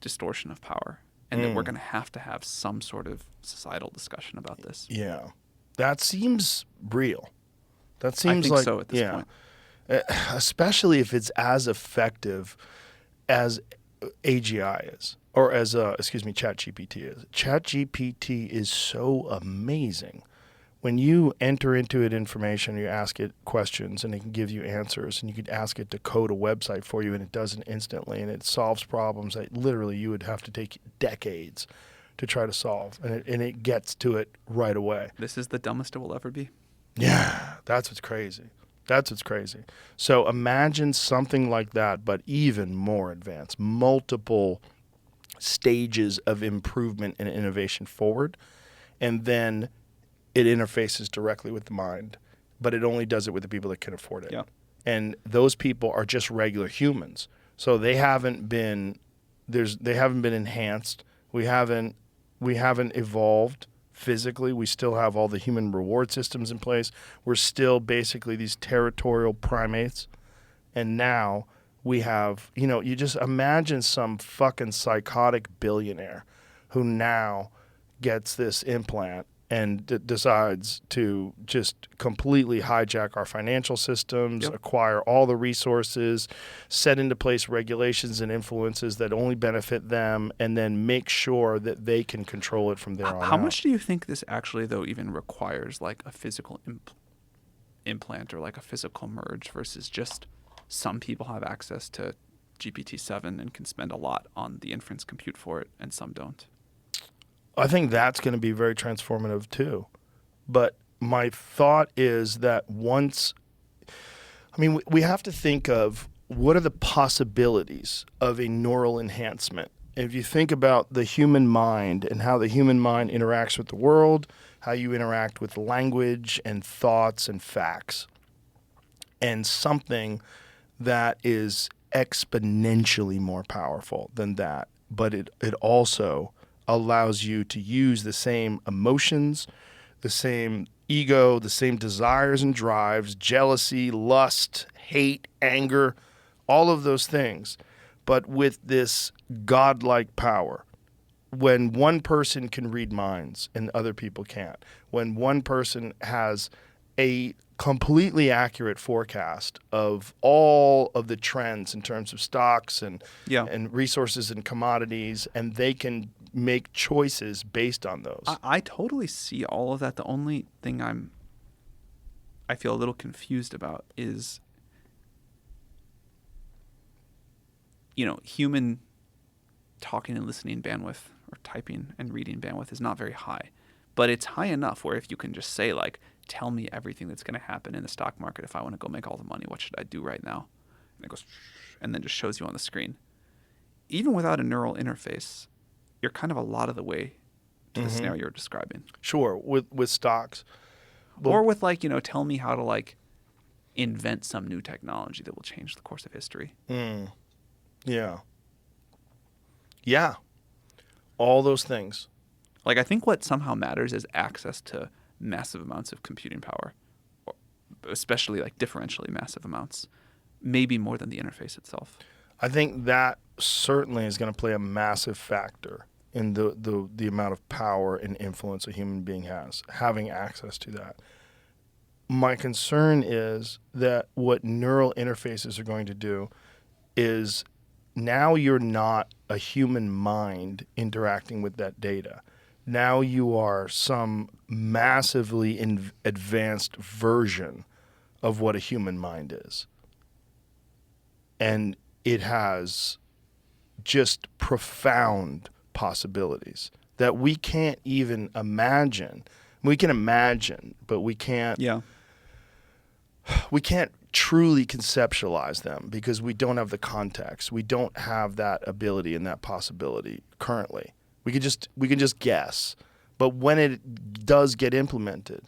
distortion of power, and that we're going to have some sort of societal discussion about this.
Yeah. That seems real. That seems
I think
like
so at this point.
Especially if it's as effective as AGI is, or as ChatGPT is. ChatGPT is so amazing. When you enter into it information, you ask it questions, and it can give you answers, and you could ask it to code a website for you, and it does it instantly, and it solves problems that literally you would have to take decades to try to solve, and it gets to it right away.
This is the dumbest it will ever be.
Yeah, that's what's crazy. That's what's crazy. So imagine something like that, but even more advanced, multiple stages of improvement and innovation forward, and then it interfaces directly with the mind, but it only does it with the people that can afford it.
Yeah.
And those people are just regular humans. So they haven't been enhanced. We haven't evolved physically. We still have all the human reward systems in place. We're still basically these territorial primates. And now we have, you just imagine some fucking psychotic billionaire who now gets this implant and decides to just completely hijack our financial systems, acquire all the resources, set into place regulations and influences that only benefit them, and then make sure that they can control it from there on out.
How much do you think this actually, though, even requires like a physical implant or like a physical merge versus just some people have access to GPT-7 and can spend a lot on the inference compute for it and some don't?
I think that's going to be very transformative too. But my thought is that we have to think of what are the possibilities of a neural enhancement. If you think about the human mind and how the human mind interacts with the world, how you interact with language and thoughts and facts, and something that is exponentially more powerful than that, but it also allows you to use the same emotions, the same ego, the same desires and drives, jealousy, lust, hate, anger, all of those things, but with this godlike power. When one person can read minds and other people can't, when one person has a completely accurate forecast of all of the trends in terms of stocks and resources and commodities, and they can make choices based on those.
I totally see all of that. The only thing I feel a little confused about is, human talking and listening bandwidth or typing and reading bandwidth is not very high, but it's high enough where if you can just say like, tell me everything that's going to happen in the stock market. If I want to go make all the money, what should I do right now? And it goes, and then just shows you on the screen. Even without a neural interface, you're kind of a lot of the way to the scenario you're describing.
Sure, with stocks.
Or with like, tell me how to like invent some new technology that will change the course of history.
Yeah. Yeah. All those things.
Like, I think what somehow matters is access to massive amounts of computing power, or especially like differentially massive amounts, maybe more than the interface itself.
I think that certainly is going to play a massive factor in the amount of power and influence a human being has, having access to that. My concern is that what neural interfaces are going to do is now you're not a human mind interacting with that data. Now you are some massively advanced version of what a human mind is. And it has just profound possibilities that we can't even imagine. We can imagine, but we can't.
Yeah.
We can't truly conceptualize them because we don't have the context. We don't have that ability and that possibility currently. We can just guess. But when it does get implemented,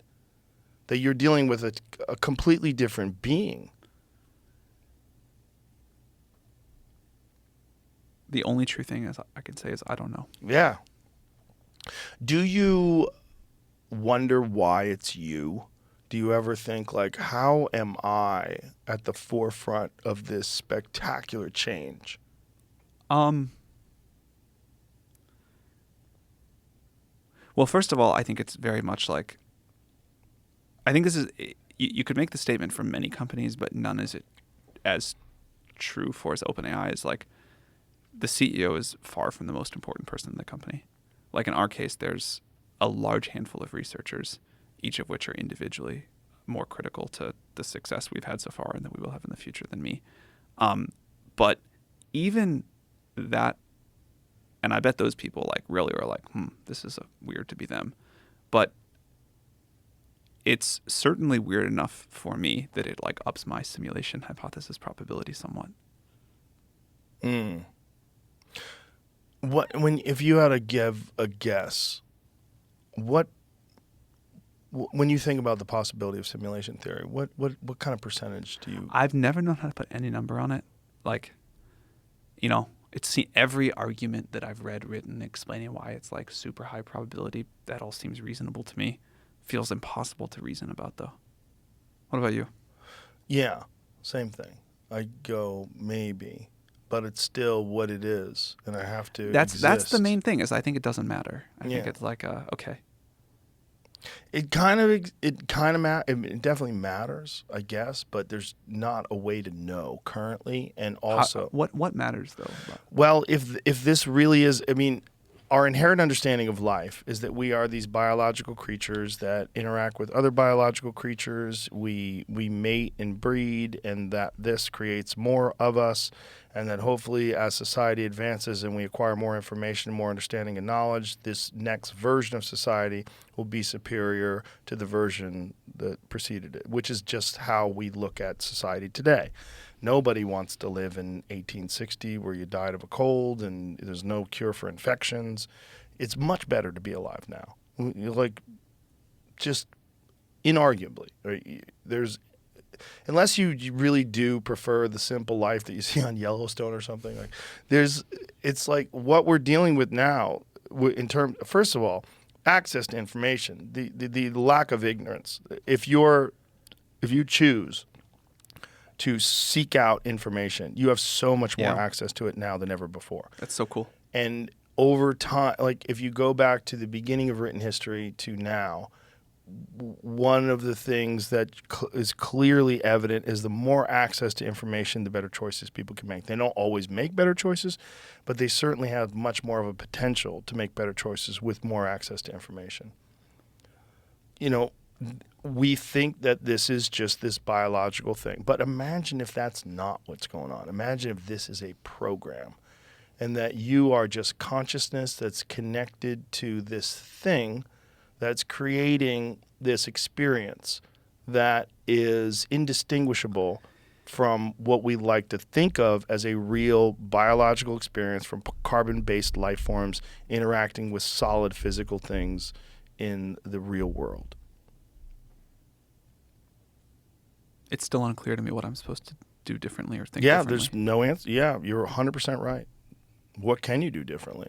that you're dealing with a completely different being.
The only true thing is I can say is I don't know.
Yeah. Do you wonder why it's you? Do you ever think like, how am I at the forefront of this spectacular change?
Well, first of all, I think it's very much like, I think this is, you could make the statement for many companies, but none is it as true for as OpenAI is like, the CEO is far from the most important person in the company. Like in our case, there's a large handful of researchers, each of which are individually more critical to the success we've had so far and that we will have in the future than me. But even that, and I bet those people like really are like, this is weird to be them. But it's certainly weird enough for me that it like ups my simulation hypothesis probability somewhat.
If you had to give a guess, when you think about the possibility of simulation theory, what kind of percentage do you?
I've never known how to put any number on it. Like, Every argument that I've written explaining why it's like super high probability, that all seems reasonable to me. Feels impossible to reason about, though. What about you?
Yeah, same thing. I go maybe, but it's still what it is, and I have to
That's
exist.
the main thing, is I think it doesn't matter. I think
Yeah.
it's like okay.
It definitely matters, I guess, but there's not a way to know currently, and also
What matters though?
well, if this really is, I mean, our inherent understanding of life is that we are these biological creatures that interact with other biological creatures. We mate and breed, and that this creates more of us, and that hopefully as society advances and we acquire more information, more understanding and knowledge, this next version of society will be superior to the version that preceded it, which is just how we look at society today. Nobody wants to live in 1860 where you died of a cold and there's no cure for infections. It's much better to be alive now. Like, just inarguably. Right? Unless you really do prefer the simple life that you see on Yellowstone or something, it's like what we're dealing with now first of all, access to information, the lack of ignorance. If you choose to seek out information, you have so much more access to it now than ever before.
That's so cool.
And over time, like if you go back to the beginning of written history to now, one of the things that is clearly evident is the more access to information, the better choices people can make. They don't always make better choices, but they certainly have much more of a potential to make better choices with more access to information. We think that this is just this biological thing, but imagine if that's not what's going on. Imagine if this is a program and that you are just consciousness that's connected to this thing that's creating this experience that is indistinguishable from what we like to think of as a real biological experience from carbon-based life forms interacting with solid physical things in the real world.
It's still unclear to me what I'm supposed to do differently or think differently.
There's no answer. Yeah, you're 100% right. What can you do differently?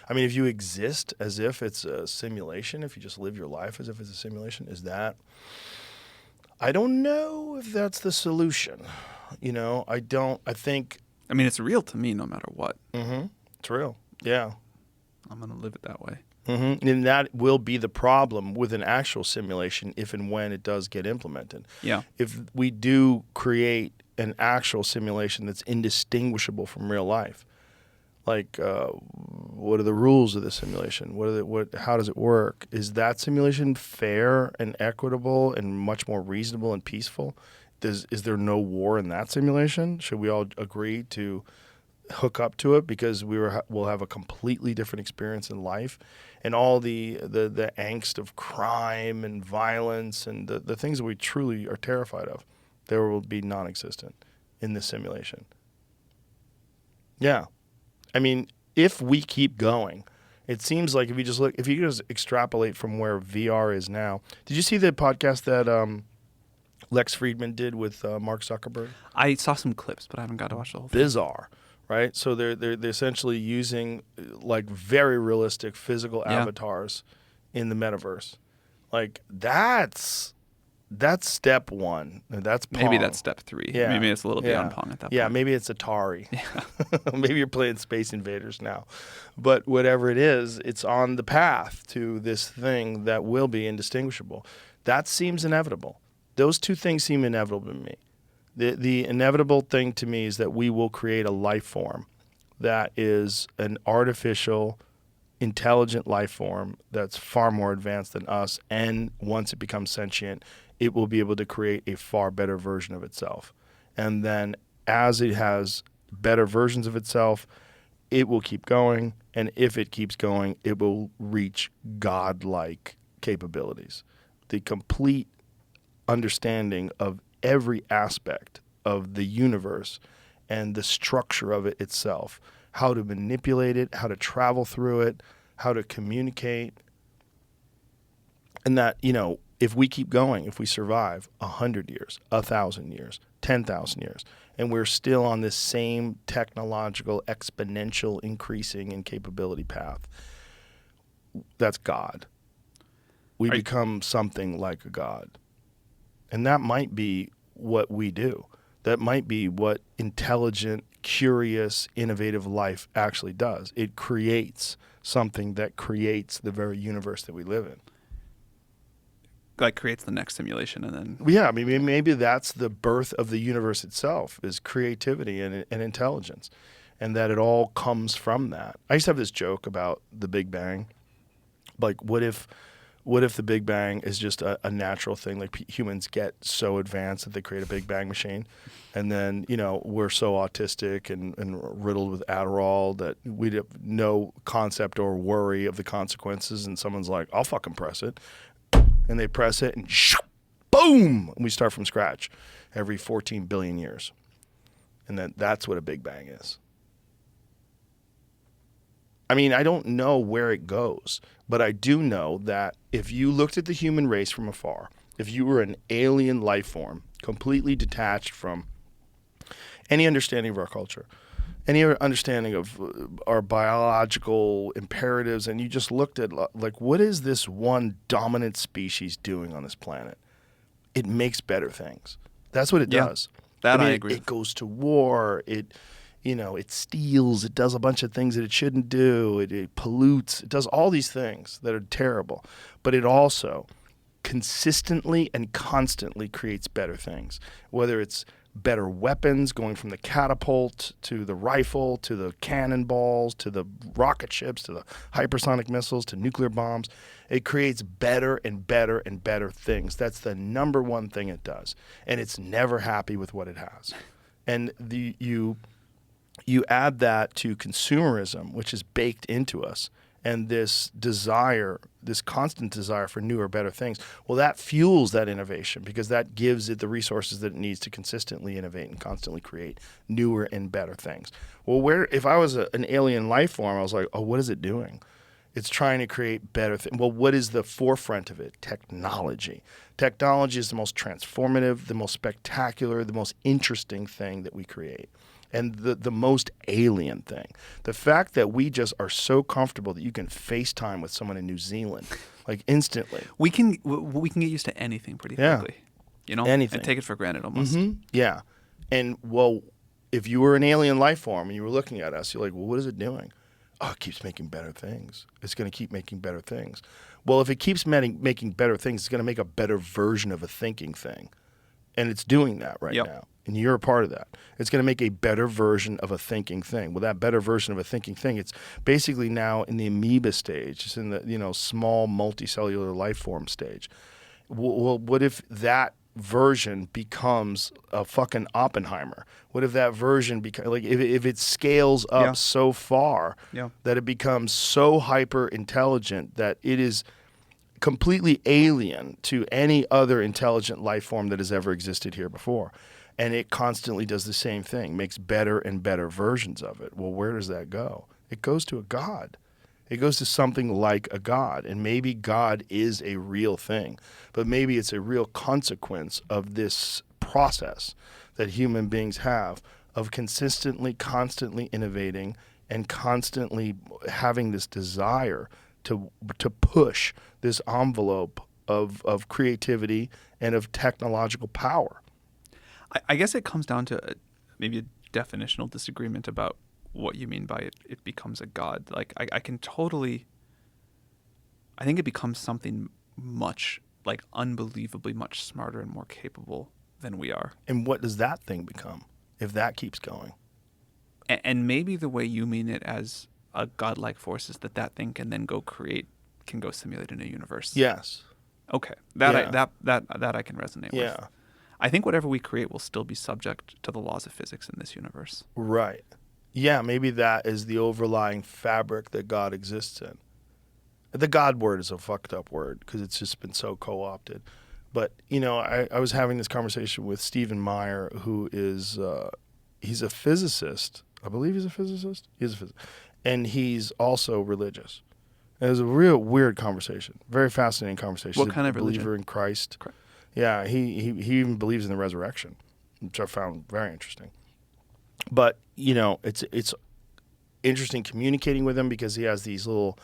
I mean, if you exist as if it's a simulation, if you just live your life as if it's a simulation, I don't know if that's the solution. I think.
I mean, it's real to me no matter what.
Mm-hmm. It's real. Yeah.
I'm going to live it that way.
Mm-hmm. And that will be the problem with an actual simulation if and when it does get implemented.
Yeah.
If we do create an actual simulation that's indistinguishable from real life, like what are the rules of the simulation? How does it work? Is that simulation fair and equitable and much more reasonable and peaceful? Is there no war in that simulation? Should we all agree to hook up to it because we'll have a completely different experience in life, and all the angst of crime and violence and the things that we truly are terrified of, there will be non-existent in this simulation. Yeah. I mean, if we keep going, it seems like if you just extrapolate from where VR is now. Did you see the podcast that Lex Friedman did with Mark Zuckerberg?
I saw some clips, but I haven't got to watch the whole thing.
Bizarre, right? So they're essentially using like very realistic physical avatars in the metaverse. Like that's step one. That's Pong.
Maybe that's step 3.
Yeah.
Maybe it's a little beyond Pong at that point.
Yeah, maybe it's Atari. Maybe you're playing Space Invaders now. But whatever it is, it's on the path to this thing that will be indistinguishable. That seems inevitable. Those two things seem inevitable to me. The inevitable thing to me is that we will create a life form that is an artificial, intelligent life form that's far more advanced than us, and once it becomes sentient, it will be able to create a far better version of itself. And then as it has better versions of itself, it will keep going, and if it keeps going, it will reach godlike capabilities. The complete understanding of every aspect of the universe and the structure of it itself, how to manipulate it, how to travel through it, how to communicate. And that, if we keep going, if we survive 100 years, 1,000 years, 10,000 years. And we're still on this same technological, exponential increasing in capability path. That's God. We become something like a God. And that might be what we do. That might be what intelligent, curious, innovative life actually does. It creates something that creates the very universe that we live in.
Like creates the next simulation and then...
Yeah, I mean, maybe that's the birth of the universe itself, is creativity and intelligence, and that it all comes from that. I used to have this joke about the Big Bang. Like, what if the Big Bang is just a natural thing? Like, humans get so advanced that they create a Big Bang machine, and then, we're so autistic and riddled with Adderall that we have no concept or worry of the consequences, and someone's like, I'll fucking press it. And they press it and boom, and we start from scratch every 14 billion years. And that's what a Big Bang is. I mean, I don't know where it goes, but I do know that if you looked at the human race from afar, if you were an alien life form, completely detached from any understanding of our culture, any understanding of our biological imperatives, and you just looked at, like, what is this one dominant species doing on this planet? It makes better things. That's what it does.
That I agree.
It goes to war. It steals. It does a bunch of things that it shouldn't do. It pollutes. It does all these things that are terrible. But it also consistently and constantly creates better things, whether it's better weapons, going from the catapult to the rifle to the cannonballs to the rocket ships to the hypersonic missiles to nuclear bombs. It creates better and better and better things. That's the number one thing it does. And it's never happy with what it has. And you add that to consumerism, which is baked into us, and this desire, this constant desire for newer, better things. Well, that fuels that innovation because that gives it the resources that it needs to consistently innovate and constantly create newer and better things. Well, if I was an alien life form, I was like, oh, what is it doing? It's trying to create better things. Well, what is the forefront of it? Technology. Technology is the most transformative, the most spectacular, the most interesting thing that we create. And the most alien thing, the fact that we just are so comfortable that you can FaceTime with someone in New Zealand, like instantly.
We can get used to anything pretty quickly,
anything,
and take it for granted almost.
Mm-hmm. Yeah, and well, if you were an alien life form and you were looking at us, you're like, well, what is it doing? Oh, it keeps making better things. It's going to keep making better things. Well, if it keeps making better things, it's going to make a better version of a thinking thing, and it's doing that right now. And you're a part of that. It's going to make a better version of a thinking thing. Well, that better version of a thinking thing, it's basically now in the amoeba stage. It's in the small multicellular life form stage. Well, what if that version becomes a fucking Oppenheimer? What if that version if it scales up so far that it becomes so hyper intelligent that it is completely alien to any other intelligent life form that has ever existed here before? And it constantly does the same thing, makes better and better versions of it. Well, where does that go? It goes to a God. It goes to something like a God. And maybe God is a real thing, but maybe it's a real consequence of this process that human beings have of consistently, constantly innovating and constantly having this desire to push this envelope of creativity and of technological power.
I guess it comes down to maybe a definitional disagreement about what you mean by it becomes a God. Like, I think it becomes something much, like, unbelievably much smarter and more capable than we are.
And what does that thing become if that keeps going?
And maybe the way you mean it as a godlike force is that thing can then go simulate in a universe. Yes. Okay. That I can resonate with. Yeah. I think whatever we create will still be subject to the laws of physics in this universe. Right.
Yeah, maybe that is the overlying fabric that God exists in. The God word is a fucked up word because it's just been so co-opted. But, I was having this conversation with Stephen Meyer, who is, he's a physicist. I believe he's a physicist. He's a physicist. And he's also religious. And it was a real weird conversation. Very fascinating conversation.
What kind of religion?
Believer in Christ. Yeah, he even believes in the resurrection. which I found very interesting. But it's interesting communicating with him because he has these little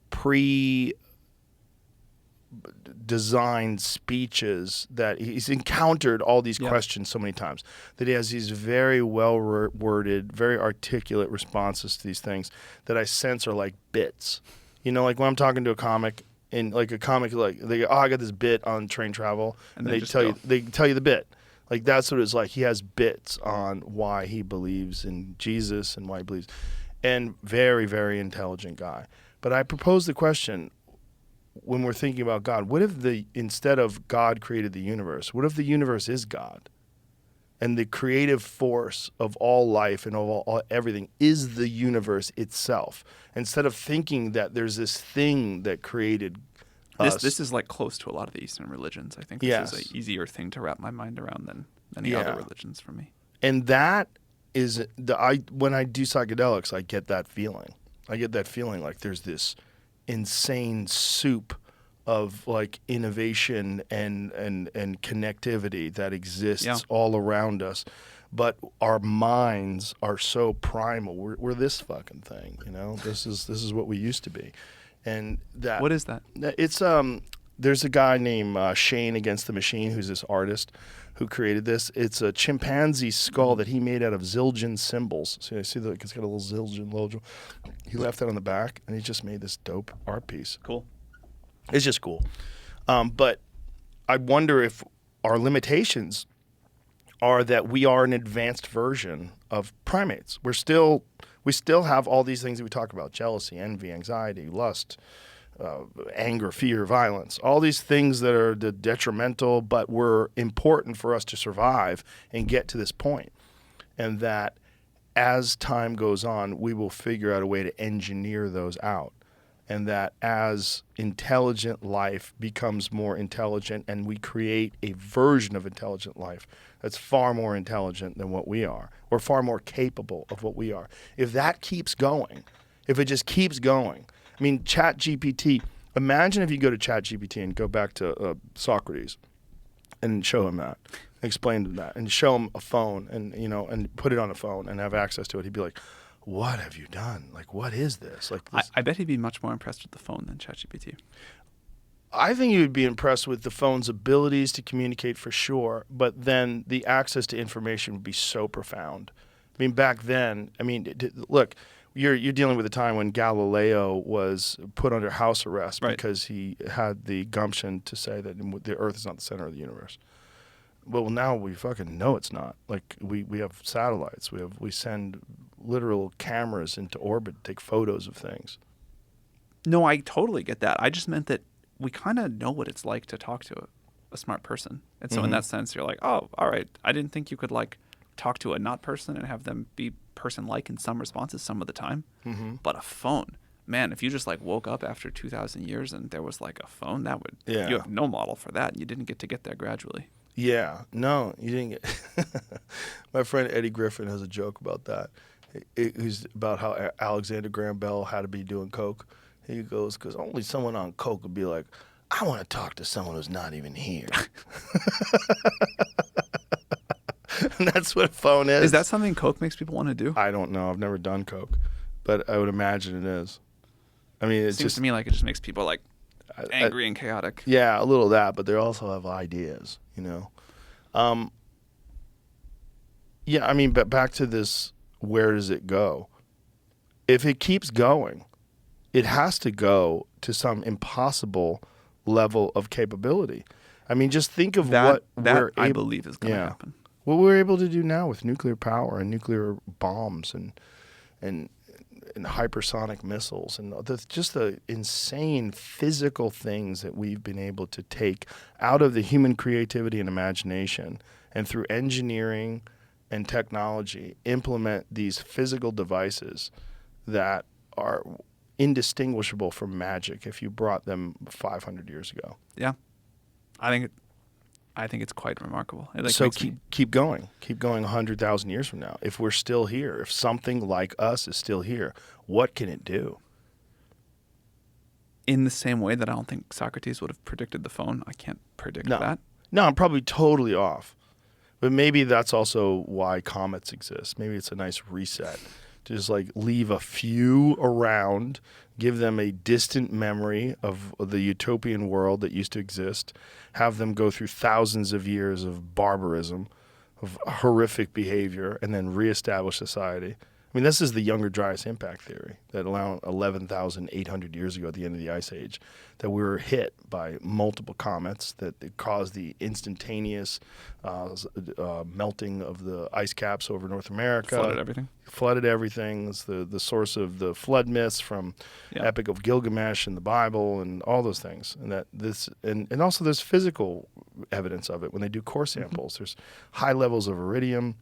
pre-designed speeches that he's encountered all these questions so many times that he has these very well worded, very articulate responses to these things that I sense are like bits. Like when I'm talking to a comic and like a comic, like they go, "Oh, I got this bit on train travel," and they tell you the bit. Like that's what it's like. He has bits on why he believes in Jesus and why he believes, and very, very intelligent guy. But I propose the question, when we're thinking about God, what if instead of God created the universe, what if the universe is God? And the creative force of all life and of everything is the universe itself. Instead of thinking that there's this thing that created us.
This is like close to a lot of the Eastern religions. I think this is an easier thing to wrap my mind around than any other religions for me.
And that is when I do psychedelics, I get that feeling. I get that feeling like there's this insane soup of like innovation and connectivity that exists all around us, but our minds are so primal. We're this fucking thing, This is what we used to be, and that.
What is that?
It's There's a guy named Shane Against the Machine, who's this artist who created this. It's a chimpanzee skull that he made out of Zildjian symbols. So you see it's got a little Zildjian logo. He left that on the back, and he just made this dope art piece.
Cool.
It's just cool. But I wonder if our limitations are that we are an advanced version of primates. We still have all these things that we talk about: jealousy, envy, anxiety, lust, anger, fear, violence, all these things that are detrimental, but were important for us to survive and get to this point. And that as time goes on, we will figure out a way to engineer those out. And that as intelligent life becomes more intelligent and we create a version of intelligent life that's far more intelligent than what we are, or far more capable of what we are. If that keeps going, if it just keeps going, I mean, ChatGPT, imagine if you go to ChatGPT and go back to Socrates and show him that, explain to him that, and show him a phone and, and put it on a phone and have access to it. He'd be like, what have you done? Like, what is this? Like, this.
I bet he'd be much more impressed with the phone than ChatGPT.
I think he would be impressed with the phone's abilities to communicate for sure, but then the access to information would be so profound. I mean, back then, look, you're dealing with a time when Galileo was put under house arrest because he had the gumption to say that the Earth is not the center of the universe. Well, now we fucking know it's not. Like we have satellites. We send literal cameras into orbit to take photos of things.
No, I totally get that. I just meant that we kind of know what it's like to talk to a smart person. And so in that sense, you're like, oh, all right. I didn't think you could like talk to a not person and have them be person-like in some responses some of the time. But a phone, man, if you just like woke up after 2,000 years and there was like a phone, that would, you have no model for that. And you didn't get there gradually.
Yeah, no, you didn't get. My friend Eddie Griffin has a joke about that. He's about how Alexander Graham Bell had to be doing coke. He goes, because only someone on coke would be like, I want to talk to someone who's not even here. And that's what a phone is.
Is that something coke makes people want to do?
I don't know. I've never done coke, but I would imagine it is. I mean, it
seems to me like it just makes people like angry and chaotic.
Yeah, a little of that, but they also have ideas, Yeah, I mean, but back to this, where does it go? If it keeps going, it has to go to some impossible level of capability. I mean, just think of what
I believe is going to happen.
What we're able to do now with nuclear power and nuclear bombs and hypersonic missiles and just the insane physical things that we've been able to take out of the human creativity and imagination, and through engineering and technology implement these physical devices that are indistinguishable from magic if you brought them 500 years ago.
Yeah. I think it's quite remarkable.
So keep going. Keep going 100,000 years from now. If we're still here, if something like us is still here, what can it do?
In the same way that I don't think Socrates would have predicted the phone. I can't predict that.
No, I'm probably totally off. But maybe that's also why comets exist. Maybe it's a nice reset. To just like leave a few around, give them a distant memory of the utopian world that used to exist, have them go through thousands of years of barbarism, of horrific behavior, and then reestablish society. I mean, this is the Younger Dryas impact theory that around 11,800 years ago at the end of the Ice Age, that we were hit by multiple comets that caused the instantaneous melting of the ice caps over North America. Flooded everything. It's the source of the flood myths from Epic of Gilgamesh and the Bible and all those things. And that this and also there's physical evidence of it when they do core samples. There's high levels of iridium,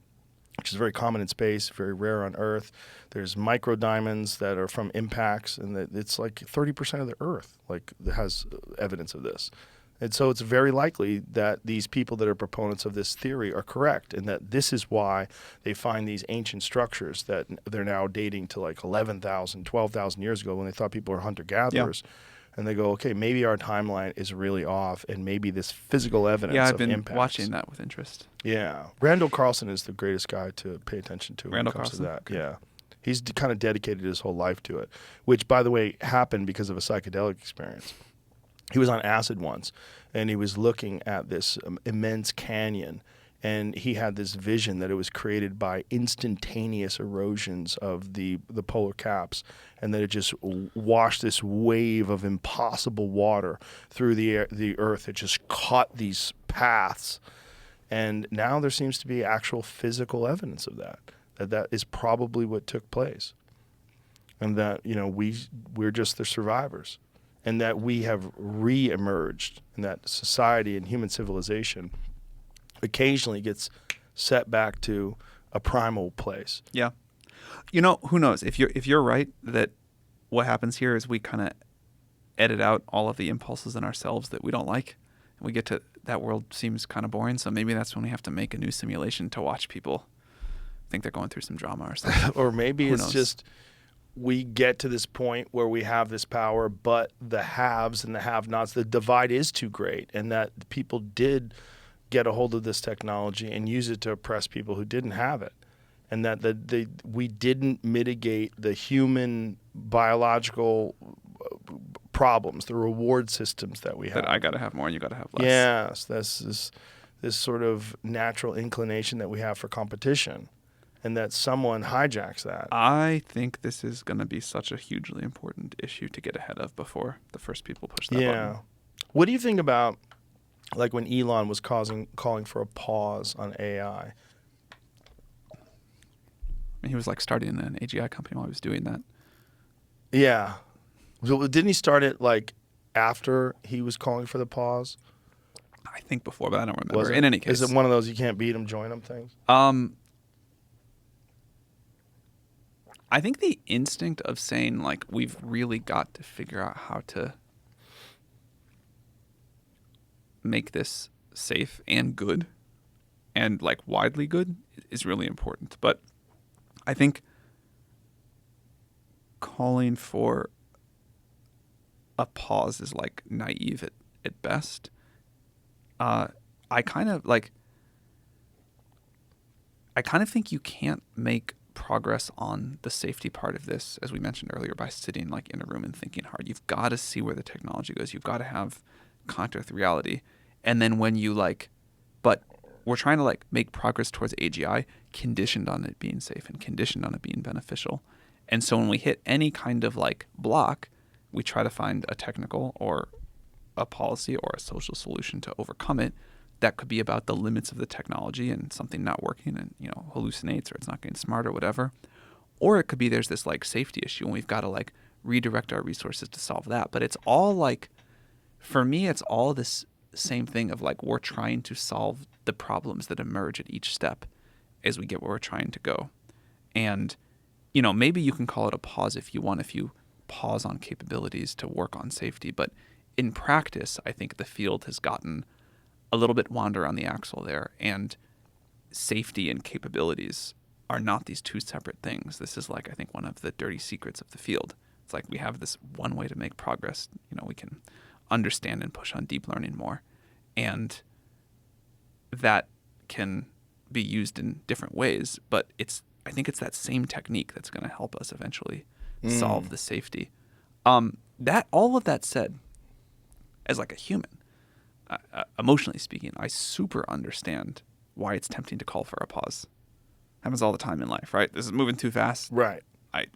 which is very common in space, very rare on Earth. There's micro diamonds that are from impacts, and that it's like 30% of the Earth that has evidence of this. And so it's very likely that these people that are proponents of this theory are correct, and that this is why they find these ancient structures that they're now dating to like 11,000, 12,000 years ago when they thought people were hunter-gatherers. Yeah. And they go, okay, maybe our timeline is really off, and maybe this physical evidence
I've
of
been
impacts.
watching that with interest.
Yeah. Randall Carlson is the greatest guy to pay attention to when it comes to that.
Okay.
Yeah. He's kind of dedicated his whole life to it, which, by the way, happened because of a psychedelic experience. He was on acid once, and he was looking at this immense canyon, and he had this vision that it was created by instantaneous erosions of the polar caps, and that it just washed this wave of impossible water through the earth. It just caught these paths, and now there seems to be actual physical evidence of that is probably what took place, and that we're just the survivors, and that we have re-emerged, and that society and human civilization occasionally gets set back to a primal place.
Yeah. Who knows? If you're right that what happens here is we kind of edit out all of the impulses in ourselves that we don't like, and we get to that world seems kind of boring, so maybe that's when we have to make a new simulation to watch people think they're going through some drama or something.
Or maybe
Who
it's
knows?
just we get to this point where we have this power, but the haves and the have-nots, the divide is too great, and that people did get a hold of this technology and use it to oppress people who didn't have it, and that we didn't mitigate the human biological problems, the reward systems that we have.
That I got to have more and you got to have less.
Yes, this sort of natural inclination that we have for competition, and that someone hijacks that.
I think this is going to be such a hugely important issue to get ahead of before the first people push that button.
What do you think about like when Elon was calling for a pause on AI?
I mean, he was like starting an AGI company while he was doing that.
Yeah. Didn't he start it like after he was calling for the pause?
I think before, but I don't remember. In any case.
Is it one of those you can't beat him, join him things?
I think the instinct of saying like we've really got to figure out how to make this safe and good and like widely good is really important. But I think calling for a pause is like naive at best. I kind of think you can't make progress on the safety part of this, as we mentioned earlier, by sitting like in a room and thinking hard. You've got to see where the technology goes. You've got to have contact with reality. And then when you but we're trying to make progress towards AGI conditioned on it being safe and conditioned on it being beneficial. And so when we hit any kind of block, we try to find a technical or a policy or a social solution to overcome it. That could be about the limits of the technology and something not working and, hallucinates or it's not getting smart or whatever. Or it could be there's this safety issue and we've got to redirect our resources to solve that. But it's all for me, it's all this same thing of we're trying to solve the problems that emerge at each step as we get where we're trying to go. And, maybe you can call it a pause if you want, if you pause on capabilities to work on safety. But in practice, I think the field has gotten a little bit wander on the axle there, and safety and capabilities are not these two separate things. This is I think one of the dirty secrets of the field. It's we have this one way to make progress. We can understand and push on deep learning more, and that can be used in different ways, but I think it's that same technique that's going to help us eventually solve the safety. That all of that said, as like a human, emotionally speaking, I super understand why it's tempting to call for a pause. Happens all the time in life, right? This is moving too fast.
Right.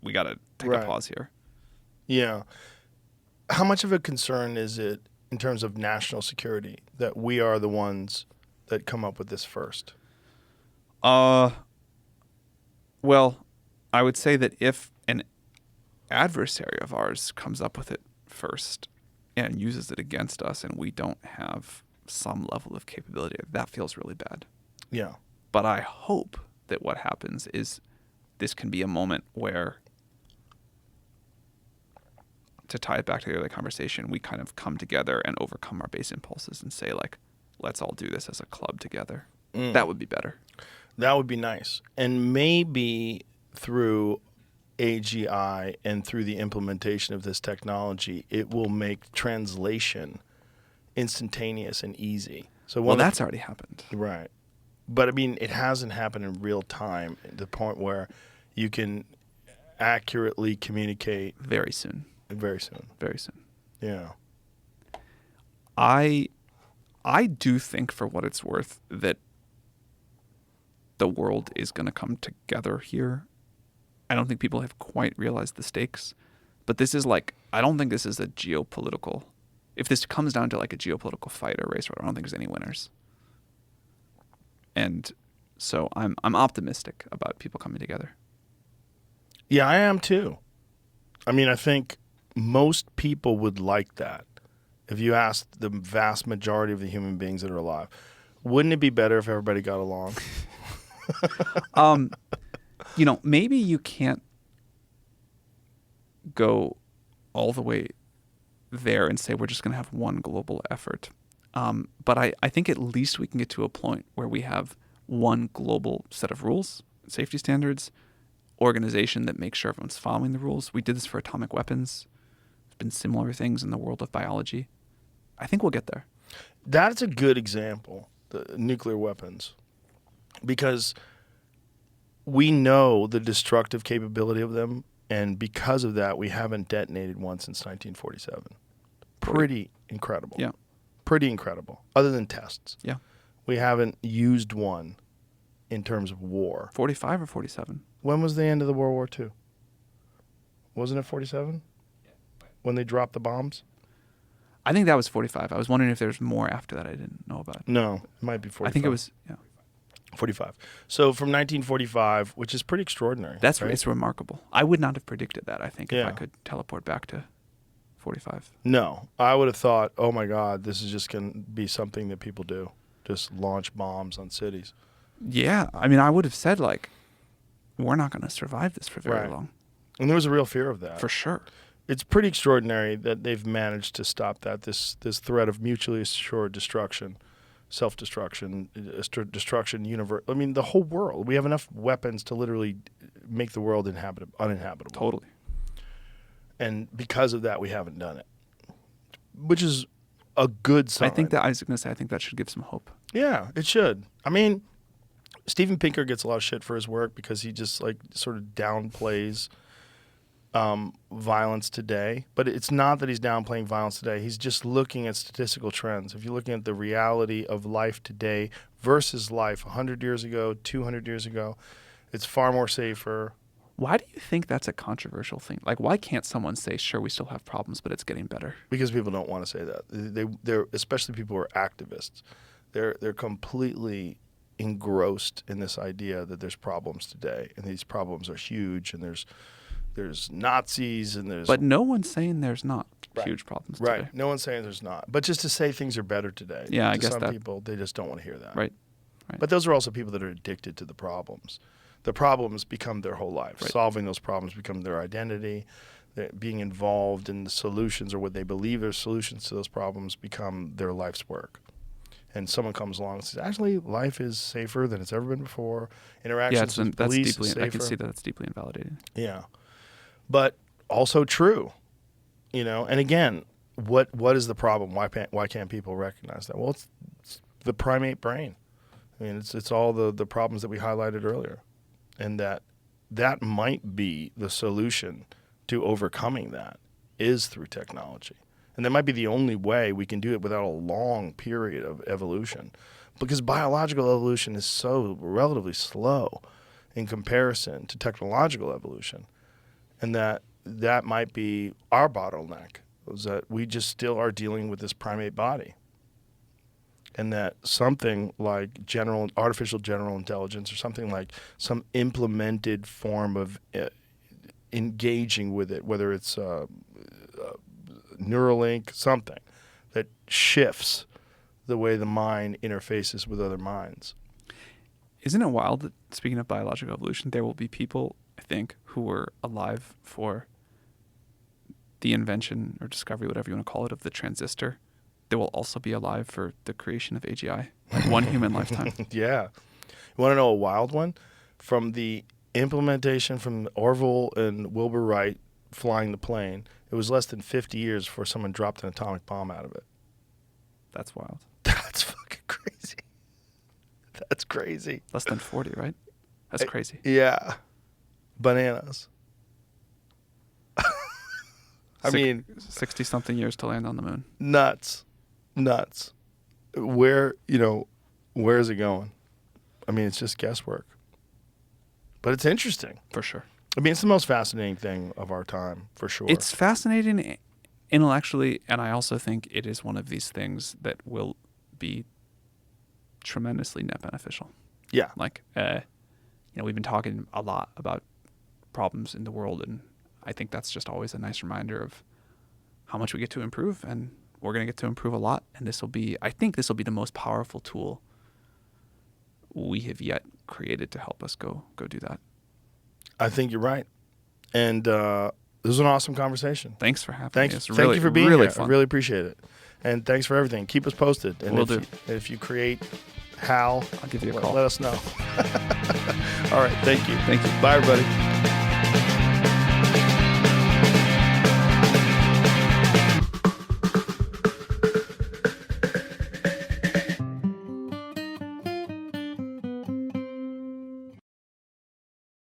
We got to take a pause here.
Yeah. How much of a concern is it in terms of national security that we are the ones that come up with this first?
Well, I would say that if an adversary of ours comes up with it first and uses it against us and we don't have some level of capability, that feels really bad.
Yeah.
But I hope that what happens is this can be a moment where, to tie it back to the earlier conversation, we kind of come together and overcome our base impulses and say, like, let's all do this as a club together. That would be better.
That would be nice. And maybe through AGI and through the implementation of this technology, it will make translation instantaneous and easy. So
that's already happened.
Right. But I mean, it hasn't happened in real time to the point where you can accurately communicate.
Very soon.
Very soon.
Very soon.
Yeah.
I do think, for what it's worth, that the world is going to come together here. I don't think people have quite realized the stakes. But this is like, I don't think this is a geopolitical. If this comes down to like a geopolitical fight or race, I don't think there's any winners. And so I'm optimistic about people coming together.
Yeah, I am too. I mean, I think most people would like that. If you ask the vast majority of the human beings that are alive, wouldn't it be better if everybody got along?
Maybe you can't go all the way there and say we're just going to have one global effort. But I think at least we can get to a point where we have one global set of rules, safety standards, organization that makes sure everyone's following the rules. We did this for atomic weapons. There's been similar things in the world of biology. I think we'll get there.
That's a good example, the nuclear weapons, because we know the destructive capability of them, and because of that, we haven't detonated one since 1947. Pretty incredible.
Yeah.
Pretty incredible, other than tests.
Yeah.
We haven't used one in terms of war.
45 or 47?
When was the end of the World War II? Wasn't it 47? When they dropped the bombs?
I think that was 45. I was wondering if there's more after that I didn't know about.
No, it might be 45.
I think it was,
45. So from 1945, which is pretty extraordinary.
That's
right?
It's remarkable. I would not have predicted that, I think, if
Yeah.
I could teleport back to 45.
No, I would have thought, oh my God, this is just going to be something that people do. Just launch bombs on cities.
Yeah. I mean, I would have said, like, we're not going to survive this for very
Right.
long.
And there was a real fear of that.
For sure.
It's pretty extraordinary that they've managed to stop that, this threat of mutually assured destruction, self-destruction, destruction, universe. I mean, the whole world. We have enough weapons to literally make the world uninhabitable.
Totally.
And because of that, we haven't done it, which is a good sign.
I was going to say, I think that should give some hope.
Yeah, it should. I mean, Steven Pinker gets a lot of shit for his work because he just like sort of downplays violence today. But it's not that he's downplaying violence today. He's just looking at statistical trends. If you're looking at the reality of life today versus life 100 years ago, 200 years ago, it's far more safer.
Why do you think that's a controversial thing? Like, why can't someone say, sure, we still have problems, but it's getting better?
Because people don't want to say that. They're especially people who are activists. They're completely engrossed in this idea that there's problems today, and these problems are huge, and there's Nazis, and there's...
But no one's saying there's not
Right.
huge problems
Right.
today.
No one's saying there's not. But just to say things are better today.
Yeah, I
to
guess
some
that-
people, they just don't want to hear that.
Right.
But those are also people that are addicted to the problems. The problems become their whole life.
Right.
Solving those problems become their identity. Being involved in the solutions or what they believe are solutions to those problems become their life's work. And someone comes along and says, actually, life is safer than it's ever been before. Interactions with
that's
police
deeply.
is safer.
I can see that that's deeply invalidating.
Yeah. But also true, And again, what is the problem? Why can't people recognize that? Well, it's the primate brain. I mean, it's all the problems that we highlighted earlier, and that might be the solution to overcoming that is through technology. And that might be the only way we can do it without a long period of evolution, because biological evolution is so relatively slow in comparison to technological evolution. And that might be our bottleneck, is that we just still are dealing with this primate body. And that something like artificial general intelligence, or something like some implemented form of engaging with it, whether it's Neuralink, something that shifts the way the mind interfaces with other minds.
Isn't it wild that, speaking of biological evolution, there will be people, I think, who were alive for the invention or discovery, whatever you want to call it, of the transistor. They will also be alive for the creation of AGI, like one human lifetime.
Yeah. You want to know a wild one? From the implementation from Orville and Wilbur Wright flying the plane, it was less than 50 years before someone dropped an atomic bomb out of it.
That's wild.
That's fucking crazy. That's crazy.
Less than 40, right? That's crazy.
Yeah. Bananas. I mean,
60-something years to land on the moon.
Nuts. Where is it going? I mean, it's just guesswork. But it's interesting.
For sure.
I mean, it's the most fascinating thing of our time, for sure.
It's fascinating intellectually, and I also think it is one of these things that will be tremendously net beneficial.
Yeah.
Like, we've been talking a lot about problems in the world, and I think that's just always a nice reminder of how much we get to improve, and we're going to get to improve a lot. And I think this will be the most powerful tool we have yet created to help us go do that.
I think you're right. And this was an awesome conversation.
Thanks for having me.
Thank you for being
really
here.
fun.
I really appreciate it. And thanks for everything. Keep us posted. And
Will do.
If you create Hal,
I'll give you a call.
Let us know. All right. Thank you.
Thank you.
Bye, everybody.